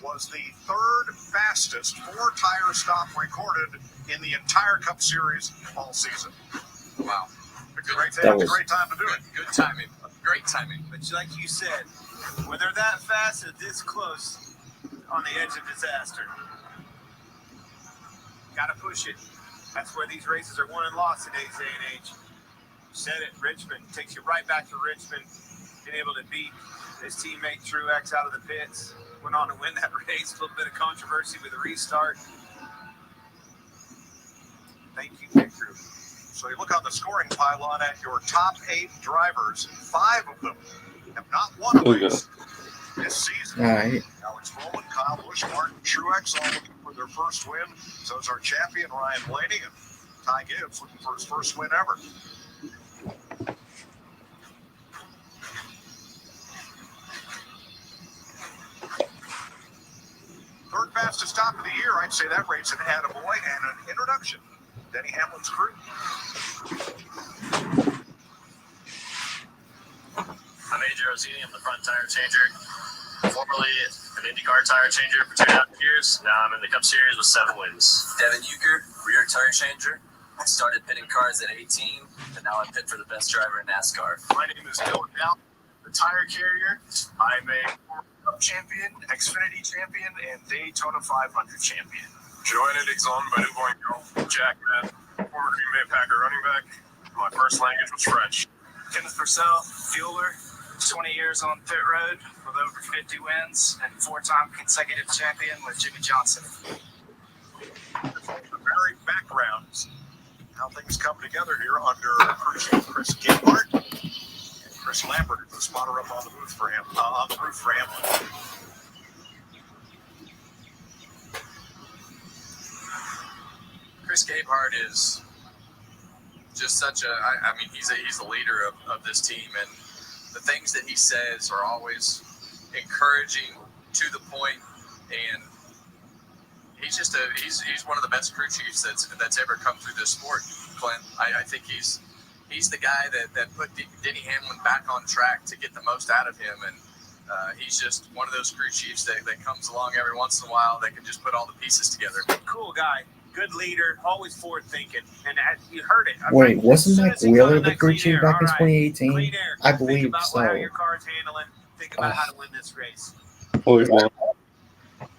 was the 3rd fastest 4-tire stop recorded in the entire Cup Series all season. Wow. Great time to do it. Good timing. Great timing. But like you said, when they're that fast and this close on the edge of disaster, got to push it. That's where these races are won and lost in today's day and age. Said it, Richmond takes you right back to Richmond. Being able to beat his teammate Truex out of the pits. Went on to win that race. A little bit of controversy with the restart. Thank you, pit crew. So you look on the scoring pylon at your top 8 drivers. 5 of them have not won a race this season. All right. Alex Bowman, Kyle Busch, Martin Truex all looking for their first win. So is our champion Ryan Blaney, and Ty Gibbs looking for his first win ever. Third fastest stop of the year. I'd say that rate's an attaboy and an introduction. Denny Hamlin's crew. I'm AJ Rosini. I'm the front tire changer. Formerly an IndyCar tire changer for 2.5 years. Now I'm in the Cup Series with 7 wins. Devin Euchre, rear tire changer. I started pitting cars at 18, and now I pit for the best driver in NASCAR. My name is Dylan Down, the tire carrier. I'm a Cup champion, Xfinity champion, and Daytona 500 champion. Join it, Exxon, by New Boing, Jack Matt, former Green Bay Packer running back. My first language was French. Kenneth Purcell, fueler, 20 years on pit road with over 50 wins, and 4-time consecutive champion with Jimmy Johnson. The varied backgrounds how things come together here under crew chief Chris Gabehart and Chris Lambert, the spotter up on the booth for him, on the roof for Hamlin. Chris Gabehart is just such a, I mean, he's the leader of this team, and the things that he says are always encouraging, to the point, and he's one of the best crew chiefs that's ever come through this sport, Clint. I think he's the guy that put Denny Hamlin back on track to get the most out of him, and he's just one of those crew chiefs that comes along every once in a while that can just put all the pieces together. Cool guy, good leader, always forward thinking, and you heard it. Wait, wasn't Mike Wheeler the crew chief back in 2018? I believe think about so. how your car's handling. Think about how to win this race.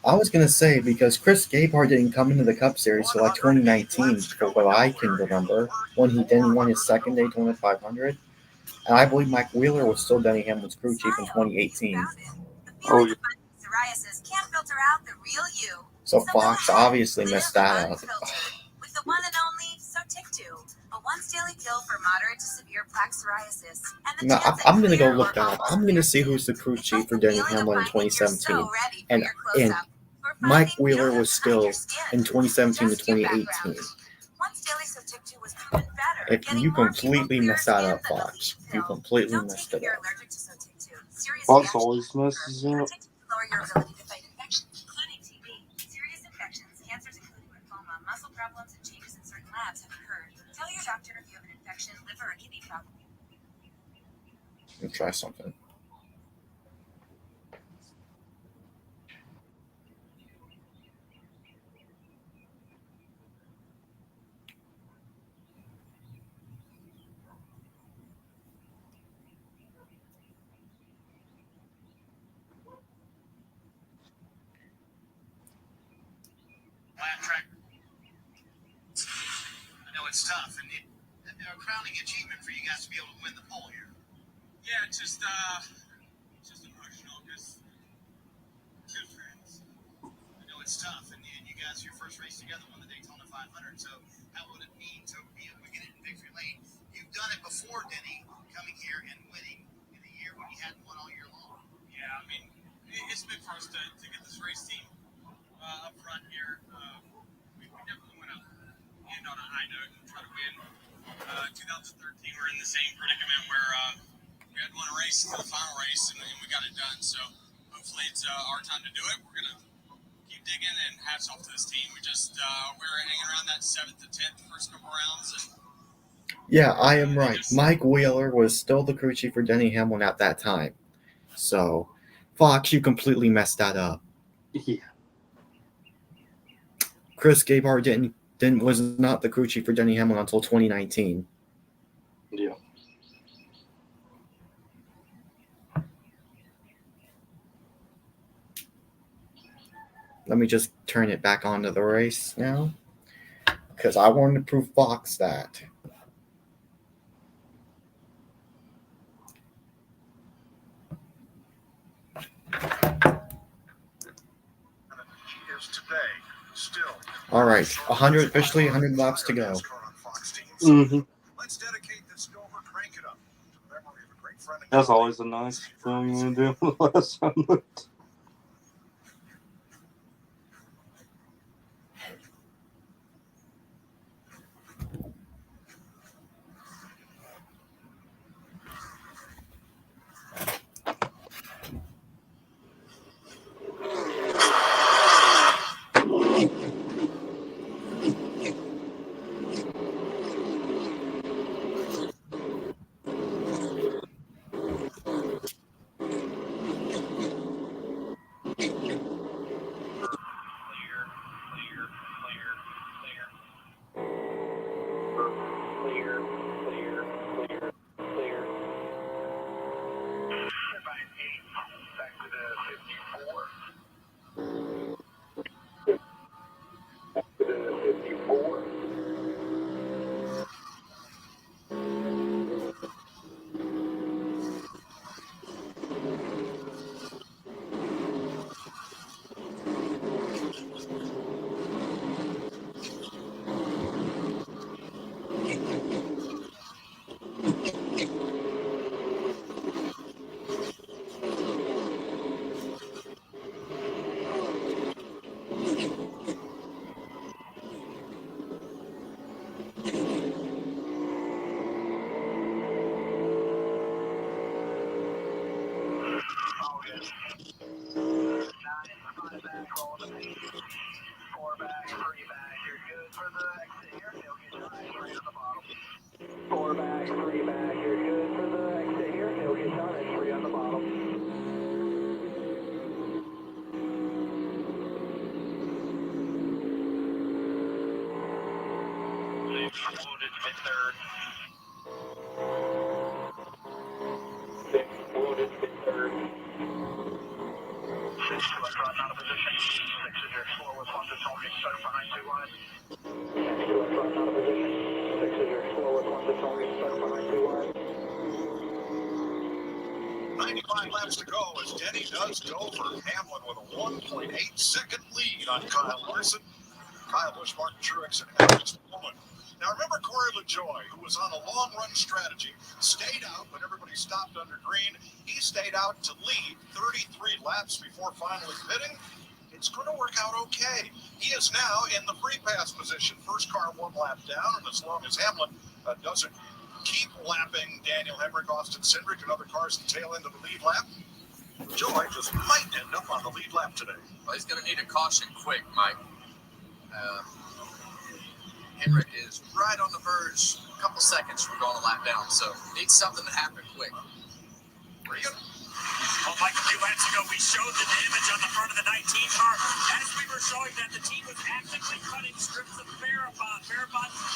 I was going to say, because Chris Gabehart didn't come into the Cup Series till like 2019, for what I can remember, when he didn't win his second Daytona 500. And I believe Mike Wheeler was still Denny Hamlin's crew chief in 2018. Oh, yeah. Psoriasis can't filter out the real you. So Fox obviously messed that up. With the one and only Sotyktu, a once daily pill for moderate to severe plaque psoriasis. No, I'm going to go look that up. I'm going to see who's the crew chief for Denny Hamlin in 2017. And Mike Wheeler was still in 2017 to 2018. If you completely messed that up, Fox. You completely messed it up. Fox always messes up. Lower your ability to fight infections, including TB. Serious infections, cancers including lymphoma, muscle problems, and changes in certain labs have occurred. Tell your doctor if you have an infection, liver, or kidney problem. Let me try something. Flat track. I know it's tough, and a crowning achievement for you guys to be able to win the pole here. Yeah, it's just emotional because two friends. I know it's tough, and you guys, your first race together, won the Daytona 500. So how would it mean to be able to get it in victory lane? You've done it before, Denny, coming here and winning in a year when you hadn't won all year long. Yeah, I mean, it's big for us to get this race team up front here. We definitely want to end on a high note and try to win. 2013, we're in the same predicament where we had one race to the final race and we got it done. So hopefully it's our time to do it. We're going to keep digging, and hats off to this team. We were hanging around that 7th to 10th first couple rounds. Yeah, I am right. Mike Wheeler was still the crew chief for Denny Hamlin at that time. So, Fox, you completely messed that up. Yeah. Chris Gabehart was not the crew chief for Denny Hamlin until 2019. Yeah. Let me just turn it back onto the race now, because I wanted to prove Fox that. All right, 100 laps to go. Mm-hmm. That's always a nice thing to do. Last time. Wounded mid-third. Wounded mid-third. 6 to left front, out of position. 6 is your slowest one to target. Start behind 2 wide. 6 to left front, out of position. 6 is your slowest one to target. Start behind 2 wide. 95 laps to go as Denny does Dover. Hamlin with a 1.8-second lead on Kyle Larson. Kyle Busch, Martin Truex, and Alex Bowman. Now remember Corey LaJoie, who was on a long-run strategy, stayed out when everybody stopped under green. He stayed out to lead 33 laps before finally pitting. It's going to work out okay. He is now in the free pass position. First car 1 lap down, and as long as Hamlin doesn't keep lapping Daniel Hemrick, Austin Cindric, and other cars at the tail end of the lead lap, Joy just might end up on the lead lap today. Well, he's going to need a caution quick, Mike. Hemrick is right on the verge, a couple seconds from going a lap down, so needs something to happen quick. Well, Mike, a few laps ago, we showed the damage on the front of the 19 car as we were showing that the team was actively cutting strips of Farabont,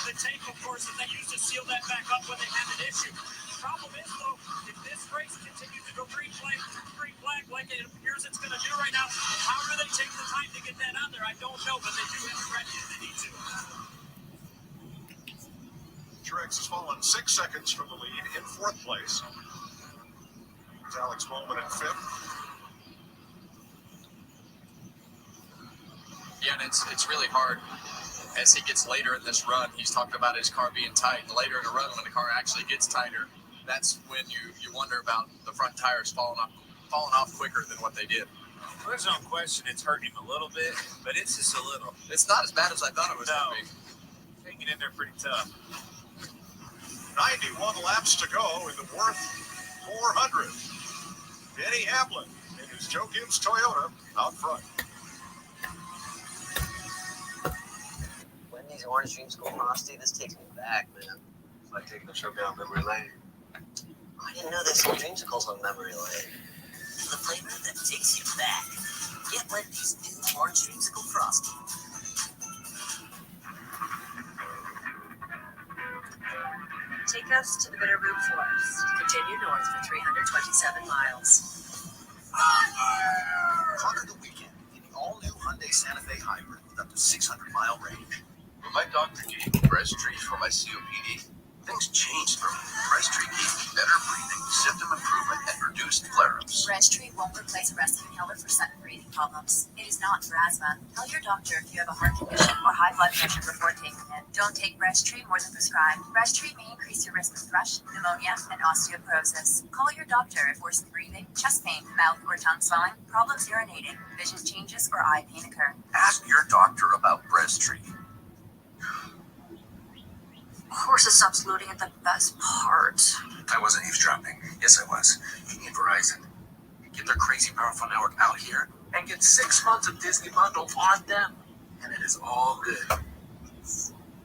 the tape, of course, that they used to seal that back up when they had an issue. The problem is, though, if this race continues to go green flag like it appears it's going to do right now, how do they take the time to get that on there? I don't know, but they do have it ready if they need to. Truex has fallen 6 seconds from the lead in 4th place. It's Alex Bowman in 5th. Yeah, and it's really hard as he gets later in this run. He's talking about his car being tight. Later in the run, when the car actually gets tighter, that's when you wonder about the front tires falling off quicker than what they did. Well, there's no question it's hurting him a little bit, but it's just a little. It's not as bad as I thought it was going to be. Hanging in there pretty tough. 91 laps to go in the Würth 400. Denny Hamlin in his Joe Gibbs Toyota out front. Wendy's Orange Dreamsicle Frosty, this takes me back, man. It's like taking a trip down memory lane. I didn't know they sold dreamsicles on memory lane. The flavor that takes you back. Get Wendy's new Orange Dreamsicle Frosty. Take us to the Bitterroot Forest. Continue north for 327 miles. Conquer the weekend in the all-new Hyundai Santa Fe Hybrid with up to 600-mile range. When my doctor gave me breast treat for my COPD, things changed for me. Breast treat gave me better breathing, symptom improvement, and reduced flare-ups. Breasttreat won't replace a rescue inhaler for sudden breathing problems. It is not for asthma. Tell your doctor if you have a heart condition or high blood pressure before taking it. Don't take Breasttreat more than prescribed. Breasttreat may increase your risk of thrush, pneumonia, and osteoporosis. Call your doctor if worsened breathing, chest pain, mouth or tongue swelling, problems urinating, vision changes, or eye pain occur. Ask your doctor about breast treat. Horses stop saluting at the best part. I wasn't eavesdropping. Yes, I was. You need Verizon. Get their crazy powerful network out here and get 6 months of Disney bundle on them. And it is all good.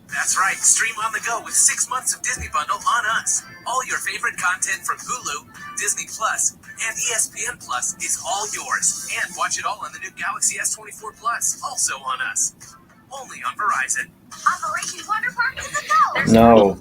That's right. Stream on the go with 6 months of Disney Bundle on us. All your favorite content from Hulu, Disney Plus, and ESPN Plus is all yours. And watch it all on the new Galaxy S24 Plus, also on us. Only on Verizon. Operation Water Park is a go! No.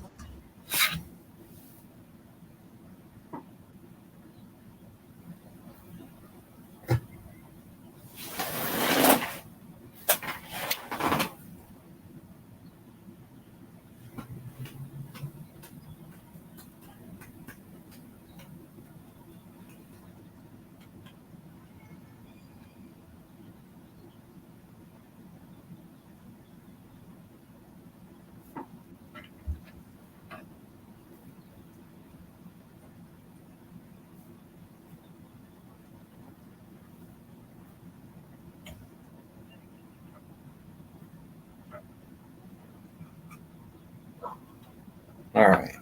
All right.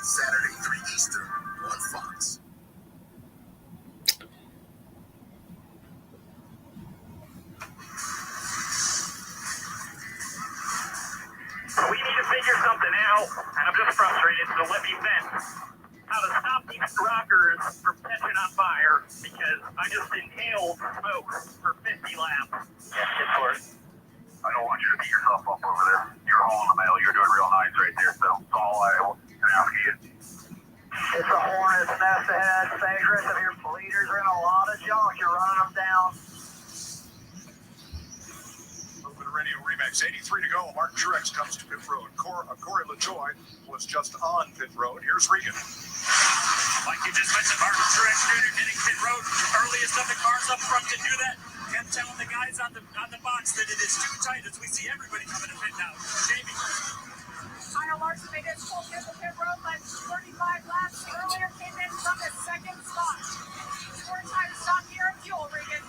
Saturday, 3 Eastern, 1 Fox. We need to figure something out, and I'm just frustrated, so let me vent. How to stop these rockers from catching on fire, because I just inhaled smoke for 50 laps. Yeah, of course. I don't want you to beat yourself up over this. You're hauling the mail. You're doing real nice right there. So that's all I can ask you. It's a hornet's nest ahead. Stay aggressive. Your leaders are in a lot of junk. You're running them down. Moving to Radio Remax. 83 to go. Martin Truex comes to pit road. Corey LaJoy was just on pit road. Here's Regan. Like you just mentioned, Martin Truex Jr. hitting pit road. Earliest of the cars up front to do that. Kept telling the guys on the box that it is too tight as we see everybody coming to pit now. Jamie. Kyle Larson made his full pit road, led 35 laps. Earlier came in from the second spot. Short tire stop here at fuel, Regan.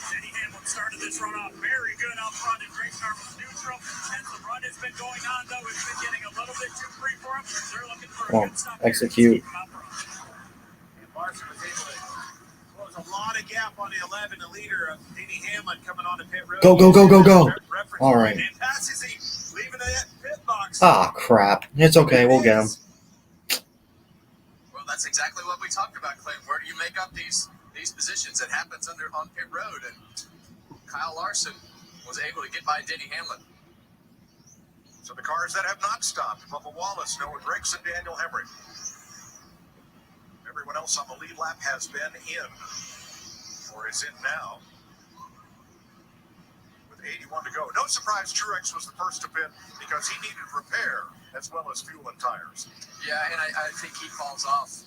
Denny Hamlin started this run off very good out front, and Greg Car was neutral. As the run has been going on, though, it's been getting a little bit too free for him. They're looking for a good stop. Execute. Larson was able to close a lot of gap on the 11, the leader of Denny Hamlin coming on the pit road. Go. All right. And passes him, leaving that pit box. Ah, crap. It's okay. We'll get him. Well, that's exactly what we talked about, Clint. Where do you make up these positions? It happens on pit road, and Kyle Larson was able to get by Denny Hamlin. So the cars that have not stopped: Bubba Wallace, Noah Briggs, and Daniel Hemrick. Everyone else on the lead lap has been in, or is in now, with 81 to go. No surprise Truex was the first to pit because he needed repair as well as fuel and tires. Yeah, and I think he falls off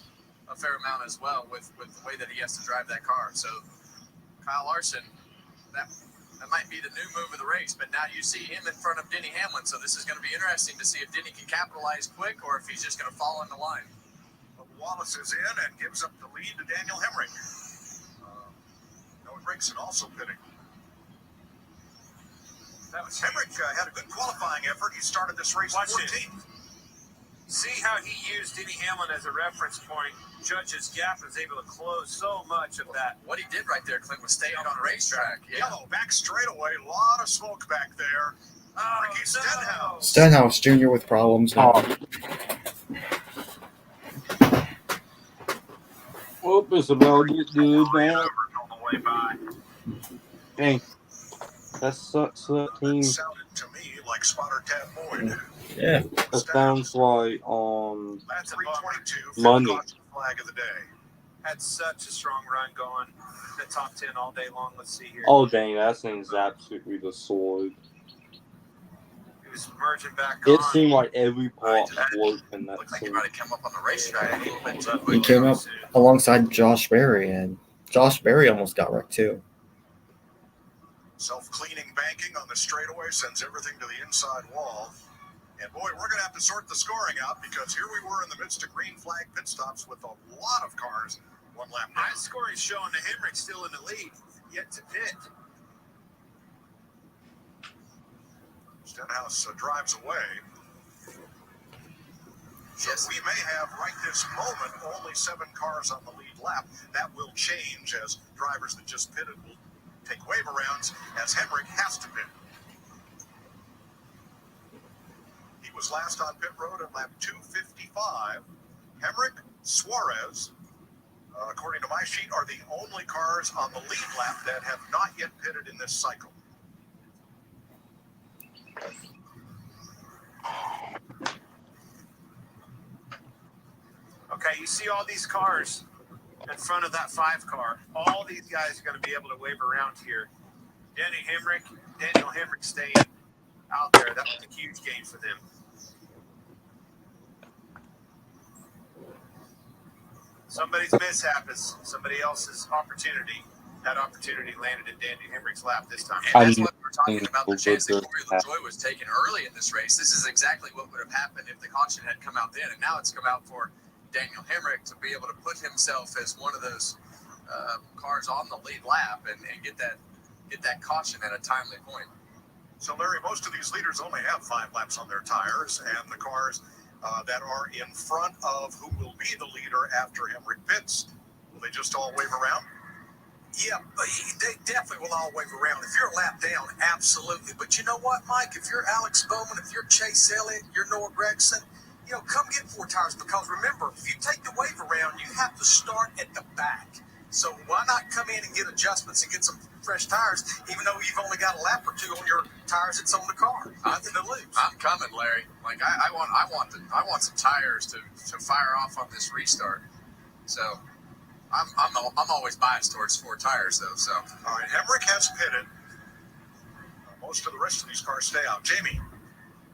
a fair amount as well with the way that he has to drive that car. So Kyle Larson, that might be the new move of the race, but now you see him in front of Denny Hamlin. So this is going to be interesting to see if Denny can capitalize quick or if he's just going to fall in the line. Wallace is in and gives up the lead to Daniel Hemrick. Noah Brigson also pitting. Hemrick had a good qualifying effort. He started this race 14th. See how he used Denny Hamlin as a reference point. Judge's gap was able to close so much of that. What he did right there, Clint, was stay on the racetrack. Yeah. Yellow back straightaway. A lot of smoke back there. Ricky Stenhouse. Stenhouse Jr. with problems now. Hope it's about to get good, man. Dang. That sucks for that team. Sounded to me like spotter Tad Boyd. Yeah. That sounds like That's 322 Monday. Flag of the day. Had such a strong run going. The top 10 all day long. Let's see here. Oh, dang. That thing's absolutely the sword. He was merging back It on. seemed like every part worked in that Looks like he scene. might have come up on the racetrack. He came up alongside Josh Berry, and Josh Berry almost got wrecked too. Self-cleaning banking on the straightaway sends everything to the inside wall. And boy, we're going to have to sort the scoring out because here we were in the midst of green flag pit stops with a lot of cars. One lap down. My score is showing the Hemrick still in the lead, yet to pit. Stenhouse drives away. So Yes. we may have right this moment only 7 cars on the lead lap. That will change as drivers that just pitted will take wave arounds as Hemrick has to pit. He was last on pit road at lap 255. Hemrick, Suarez, according to my sheet, are the only cars on the lead lap that have not yet pitted in this cycle. Okay, you see all these cars in front of that 5 car. All these guys are going to be able to wave around here. Daniel Hemrick staying out there. That was a huge gain for them. Somebody's mishap is somebody else's opportunity. That opportunity landed in Daniel Hemrick's lap this time. And that's what we're talking about, the chance that Corey LaJoy was taken early in this race. This is exactly what would have happened if the caution had come out then. And now it's come out for Daniel Hemrick to be able to put himself as one of those cars on the lead lap and get that caution at a timely point. So, Larry, most of these leaders only have 5 laps on their tires, and the cars that are in front of who will be the leader after Hemrick pits, will they just all wave around? Yeah, but they definitely will all wave around. If you're a lap down, absolutely. But you know what, Mike? If you're Alex Bowman, if you're Chase Elliott, you're Noah Gregson, come get 4 tires. Because remember, if you take the wave around, you have to start at the back. So why not come in and get adjustments and get some fresh tires, even though you've only got a lap or two on your tires that's on the car? Nothing to lose. I'm coming, Larry. Like I want some tires to fire off on this restart. So I'm always biased towards 4 tires though. So All right, Hemrick has pitted. Most of the rest of these cars stay out. Jamie.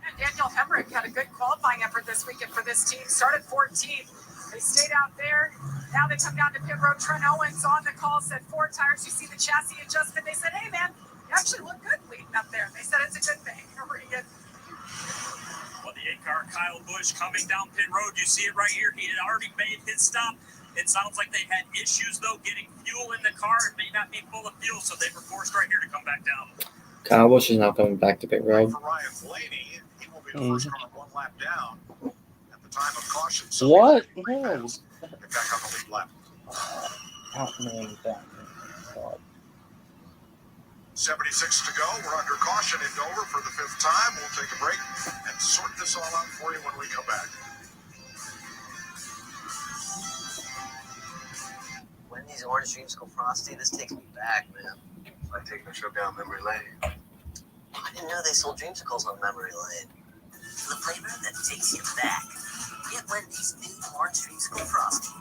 And Daniel Hemrick had a good qualifying effort this weekend for this team. Started 14th. They stayed out there. Now they come down to pit road. Trent Owens on the call said 4 tires. You see the chassis adjustment. They said, hey, man, you actually look good leading up there. They said it's a good thing. Pretty good. Well, the 8-car Kyle Busch coming down pit road. You see it right here. He had already made his stop. It sounds like they had issues, though, getting fuel in the car. It may not be full of fuel, so they were forced right here to come back down. Kyle Busch is now coming back to pit road. For Ryan Blaney, he will be the first car 1 lap down at the time of caution. So What? Get back on the lead lap. Oh, man, that. God. 76 to go. We're under caution in Dover for the 5th time. We'll take a break and sort this all out for you when we come back. When these orange dreams go frosty, this takes me back, man. It's like taking a trip down memory lane. I didn't know they sold dreamsicles on memory lane. The flavor that takes you back. Get Wendy's new orange dreamsicle frosty.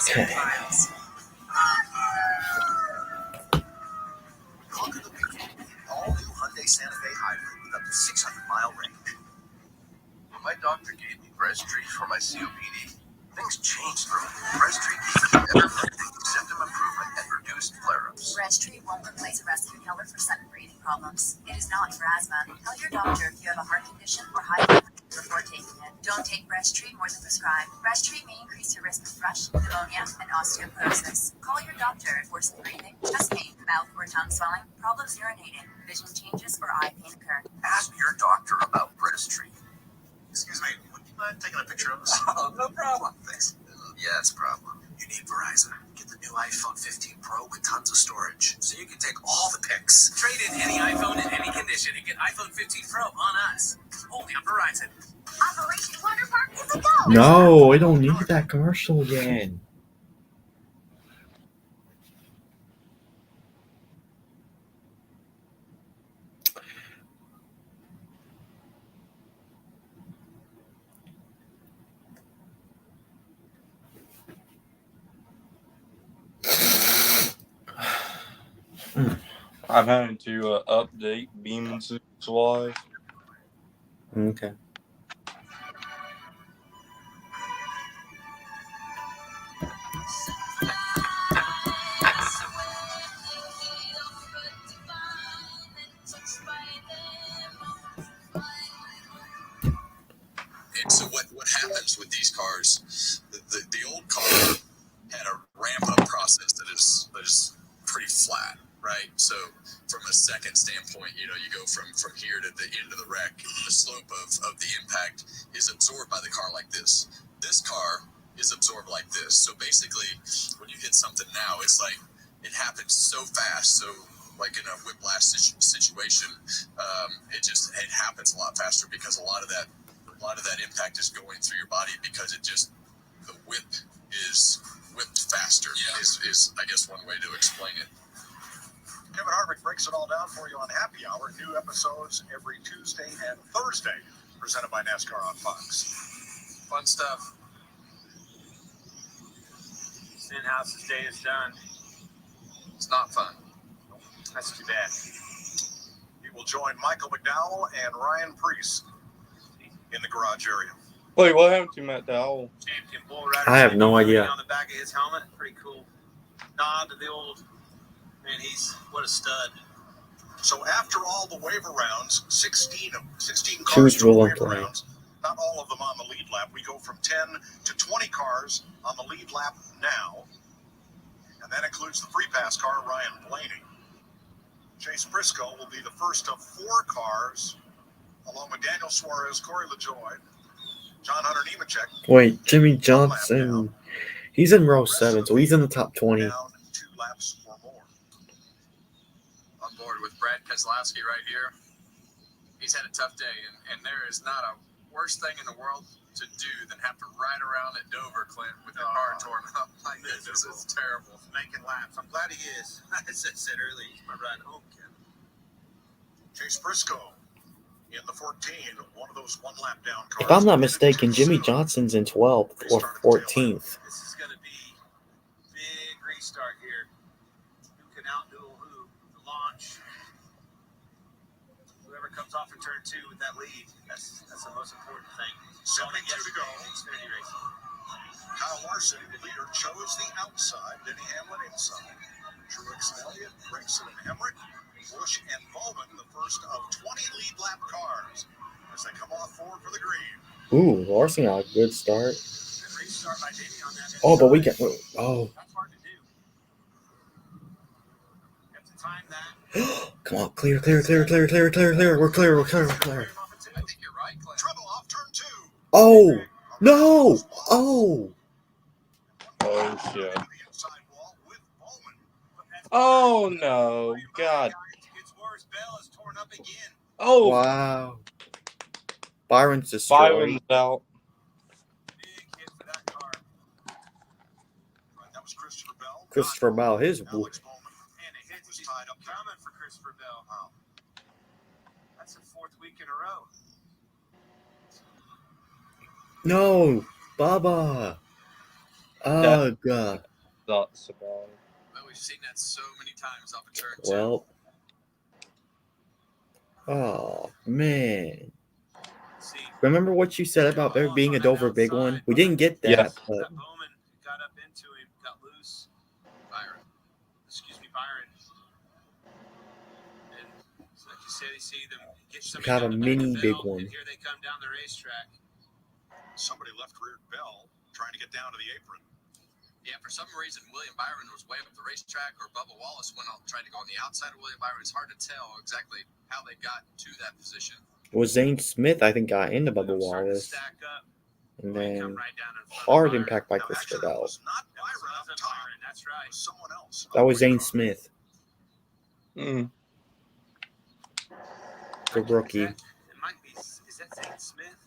Okay. Conquer the weekend in the all-new Hyundai Santa Fe Hybrid with up to 600-mile range. When my doctor gave me Breztri for my COPD, things changed for me. Breztri gave me everything, symptom improvement and reduced flare-ups. Breztri won't replace a rescue inhaler for sudden breathing problems. It is not for asthma. Tell your doctor if you have a heart condition or high blood pressure before taking it. Don't take Breztri more than prescribed. Breztri may increase your risk of thrush, pneumonia, and osteoporosis. Call your doctor if worsened breathing, chest pain, mouth or tongue swelling, problems urinating, vision changes, or eye pain occur. Ask your doctor about Breztri. Excuse me, would you mind taking a picture of us? Oh, no problem. Thanks. Yeah, it's a problem. You need Verizon. Get the new iPhone 15 Pro with tons of storage, so you can take all the pics. Trade in any iPhone in any condition and get iPhone 15 Pro on us. Only on Verizon. Operation Water Park is a go! No, I don't need that commercial again. I'm having to update Beam and Supplies. Okay. And so what happens with these cars? The old car had a ramp up process that is pretty flat, right? So from a second standpoint, you go from here to the end of the wreck. The slope of the impact is absorbed by the car like this. This car is absorbed like this. So basically, when you hit something now, it's like it happens so fast. So like in a whiplash situation, it happens a lot faster because a lot of that impact is going through your body because the whip is whipped faster. Yeah. Is I guess one way to explain it. Kevin Harvick breaks it all down for you on Happy Hour. New episodes every Tuesday and Thursday, presented by NASCAR on Fox. Fun stuff. Stenhouse's day is done. It's not fun. That's too bad. He will join Michael McDowell and Ryan Priest in the garage area. Wait, what happened to Matt Dowell? Champion Bull Rider. I have no idea. On the back of his helmet, pretty cool. Nod to the old man. What a stud. So after all the waiver rounds, 16 cars Choose to rule and waiver play. rounds, not all of them on the lead lap. We go from 10 to 20 cars on the lead lap now, and that includes the free pass car, Ryan Blaney. Chase Briscoe will be the first of 4 cars, along with Daniel Suarez, Corey LaJoy, John Hunter Nemechek. Wait, Jimmy Johnson. He's in row 7, so he's in the top 20. Down 2 laps or more. On board with Brad Keselowski right here. He's had a tough day, and there is not a worse thing in the world to do than have to ride around at Dover, Clint, with your car torn up. My goodness, this is terrible. Making laps. I'm glad he is. As I said earlier, he's my ride home, Ken. Chase Briscoe in the 14, one of those one-lap down cars. If I'm not mistaken, Jimmy Johnson's in 12th or 14th. This is going to be big restart here. Who can outduel who? The launch. Whoever comes off in turn 2 with that lead, that's the most important thing. 72 to go. Xfinity racing. Kyle Larson, the leader, chose the outside. Denny Hamlin inside. Truex and Elliott, Grayson and Hemrick, Busch and Bowman, the first of 20 lead lap cars as they come off forward for the green. Ooh, Larson got a good start. Good restart by Denny on that. Oh, but we get. Oh. That's hard to do. You have to time that. Come on, clear. We're clear. I think you're right, Clint. Trouble off turn 2. Oh, no. Oh. Oh, shit. Oh, no. God. It's worse. Bell is torn up again. Oh. Wow. Byron's destroyed. Byron's out. Big hit for that car. That was Christopher Bell. Christopher Bell, his. Alex Bowman. And a hit was tied up coming for Christopher Bell. Wow. That's the 4th week in a row. No, Bubba. Ugh. That's about. Well, we've seen that so many times off of turn 2. Well. Oh, man. See, Remember what you said about there being a Dover big one? We didn't get that, Yes. but Bowman got up into him, got loose. Byron. And like you said, you see them get somebody have a down the back of mini the big middle, one. and here they come down the racetrack. Somebody left rear Bell trying to get down to the apron. Yeah, for some reason, William Byron was way up the racetrack, or Bubba Wallace went on, tried to go on the outside of William Byron. It's hard to tell exactly how they got to that position. it was Zane Smith, I think, got into Bubba Wallace. Stack up. And They then come right down in front of hard Byron. impact by Now, Christopher actually, that Bell. was not Byron up top. Byron, that's It right. was someone else. That was Zane Smith, Mm. the rookie. It might be. Is that Zane Smith?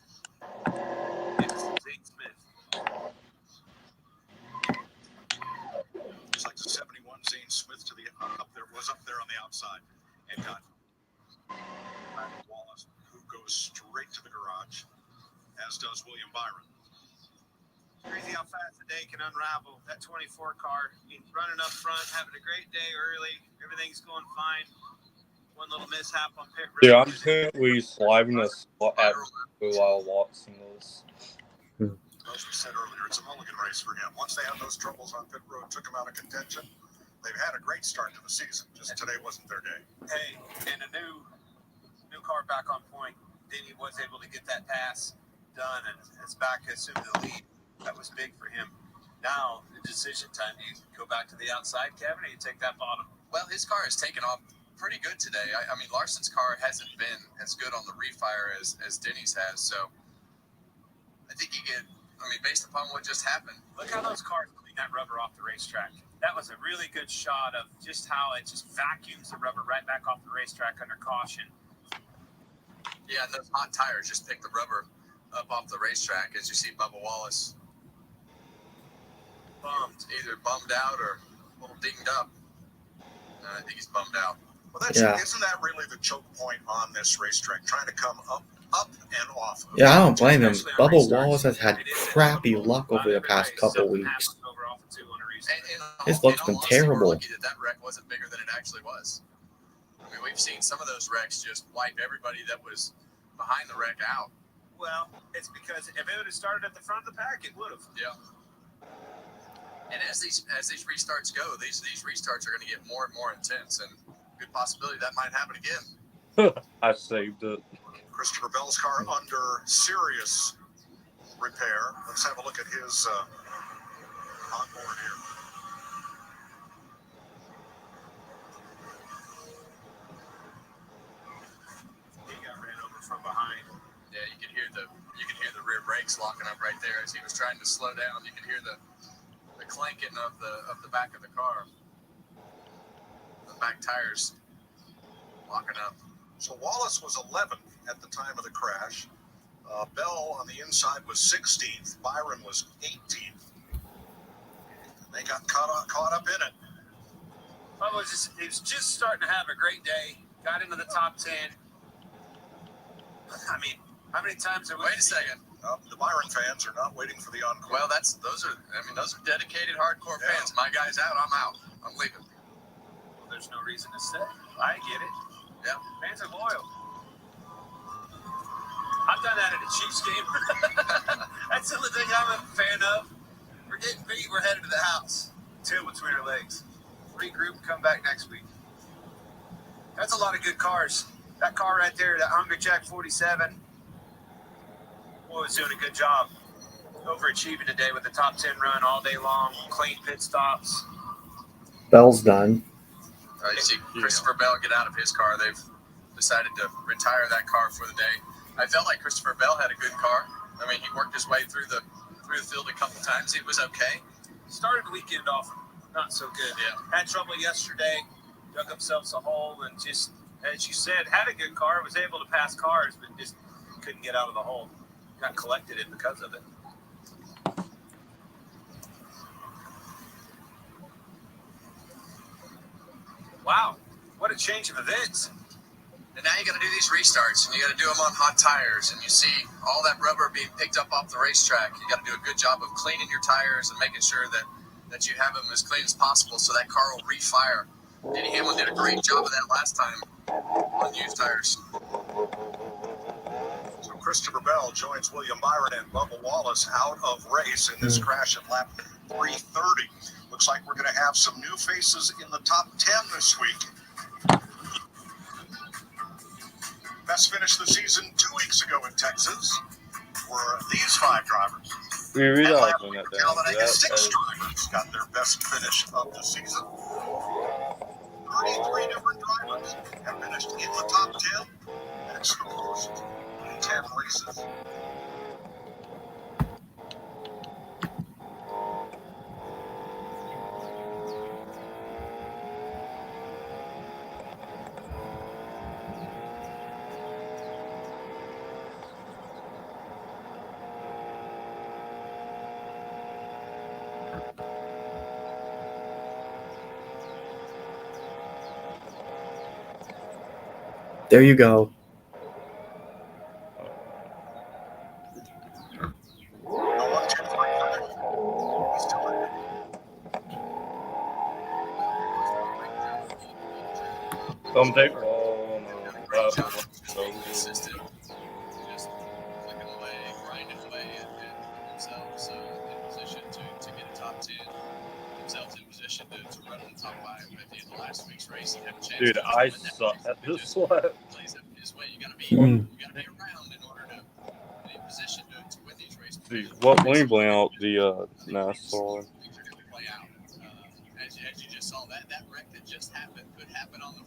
It's Zane Smith. It's like the 71 Zane Smith to the up there was up there on the outside and got Wallace, who goes straight to the garage, as does William Byron. Crazy how fast the day can unravel. That 24 car, he's running up front, having a great day early. Everything's going fine. One little mishap on pit road. Dude, I'm currently sliding a spot at while watching this. As we said earlier, it's a mulligan race for him. Once they had those troubles on pit road, took him out of contention. They've had a great start to the season. Just today wasn't their day. Hey, and a new car back on point. Denny was able to get that pass done, and it's back assumed the lead. That was big for him. Now, the decision time, do you go back to the outside, Kevin, or you take that bottom? Well, his car has taken off pretty good today. I mean, Larson's car hasn't been as good on the refire as Denny's has, so I think you get, I mean, based upon what just happened. Look how those cars clean that rubber off the racetrack. That was a really good shot of just how it just vacuums the rubber right back off the racetrack under caution. Yeah, and those hot tires just pick the rubber up off the racetrack as you see Bubba Wallace either bummed out or a little dinged up. I think he's bummed out. Well, that's isn't that really the choke point on this racetrack? Trying to come up and off. Yeah, I don't blame him. Bubba Wallace has had crappy luck over the past couple weeks. His luck's been terrible. We're lucky that wreck wasn't bigger than it actually was. I mean, we've seen some of those wrecks just wipe everybody that was behind the wreck out. Well, it's because if it would have started at the front of the pack, it would have. Yeah. And as these restarts go, these restarts are going to get more and more intense, and good possibility that might happen again. I saved it. Christopher Bell's car under serious repair. Let's have a look at his onboard here. He got ran over from behind. Yeah, you can hear the rear brakes lock right there as he was trying to slow down. You could hear the clanking of the back of the car. The back tires locking up. So Wallace was 11th at the time of the crash. Bell on the inside was 16th. Byron was 18th. They got caught up in it. He was just starting to have a great day. Got into the top 10. I mean, how many times are we? Wait a second. The Byron fans are not waiting for the encore. Well, those are dedicated hardcore fans. My guy's out, I'm out. I'm leaving. Well, there's no reason to stay. I get it. Yeah. Fans are loyal. I've done that at a Chiefs game. That's the only thing I'm a fan of. We're getting beat. We're headed to the house. Tail between our legs. Regroup and come back next week. That's a lot of good cars. That car right there, that Hungry Jack 47, was doing a good job. Overachieving today with the top 10 run all day long. Clean pit stops. Bell's done. You see Christopher Bell get out of his car. They've decided to retire that car for the day. I felt like Christopher Bell had a good car. I mean, he worked his way through the field a couple times. It was okay. Started the weekend off not so good. Yeah. Had trouble yesterday. Dug themselves a hole and just, as you said, had a good car. Was able to pass cars, but just couldn't get out of the hole. Got collected in because of it. Wow, what a change of events. And now you got to do these restarts, and you got to do them on hot tires, and you see all that rubber being picked up off the racetrack. You got to do a good job of cleaning your tires and making sure that you have them as clean as possible so that car will refire. Denny Hamlin did a great job of that last time on used tires. So Christopher Bell joins William Byron and Bubba Wallace out of race in this crash at lap 330. Looks like we're going to have some new faces in the top 10 this week. Best finish of the season 2 weeks ago in Texas were these 5 drivers. We realized when that Talladega, 6 drivers got their best finish of the season. 33 different drivers have finished in the top 10. That's the most in 10 races. There you go. Some take long. Consistent. Just clicking away, grinding away at themselves in position to get a top 10. Themselves in position to run in the top 5 at the end of last week's race and have a chance. Dude, I suck at this one. Plays up his way. You gotta be around in order to be in position to win these races. Dude, what when you blame out the NASCAR? Play out. As you just saw, that wreck that just happened could happen on the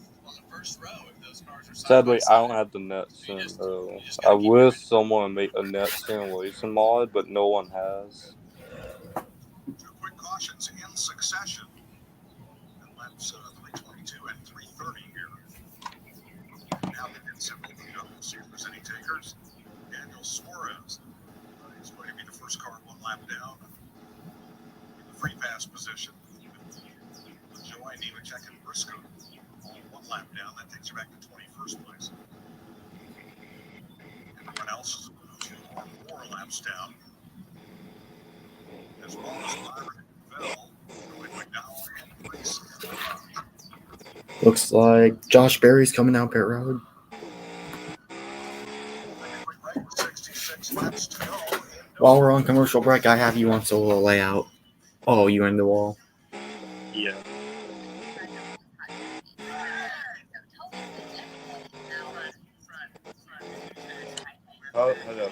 first row if those cars are side Sadly, by I side. don't have the NetSim though. I wish someone made a NetSim racing mod, but no one has. 2 quick cautions in succession. And laps 322 and 330 here. Now they can simply lead up and see if there's any takers. Daniel Suarez is going to be the first car 1 lap down in the free pass position. Joy, Nemechek, and Briscoe all 1 lap down. That takes you back to 21st place. Everyone else is 2 or more laps down. As well as Byron and Bell, Lloyd McDowell, and Grace. Looks like Josh Berry's coming down pit road. 66 laps to go. While we're on commercial break, I have you on solo layout. Oh, you in the wall. Yeah. Oh, hello.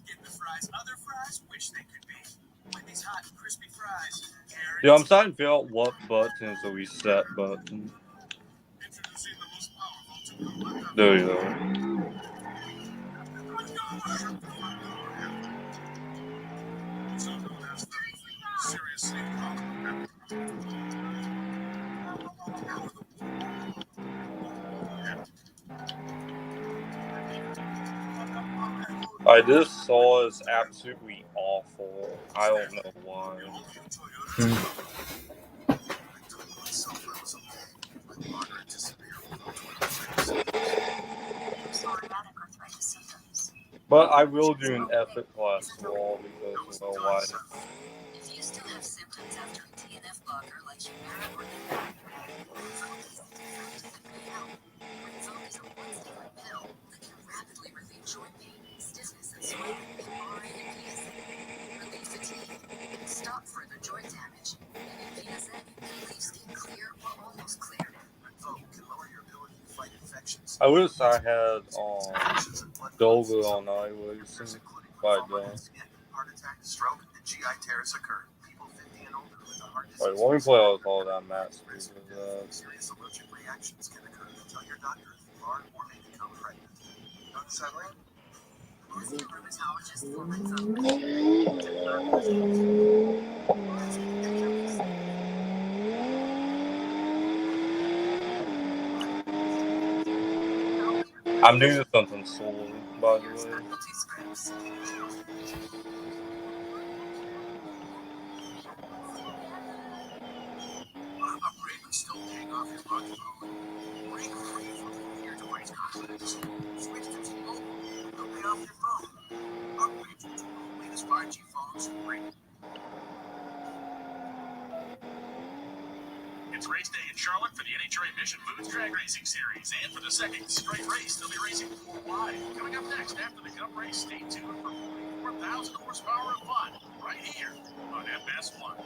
Getting the fries, other fries, wish they could be. Wendy's hot and crispy fries. Dude, I'm starting to figure out what button is the reset button. There you go. seriously. I just saw is absolutely awful. I don't know why. But I will do an epic class wall because you know why. If you still have symptoms after a TNF blocker like Humira or Rinvoq is effective and may help. Rinvoq is a once-daily pill that can rapidly relieve joint pain, stiffness, and swelling, MRI and PSA, relieve fatigue, stop further joint damage, and in PSA, leave skin clear or almost clear. Rinvoq can lower your ability to fight infections. I wish I had Dover on iOS by then. Heart attack, stroke, and GI tears occur. People 50 and older with a heart Wait, disease. let me play out all that match. Serious allergic reactions can occur. Tell your doctor if you are or may become pregnant. Unsettling? Ask your rheumatologist for Rinvoq. I'm doing something solo, by the way. Upgrade but still paying off your smartphone. Break free from familiar device contracts. Switch to T-Mobile. They'll pay off your phone. Upgrade to the latest 5G phones free. It's race day in Charlotte for the NHRA Mission Foods Drag Racing Series. And for the second straight race, they'll be racing 4 wide. Coming up next after the Cup race, stay tuned for 44,000 horsepower of fun right here on FS1.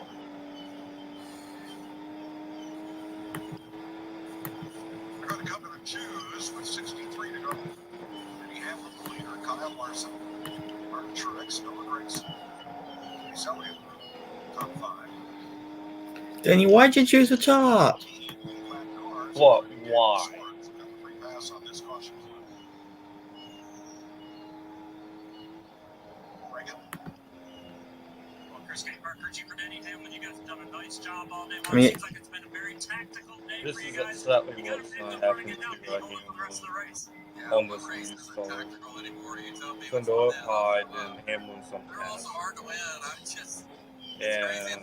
We're going to come to the choose with 63 to go. Denny Hamlin, the leader. Kyle Larson, Martin Truex, Noah Gragson, Chase Elliott, top 5. Danny, why'd you choose the top? What? Why? Pass on this caution. Reagan. Well, Chris Parker, Chief Denny Hamlin, you guys have done a nice job all day long. I mean, Seems like it's been a very tactical day This for you is guys. exactly You gotta what's pick going up to where to happen get down, to be hold for the rest of the race. on this new song. Sando Hide and Hamlin some They're also hard to win. I'm just and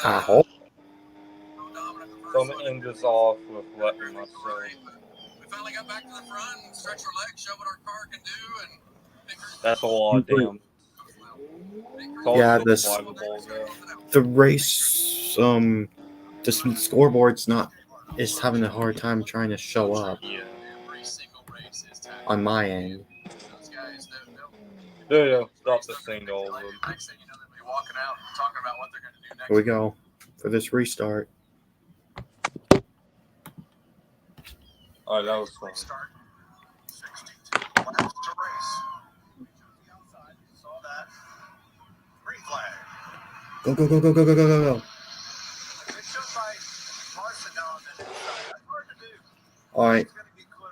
I hope. so I'm gonna end this off with letting myself. We finally got back to the front and stretched our legs, showed what our car can do, and That's a lot of damn. Yeah, the race, the scoreboard's is having a hard time trying to show up. Yeah. On my end. Yeah, stop the thing all of them. next thing you know, they'll be walking out and talking about what they're going to do next. Here we go for this restart. Alright, that was fun. Go, go, go, go, go, go, go, go, go. All right.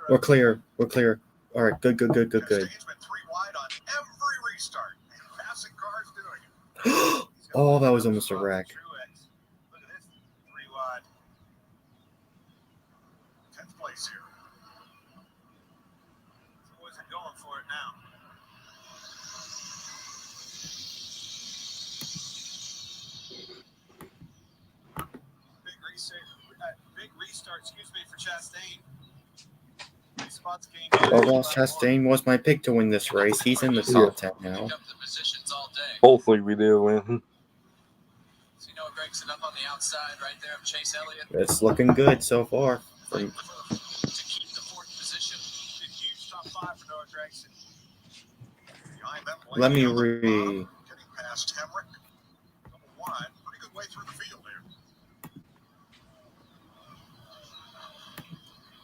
We're clear. We're clear. All right. Good, good, good, good, good. Oh, that was almost a wreck. Look at this. 3 wide. 10th place here. The boys are going for it now. Big restart, excuse me, for Chastain. Well, Ross Chastain was my pick to win this race. He's in the top 10 now. Hopefully we do win. So you know Gragson up on the outside right there of Chase Elliott. It's looking good so far. To keep the 4th position. Huge top 5 for Noah Gragson. Let me Getting past Hemrick. Number 1. Pretty good way through the field there.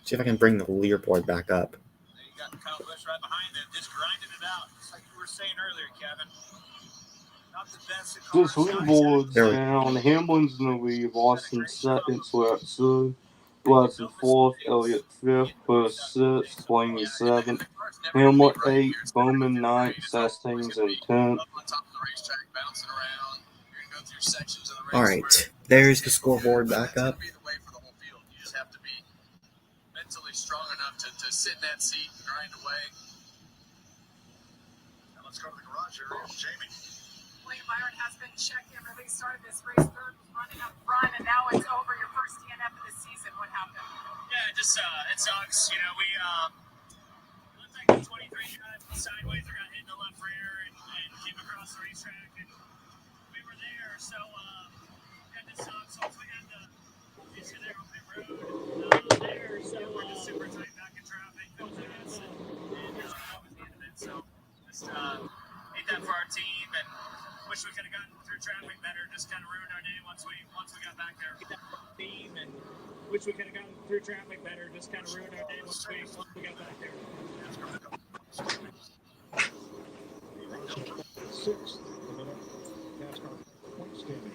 See if I can bring the leaderboard back up. You got Kyle Busch right behind them, just grinding it out. Just like you were saying earlier, Kevin. Not the best. This leaderboard's down. Hamlin's in the lead. Lawson second. Sletson 4th. Elliott 5th. Bush 6th. Blaney 7th. Hamlin 8th. Bowman 9th. Sastain's in 10th. go through sections of the race. All right, there's the scoreboard back up. Be the way for the whole field. You just have to be mentally strong enough to sit in that seat and grind away. Now let's go to the garage area. Jamie. William Byron has been checked in. Really started this race third, was running up front, and now it's over. Your first DNF of the season. What happened? Yeah, just it sucks. You know, we looked like the 23 got sideways or got hit in the left rear and came across the racetrack, and we were there. So that just sucks. Also, we had the issue there on pit road there. So we're just super tight back in traffic. That was us, and that was the end of it. So just hate that for our team, and wish we could have gotten through traffic better. Just kind of ruined our day once we got back there. Team and wish we could have gotten through traffic better. Just kind of ruined our day once we got back there. Sixth in the NASCAR point standing.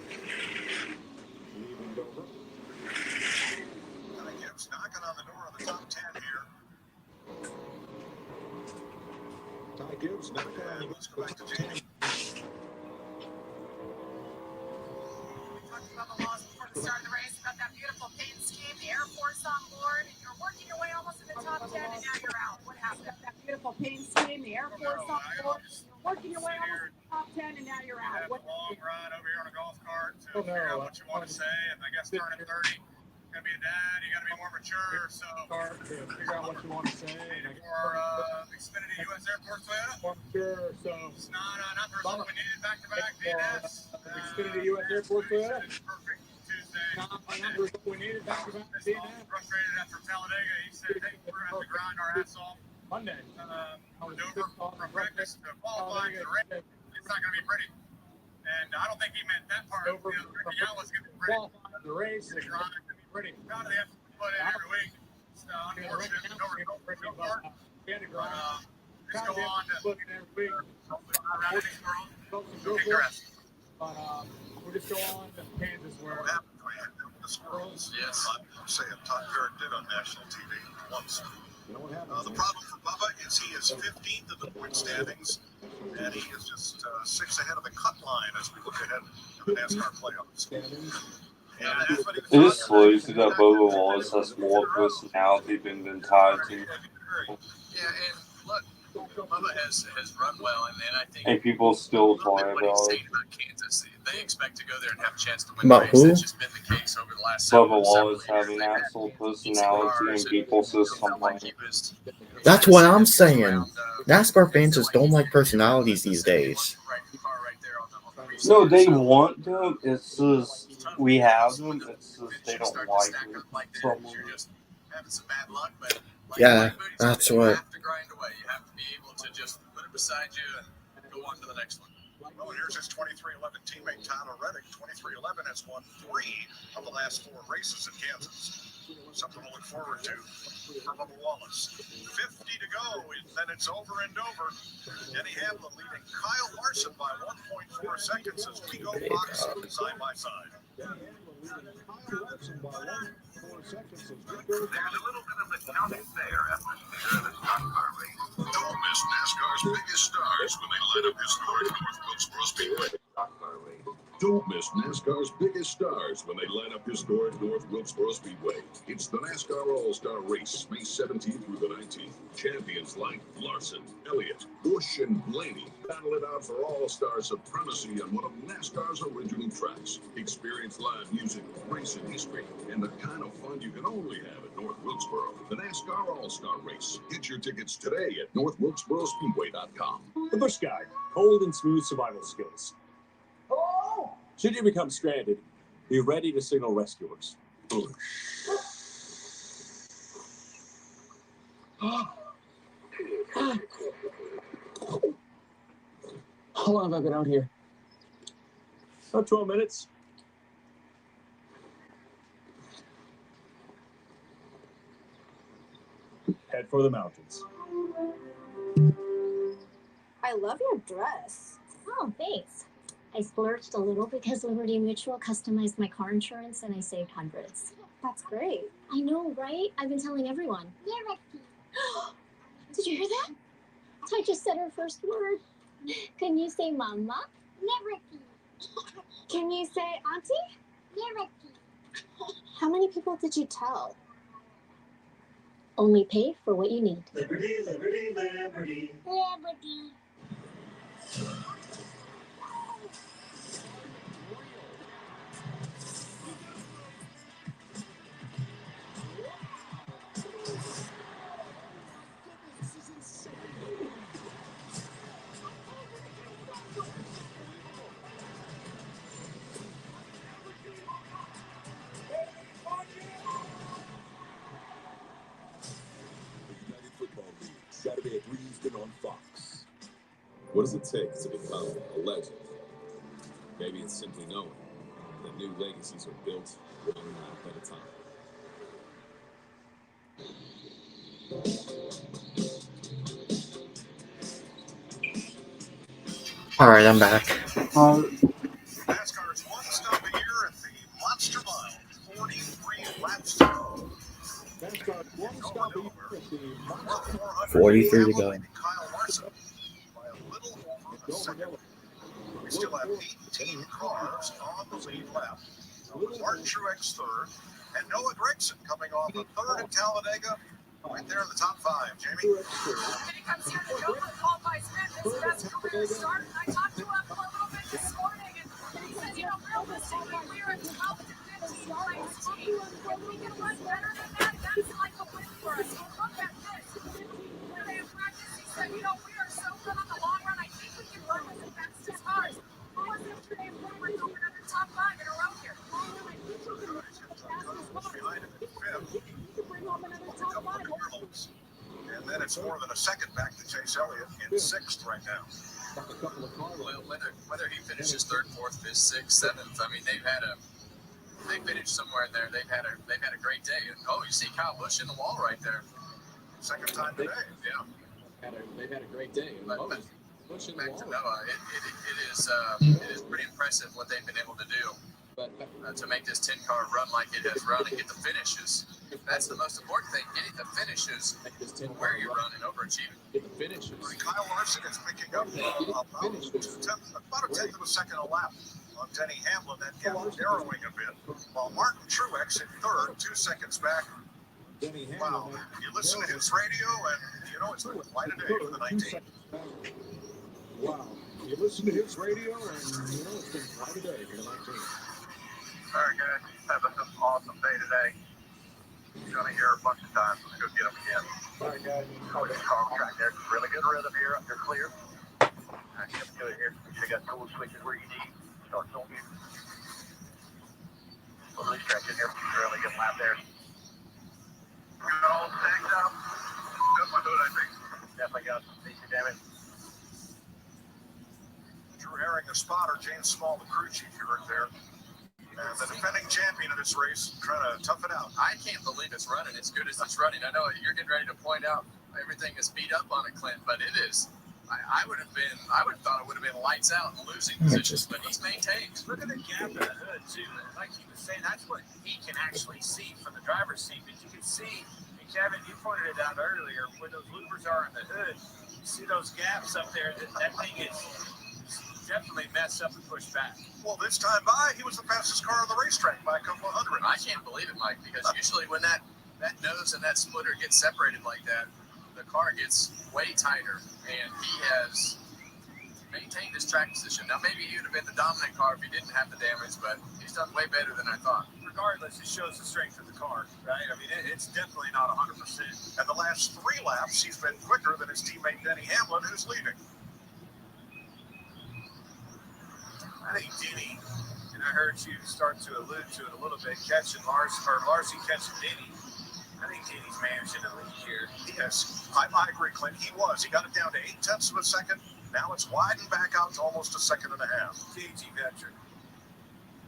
Leaving Dover. Ty Gibbs knocking on the door of the top 10 here. Ty Gibbs knocking on the door. Let's go back to Jamie. About the laws before the start of the race, about that beautiful paint scheme, the Air Force on board, and you're working your way almost in the top 10, and now you're out. What happened? That beautiful paint scheme, the Air Force on board, you're working your way almost in the top 10, and now you're out. What? A long ride over here on a golf cart to figure out what you want to say, and I guess turning 30, gonna be a dad, you gotta be more mature, so Figure out what you want to say. for Xfinity US Air Force Toyota. More mature, so It's not the result we needed back-to-back DNFs. Xfinity US Air Force Toyota. Perfect Tuesday. Not what we needed back-to-back DNF. Frustrated after Talladega. He said, hey, we're going to have to grind our ass off. Monday. Dover from practice to qualifying to the race. It's not going to be pretty. And I don't think he meant that part. Ricky Yellow's going to be pretty. The race is going to be pretty. Proud of the effort we put in every week. It's unfortunate. No part. We had to grind. Just go on to Look at every week. go kick their ass. But we'll just go on to Kansas where The squirrels. Yes. I'm saying Todd Garrett did on national TV once. The problem for Bubba is he is 15th in the point standings, and he is just 6 ahead of the cut line as we look ahead to the NASCAR playoffs. It is slow to see that Bubba Wallace has more personality than Ty. Yeah, and look, Bubba has run well, and I think And people still talk what about he's it. saying about Kansas. They expect to go there and have a chance to win About the race. who? That's just been the case over the last Bubba several Wallace years. having actual personality and people say something like That's what I'm saying. NASCAR fans just don't like personalities these days. no, they want them. It's just we have them. It's just they don't like them. Having some bad luck, but Yeah, that's what. you have to grind away. You have to be able to just put it beside you and go on to the next one. Well, and here's his 2311 teammate Tyler Reddick. 2311 has won 3 of the last 4 races in Kansas. Something to look forward to for Bubba Wallace. 50 to go, and then it's over and over. Denny Hamlin leading Kyle Larson by 1.4 seconds as we go boxing side by side. There's a little bit of the county fair atmosphere in the NASCAR race. Don't miss NASCAR's biggest stars when they light up his North Wilkesboro Speedway. Don't miss NASCAR's biggest stars when they line up historic North Wilkesboro Speedway. It's the NASCAR All-Star Race, May 17th through the 19th. Champions like Larson, Elliott, Busch, and Blaney battle it out for All-Star supremacy on one of NASCAR's original tracks. Experience live music, racing history, and the kind of fun you can only have at North Wilkesboro. The NASCAR All-Star Race. Get your tickets today at NorthWilkesboroSpeedway.com. The Busch Guide, cold and smooth survival skills. Should you become stranded, be ready to signal rescuers. How long have I been out here? About 12 minutes. Head for the mountains. I love your dress. Oh, thanks. I splurged a little because Liberty Mutual customized my car insurance and I saved hundreds. That's great. I know, right? I've been telling everyone. Did you hear that? Ty just said her first word. Can you say mama? Can you say auntie? Liberty. How many people did you tell? Only pay for what you need. Liberty, liberty, liberty. Liberty. Saturday at 3 Eastern on Fox. What does it take to become a legend? Maybe it's simply knowing that new legacies are built one lap at a time. All right, I'm back. NASCAR's one stop a year at the Monster Mile. 43 laps to go. 43 to go. Kyle Larson by a little over a second. We still have 18 cars on the lead lap. Martin Truex third, and Noah Gragson coming off a third at Talladega, right there in the top five. Jamie? Then he comes here to Noah, Paul by Smith, his best career start. I talked to him for a little bit this morning, and he said, you know, realistically, we're a 12 to 15 place team. If we can run better than that, that's like a win for us. So look at this. When they practice, he said, you know, we are so good on the long run. I think we can run with the fastest cars. Who was it today? We're over another top five in a row here. And then it's more than a second back to Chase Elliott in sixth right now. Well, whether he finishes third, fourth, fifth, sixth, seventh, I mean, they finished somewhere in there. They've had a great day. And oh, you see Kyle Busch in the wall right there. Second time today. Yeah. They've had a great day. But back to Noah, it is pretty impressive what they've been able to do. To make this 10-car run like it has run and get the finishes. That's the most important thing, getting the finishes where you're running, overachieving. Get the finishes. Kyle Larson is picking up about a tenth of a second a lap on Denny Hamlin. That gap narrowing a bit. While Martin Truex in third, 2 seconds back. Wow. You listen to his radio, and you know it's been quite a day for the 19. Wow. You listen to his radio, and you know it's been quite a day for the 19. All right, guys. Have an awesome day today. You're going to hear a bunch of times. Let's go get them again. All right, guys. Oh, this car track there. Really good rhythm here. You're clear. All right, get to it here. You got tool switches where you need. Start on you. Really stretching here. Really good lap there. Got all stacked up. Got my hood, I think. Definitely got some decent damage. Drew Herring, the spotter, James Small, the crew chief, you heard there. And the defending champion of this race, trying to tough it out. I can't believe it's running as good as it's running. I know you're getting ready to point out everything is beat up on it, Clint, but it is. I would have thought it would have been lights out in losing positions, but he's maintained. Look at the gap in the hood, too. Like he was saying, that's what he can actually see from the driver's seat. But you can see, and Kevin, you pointed it out earlier, where those loopers are in the hood. You see those gaps up there, that thing is definitely messed up and pushed back. Well, this time by, he was the fastest car on the racetrack by a couple of hundred. I can't believe it, Mike, because usually when that nose and that splitter gets separated like that, the car gets way tighter, and he has maintained his track position. Now, maybe he would have been the dominant car if he didn't have the damage, but he's done way better than I thought. Regardless, it shows the strength of the car, right? I mean, it's definitely not 100%. And the last 3 laps, he's been quicker than his teammate Denny Hamlin, who's leading. I think Denny, and I heard you start to allude to it a little bit, Larcy catching Denny. I think Denny's managing the lead here. Yes, I agree, Clint. He was. He got it down to 8 tenths of a second. Now it's widened back out to almost a second and a half. TG veteran.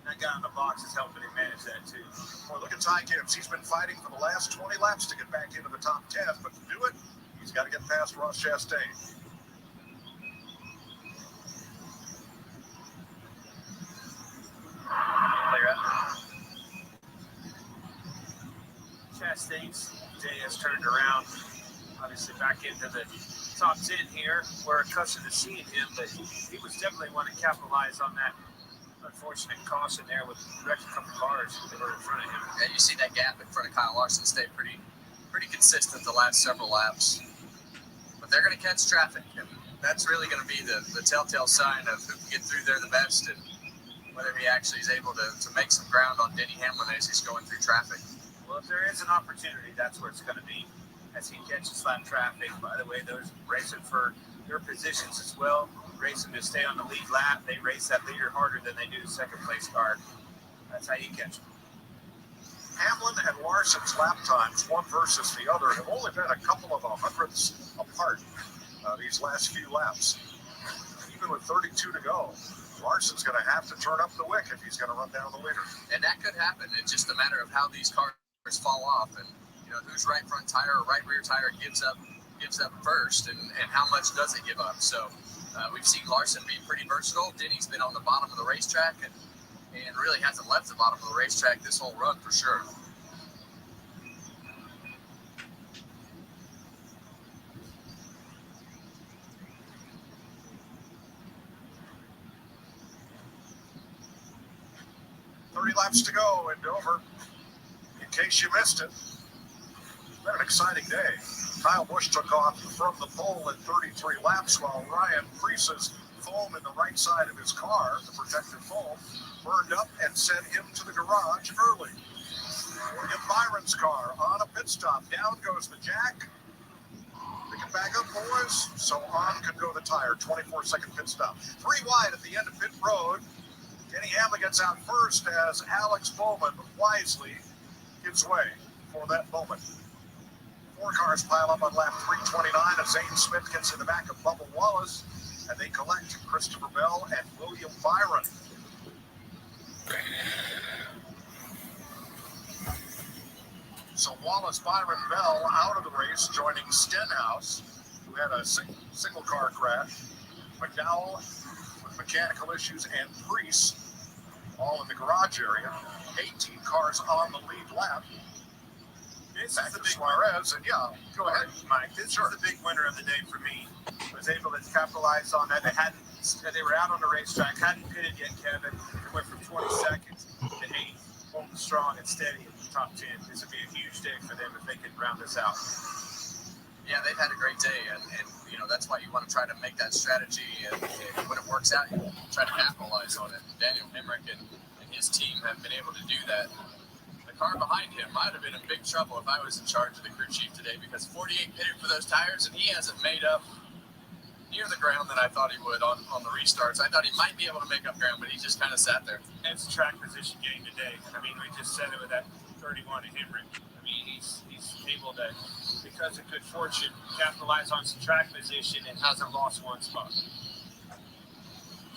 That guy in the box is helping him manage that, too. Well, look at Ty Gibbs. He's been fighting for the last 20 laps to get back into the top 10, but to do it, he's got to get past Ross Chastain. Chastain's day has turned around, obviously back into the top 10 here. We're accustomed to seeing him, but he was definitely one to capitalize on that unfortunate caution there with wrecked a couple cars that were in front of him. Yeah, you see that gap in front of Kyle Larson stay pretty consistent the last several laps. But they're going to catch traffic, and that's really going to be the telltale sign of who can get through there the best and whether he actually is able to make some ground on Denny Hamlin as he's going through traffic. Well, if there is an opportunity, that's where it's going to be as he catches lap traffic. By the way, those racing for their positions as well, racing to stay on the lead lap. They race that leader harder than they do the second place car. That's how you catch them. Hamlin and Larson's lap times, one versus the other, have only been a couple of hundredths apart these last few laps. Even with 32 to go, Larson's going to have to turn up the wick if he's going to run down the leader. And that could happen. It's just a matter of how these cars fall off and whose right front tire or right rear tire gives up first and how much does it give up. So we've seen Larson be pretty versatile. Denny's been on the bottom of the racetrack and really hasn't left the bottom of the racetrack this whole run for sure. Laps to go in Dover. In case you missed it, it's been an exciting day. Kyle Busch took off from the pole at 33 laps while Ryan Preece's foam in the right side of his car, the protective foam, burned up and sent him to the garage early. William Byron's car on a pit stop. Down goes the jack. Pick it back up, boys, so on can go the tire. 24-second pit stop. 3 wide at the end of pit road. Denny Hamlin gets out first as Alex Bowman wisely gives way for that moment. 4 cars pile up on lap 329 as Zane Smith gets in the back of Bubba Wallace, and they collect Christopher Bell and William Byron. So Wallace, Byron, Bell out of the race, joining Stenhouse, who had a single car crash. McDowell with mechanical issues, and Preece all in the garage area. 18 cars on the lead lap. This back is the to big Suarez, and yeah, go ahead, Mike. This is the big winner of the day for me. Was able to capitalize on that. They were out on the racetrack, hadn't pitted yet, Kevin. It went from 20 seconds to 8, holding strong and steady in the top 10. This would be a huge day for them if they could round this out. Yeah, they've had a great day, and that's why you want to try to make that strategy, and when it works out, you try to capitalize on it. Daniel Hemrick and his team have been able to do that. The car behind him might have been in big trouble if I was in charge of the crew chief today, because 48 pitted for those tires, and he hasn't made up near the ground that I thought he would on the restarts. I thought he might be able to make up ground, but he just kind of sat there. It's a track position game today. I mean, we just said it with that 31 of Hemrick. I mean, he's able to, because of good fortune, capitalize on some track position and hasn't lost one spot.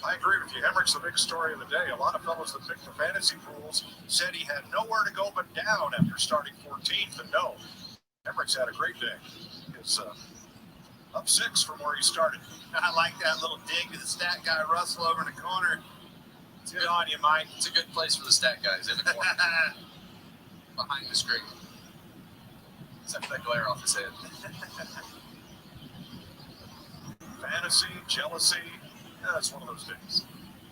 I agree with you. Hemrick's the big story of the day. A lot of fellows that picked the fantasy pools said he had nowhere to go but down after starting 14th, and no, Hemrick's had a great day. It's up 6 from where he started. I like that little dig to the stat guy, Russell, over in the corner. It's good on you, Mike. It's a good place for the stat guys in the corner. Behind the screen. Except for that glare off his head. Fantasy, jealousy, yeah, it's one of those days.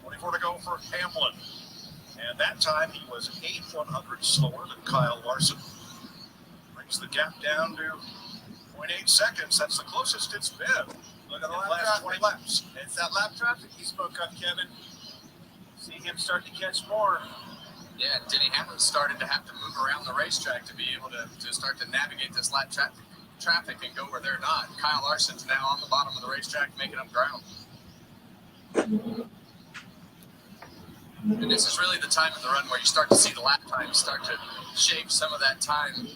24 to go for Hamlin. And that time he was 8 100 slower than Kyle Larson. Brings the gap down to 0.8 seconds. That's the closest it's been. Look at the last 20 laps. It's that lap traffic you spoke of, Kevin. See him start to catch more. Yeah, Denny Hamlin started to have to move around the racetrack to be able to start to navigate this lap traffic and go where they're not. Kyle Larson's now on the bottom of the racetrack making up ground. And this is really the time of the run where you start to see the lap times start to shave some of that time,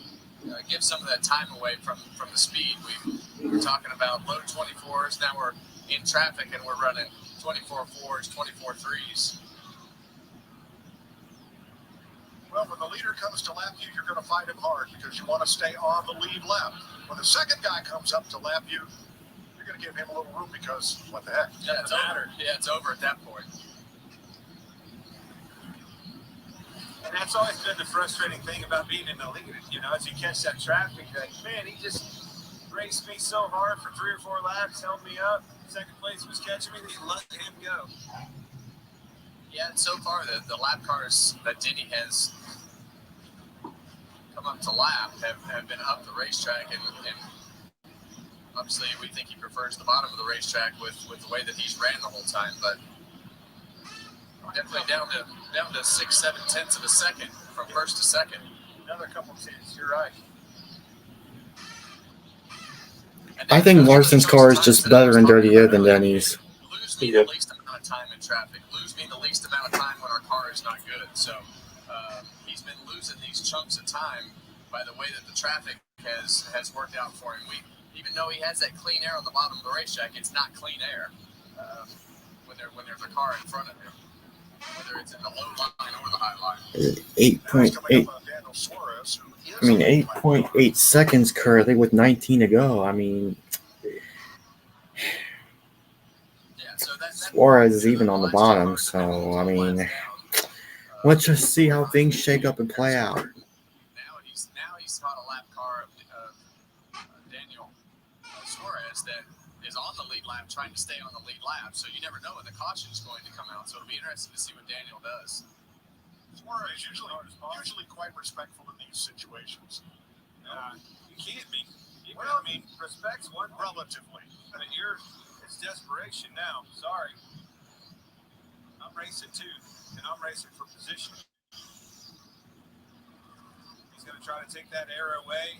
give some of that time away from the speed. We were talking about low 24s, now we're in traffic and we're running 24 4s, 24 3s. Well, when the leader comes to lap you, you're going to fight him hard because you want to stay on the lead lap. When the second guy comes up to lap you, you're going to give him a little room because what the heck? Yeah, it's over. Yeah, it's over at that point. And that's always been the frustrating thing about being in the lead. As you catch that traffic, like, man, he just raced me so hard for 3 or 4 laps, held me up. Second place was catching me, they let him go. Yeah, so far the lap cars that Denny has come up to lap have been up the racetrack, and obviously we think he prefers the bottom of the racetrack with the way that he's ran the whole time, but definitely down to 6-7 tenths of a second from first to second. Another couple tenths, you're right. I think Larson's car is just better in dirty air than Denny's. Lose me the least amount of time in traffic. Lose me the least amount of time when our car is not good. So he's been losing these chunks of time by the way that the traffic has worked out for him. Even though he has that clean air on the bottom of the racetrack, it's not clean air when there's a car in front of him, whether it's in the low line or the high line. 8.8. I mean, 8.8 seconds currently with 19 to go. I mean, Suarez is even on the bottom. So, I mean, let's just see how things shake up and play out. Now he's caught a lap car of Daniel Suarez that is on the lead lap, trying to stay on the lead lap. So you never know when the caution is going to come out. So it'll be interesting to see what Daniel does. Suarez usually quite respectful in these situations. You can't be. Well, I mean, respect's one relatively. But it's desperation now. Sorry. I'm racing too, and I'm racing for position. He's going to try to take that air away,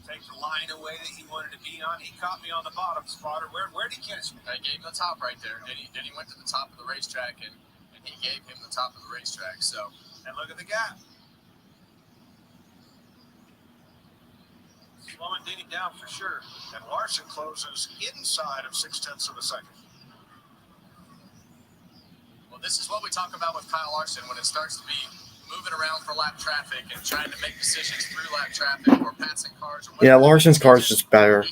take the line away that he wanted to be on. He caught me on the bottom spotter. Where did he catch me? I gave him the top right there. Denny went to the top of the racetrack, and he gave him the top of the racetrack. So, and look at the gap. Slowing Denny down for sure. And Larson closes inside of 0.6 of a second. Well, this is what we talk about with Kyle Larson when it starts to be moving around for lap traffic and trying to make decisions through lap traffic or passing cars. Yeah, Larson's car is just better.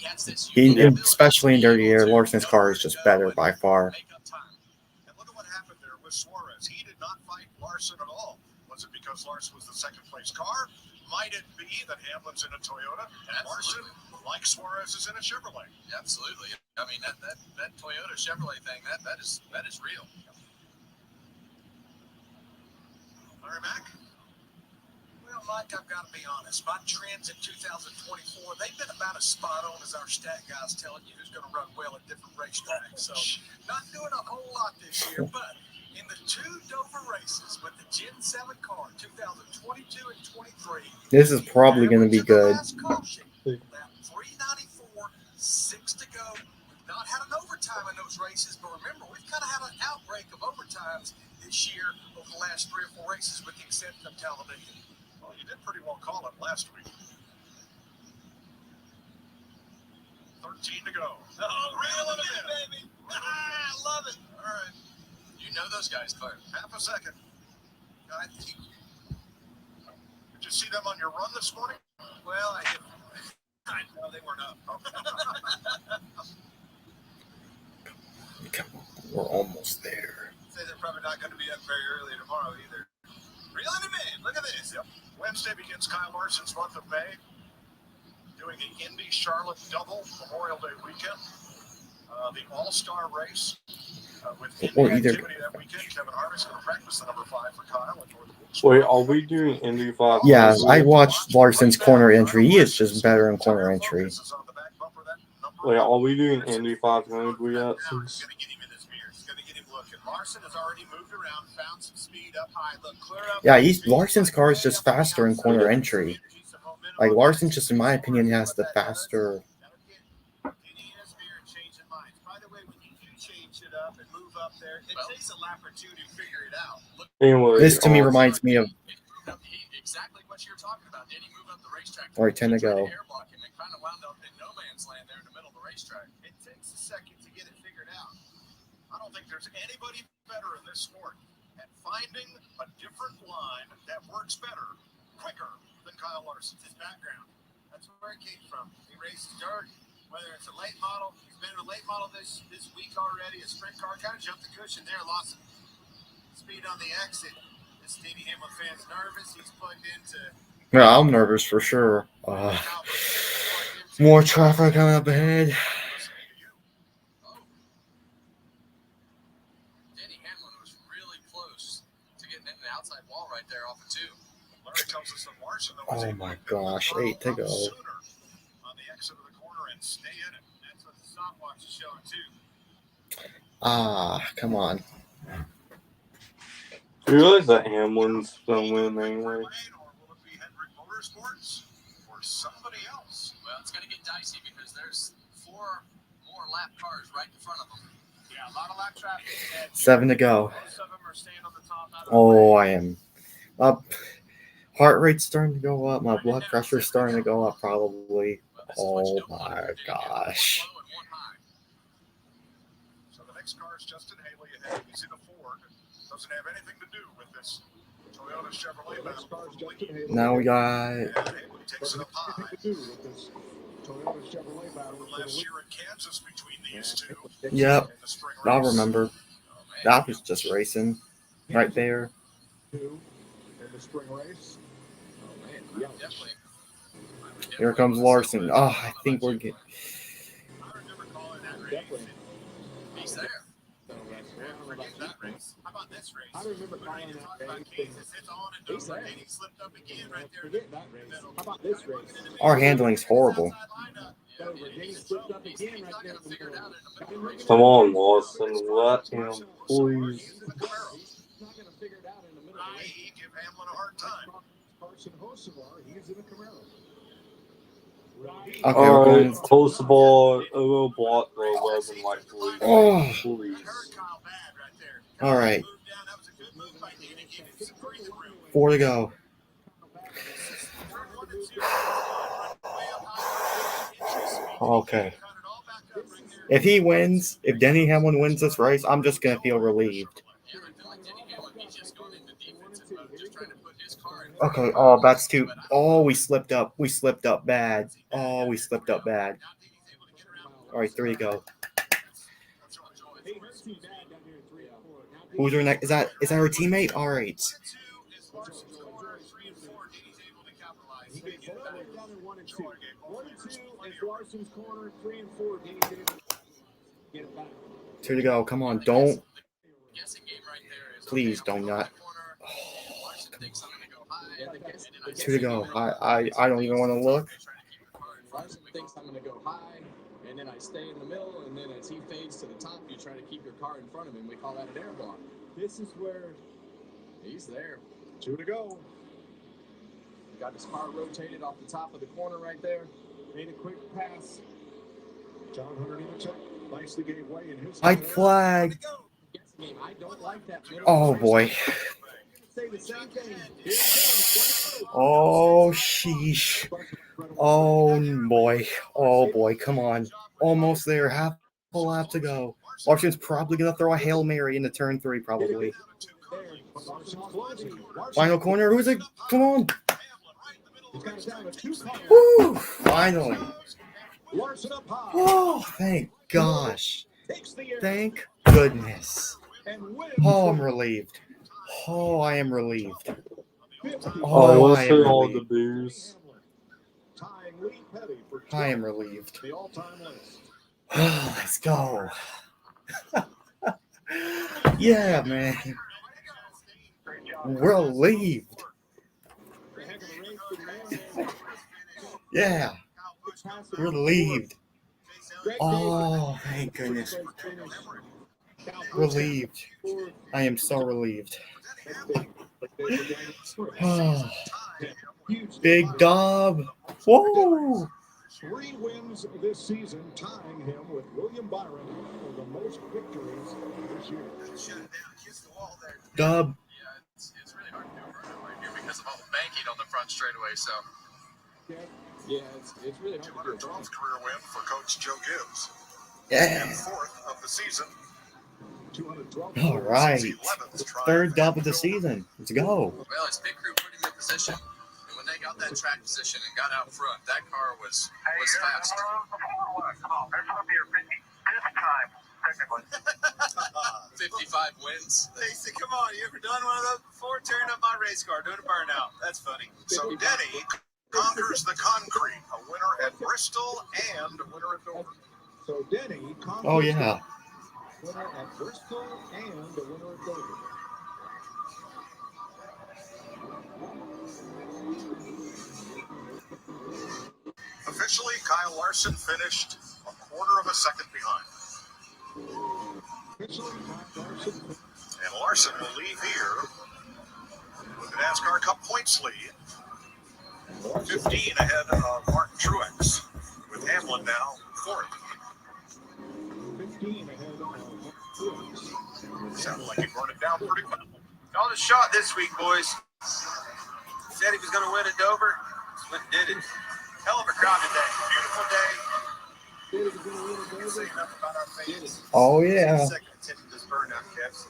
Especially in dirty air, Larson's car is just better by far. And look at what happened there with Suarez. He did not fight Larson at all. Was it because Larson was the second place car? Might it be that Hamlin's in a Toyota and Larson, like Suarez, is in a Chevrolet? Absolutely. I mean, that Toyota Chevrolet thing, that is real. Larry Mack? Well, Mike, I've got to be honest. My trends in 2024, they've been about as spot on as our stat guys telling you who's going to run well at different racetracks. So, not doing a whole lot this year, but in the two Dover races with the Gen 7 car, 2022 and 23. This is probably going to be good. Caution, lap 394, 6 to go. We've not had an overtime in those races, but remember, we've kind of had an outbreak of overtimes this year over the last 3 or 4 races, with the exception of Talladega. Well, you did pretty well call it last week. 13 to go. Oh, reel it in, baby. I love it. All right. You know those guys, Claire. Half a second. Did you see them on your run this morning? Well, I know they weren't up. Come on, we're almost there. Say they're probably not going to be up very early tomorrow either. Reeling them in. Look at this. Yep. Wednesday begins Kyle Larson's month of May. Doing the Indy Charlotte double Memorial Day weekend. The All-Star race. With Indy activity that weekend, Kevin Harvick's going to practice the number 5 for Kyle. Wait, are we doing Indy 5? Yeah, I watched Larson's corner entry. He is just better in corner entry. Wait, are we doing Indy 500 reactions? Larson has already moved around, found some speed up high. Look, clear up. Yeah, Larson's car is just faster in corner entry. Like, Larson, just in my opinion, has the faster. Anyway, This to me reminds me of. Exactly what you're talking about. Did he move up the racetrack? All right, 10 to go. Airblock him and kind of wound up in no man's land there in the middle of the racetrack. It takes a second to get it figured out. I don't think there's anybody better in this sport at finding a different line that works better, quicker than Kyle Larson. His background. That's where it came from. He races dirt, whether it's a late model. He's been in a late model this week already. A sprint car kind of jumped the cushion there, lost some speed on the exit. This Stevie Hamlin fan's nervous. He's plugged into. Yeah, I'm nervous for sure. More traffic coming up ahead. the outside wall right there off of 2. Larry tells us that Larson was Oh my gosh, 8 to go. sooner on the exit of the corner and stay in it. That's what the stopwatch is showing too. Come on. Do you realize that Hamlin's gonna win anyway? Or will it be Hendrick Motorsports or somebody else? Well, it's going to get dicey because there's 4 more lap cars right in front of them. Yeah, a lot of lap traffic. 7 to go. Most of them are staying on the top. Out of the Oh, way. I am up. Heart rate's starting to go up. My blood pressure's starting to go up probably. Oh my gosh. So the next car is Justin Haley ahead. He's in a Ford. Doesn't have anything to do with this Toyota Chevrolet battle. Now we got Haley takes it up high. Last year in Kansas between these two. Yep. I'll remember. That was just racing right there. In the spring race. Definitely. Here comes Larson. Oh, I think we're getting. I remember calling that race. He's there. Forget that race. How about this race? I remember When calling you that talk race. about cases, it's on and He's over, there. and he slipped up again right there. Forget that race. How about this race? Our handling's horrible. He slipped up again right there in the middle. Come on, Lawson, let him, please. He's not going to figure it out in the middle. I.e. give Hamlin a hard time. Carson Hocevar, he's in a Camaro. Okay, we're Alright, going. close the ball, a little block the 11 like please. Oh. Please. All right. 4 to go. Okay. If he wins, if Denny Hamlin wins this race, I'm just going to feel relieved. Okay. Oh, that's too. Oh, we slipped up. We slipped up bad. Oh, we slipped up bad. All right, 3 to go. Who's our next? Is that our teammate? All right. He gets all the way down in 1 and 2. 1 and 2 is Larson's corner. 3 and 4, Denny's able to get it back. 2 to go. Come on, don't. Please don't not. Oh, 2 to go. I don't even want to look. Larson thinks I'm going to go high, and then I stay in the middle, and then as he fades to the top, you try to keep your car in front of him. We call that an air block. This is where he's there. 2 to go. Got his car rotated off the top of the corner right there. Made a quick pass. John Hunter Nemechek nicely gave way in his White flag. I don't like that. Oh boy. Say the same thing. Here it comes. Oh sheesh. Oh boy. Oh boy. Come on. Almost there. Half a lap to go. Larson's probably gonna throw a Hail Mary into turn 3, probably. Final corner. Who's it? Come on. Woo! Finally. Oh, thank gosh. Thank goodness. Oh, I'm relieved. Oh, I am relieved. Oh, I let's am hit all the relieved. booze. I am relieved. Let's go. Yeah, man. Relieved. Yeah. Relieved. Oh, thank goodness. Relieved. I am so relieved. Oh, Big Dub. Whoa. 3 wins this season, tying him with William Byron for the most victories this year. Dub. It's really hard to do right here because of all the banking on the front straightaway. So yeah, it's really hard to do. 212th career win for Coach Joe Gibbs. Yeah. And 4th of the season. 212. All right. 3rd dub of the season. Let's go. well, his pit crew put him in position, and when they got that track position and got out front, that car was fast. Come on, there's going to be your 55th time, technically. 55 wins. Stacy, come on, you ever done one of those before? Tearing up my race car, doing a burnout. That's funny. So Denny conquers the concrete, a winner at Bristol and a winner at Dover. So Denny conquers Oh, yeah. winner at Bristol and a winner at Dover. Officially, Kyle Larson finished a quarter of a second behind. And Larson will leave here with the NASCAR Cup points lead. 15 ahead of Martin Truex, with Hamlin now fourth. Sounded like he burned it down pretty well. Called a shot this week, boys. Said he was going to win at Dover. That's what did it. Hell of a crowd today. Beautiful day. Say enough about our fans. Oh, yeah. Second attempt at this burnout, Kev.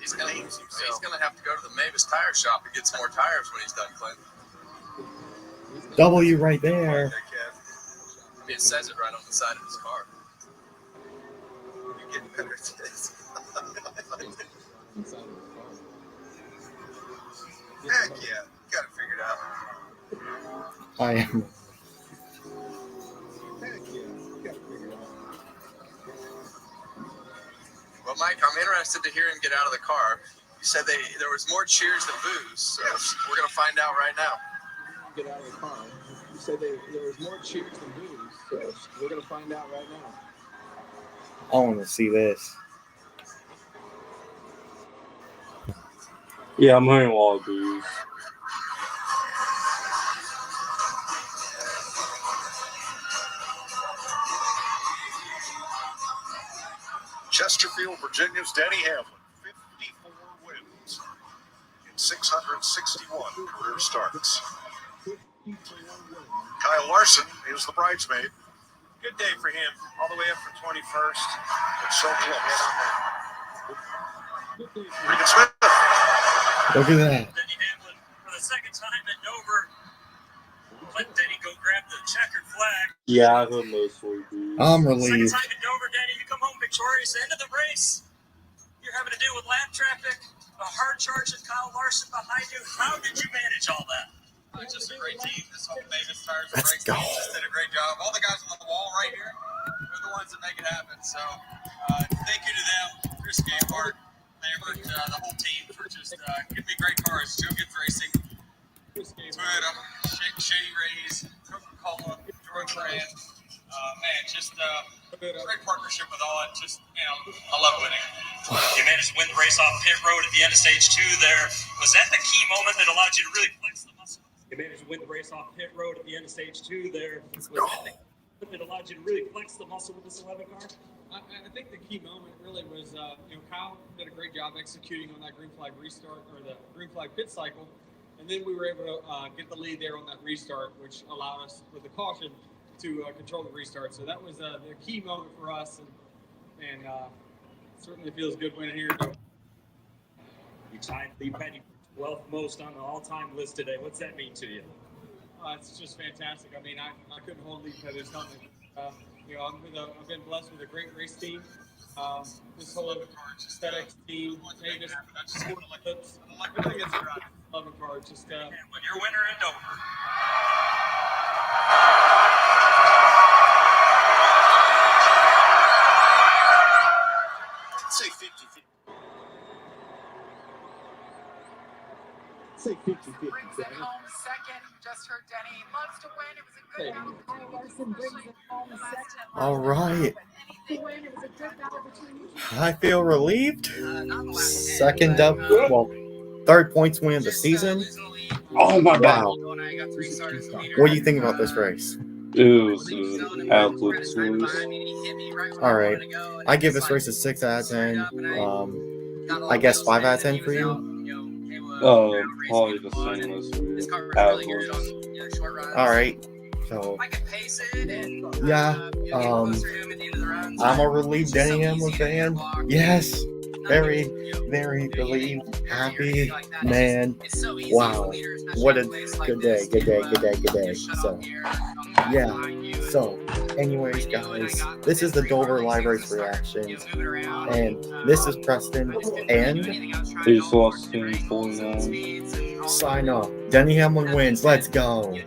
He's going to have to go to the Mavis tire shop and get some more tires when he's done, Clint. W right there. I mean, it says it right on the side of his car. You're getting better at this. Heck yeah. Got it figured out. I am. Well, Mike, I'm interested to hear him get out of the car. You said there was more cheers than boos, so we're going to find out right now. Get out of the car. You said there was more cheers than boos, so we're going to find out right now. I want to see this. Yeah, I'm hearing a lot of boos. Chesterfield, Virginia's Denny Hamlin, 54 wins in 661 career starts. Kyle Larson is the bridesmaid. Good day for him. All the way up from 21st. It's so close. Regan Smith. Look at that. Denny Hamlin for the second time at Dover. Let Denny go grab the checkered flag. Yeah, I heard mostly boos. I'm Second relieved. time at Dover, Denny, you come home victorious. End of the race. You're having to deal with lap traffic, a hard charge of Kyle Larson behind you. How did you manage all that? Just a great team. This whole Mavis Tires and Let's Brakes go. team just did a great job. All the guys on the wall right here, they're the ones that make it happen. So thank you to them, Chris Gambart, Lambert, the whole team for just giving me great cars. Joe Gibbs Racing, Toyota, Shady Rays, Coca-Cola, George Brand. Man, just great partnership with all it. Just, I love winning. You managed to win the race off pit road at the end of stage 2 there. Was that the key moment that allowed you to really flex the muscle? You managed to win the race off pit road at the end of stage 2 there. Was that the moment that allowed you to really flex the muscle with this 11 car? I think the key moment really was, Kyle did a great job executing on that green flag restart or the green flag pit cycle. And then we were able to get the lead there on that restart, which allowed us with the caution to control the restart. So that was the key moment for us. And certainly feels good winning here. You tied Lee Petty for 12th most on the all-time list today. What's that mean to you? It's just fantastic. I mean, I couldn't hold Lee Petty's something. I've been blessed with a great race team. This whole FedEx team, Davis, everything is 11 cards. Just when you're winner in Dover. Say 50-50. Say 50-50. Brings it home second. Just heard Denny loves to win. It was a good battle. Kyle Larson brings it home second. All right. It was a good battle between you. I feel relieved. Second up, third points win of the season. Oh my God. Wow. What do you think about this race? It was absolute smooth. All right. I give this race a 6 out of 10. I guess 5 out of 10 for you. Probably the same as average. All right. So, yeah. I'm a relieved Denny Hamlin fan. Yes. Very, very relieved. Happy. Man. Wow. What a good day. Good day. Good day. Good day. So, yeah. So, anyways, guys, this is the Dover Live Race Reactions. And this is Preston. And He's lost in 49. sign off. Denny Hamlin wins. Let's go.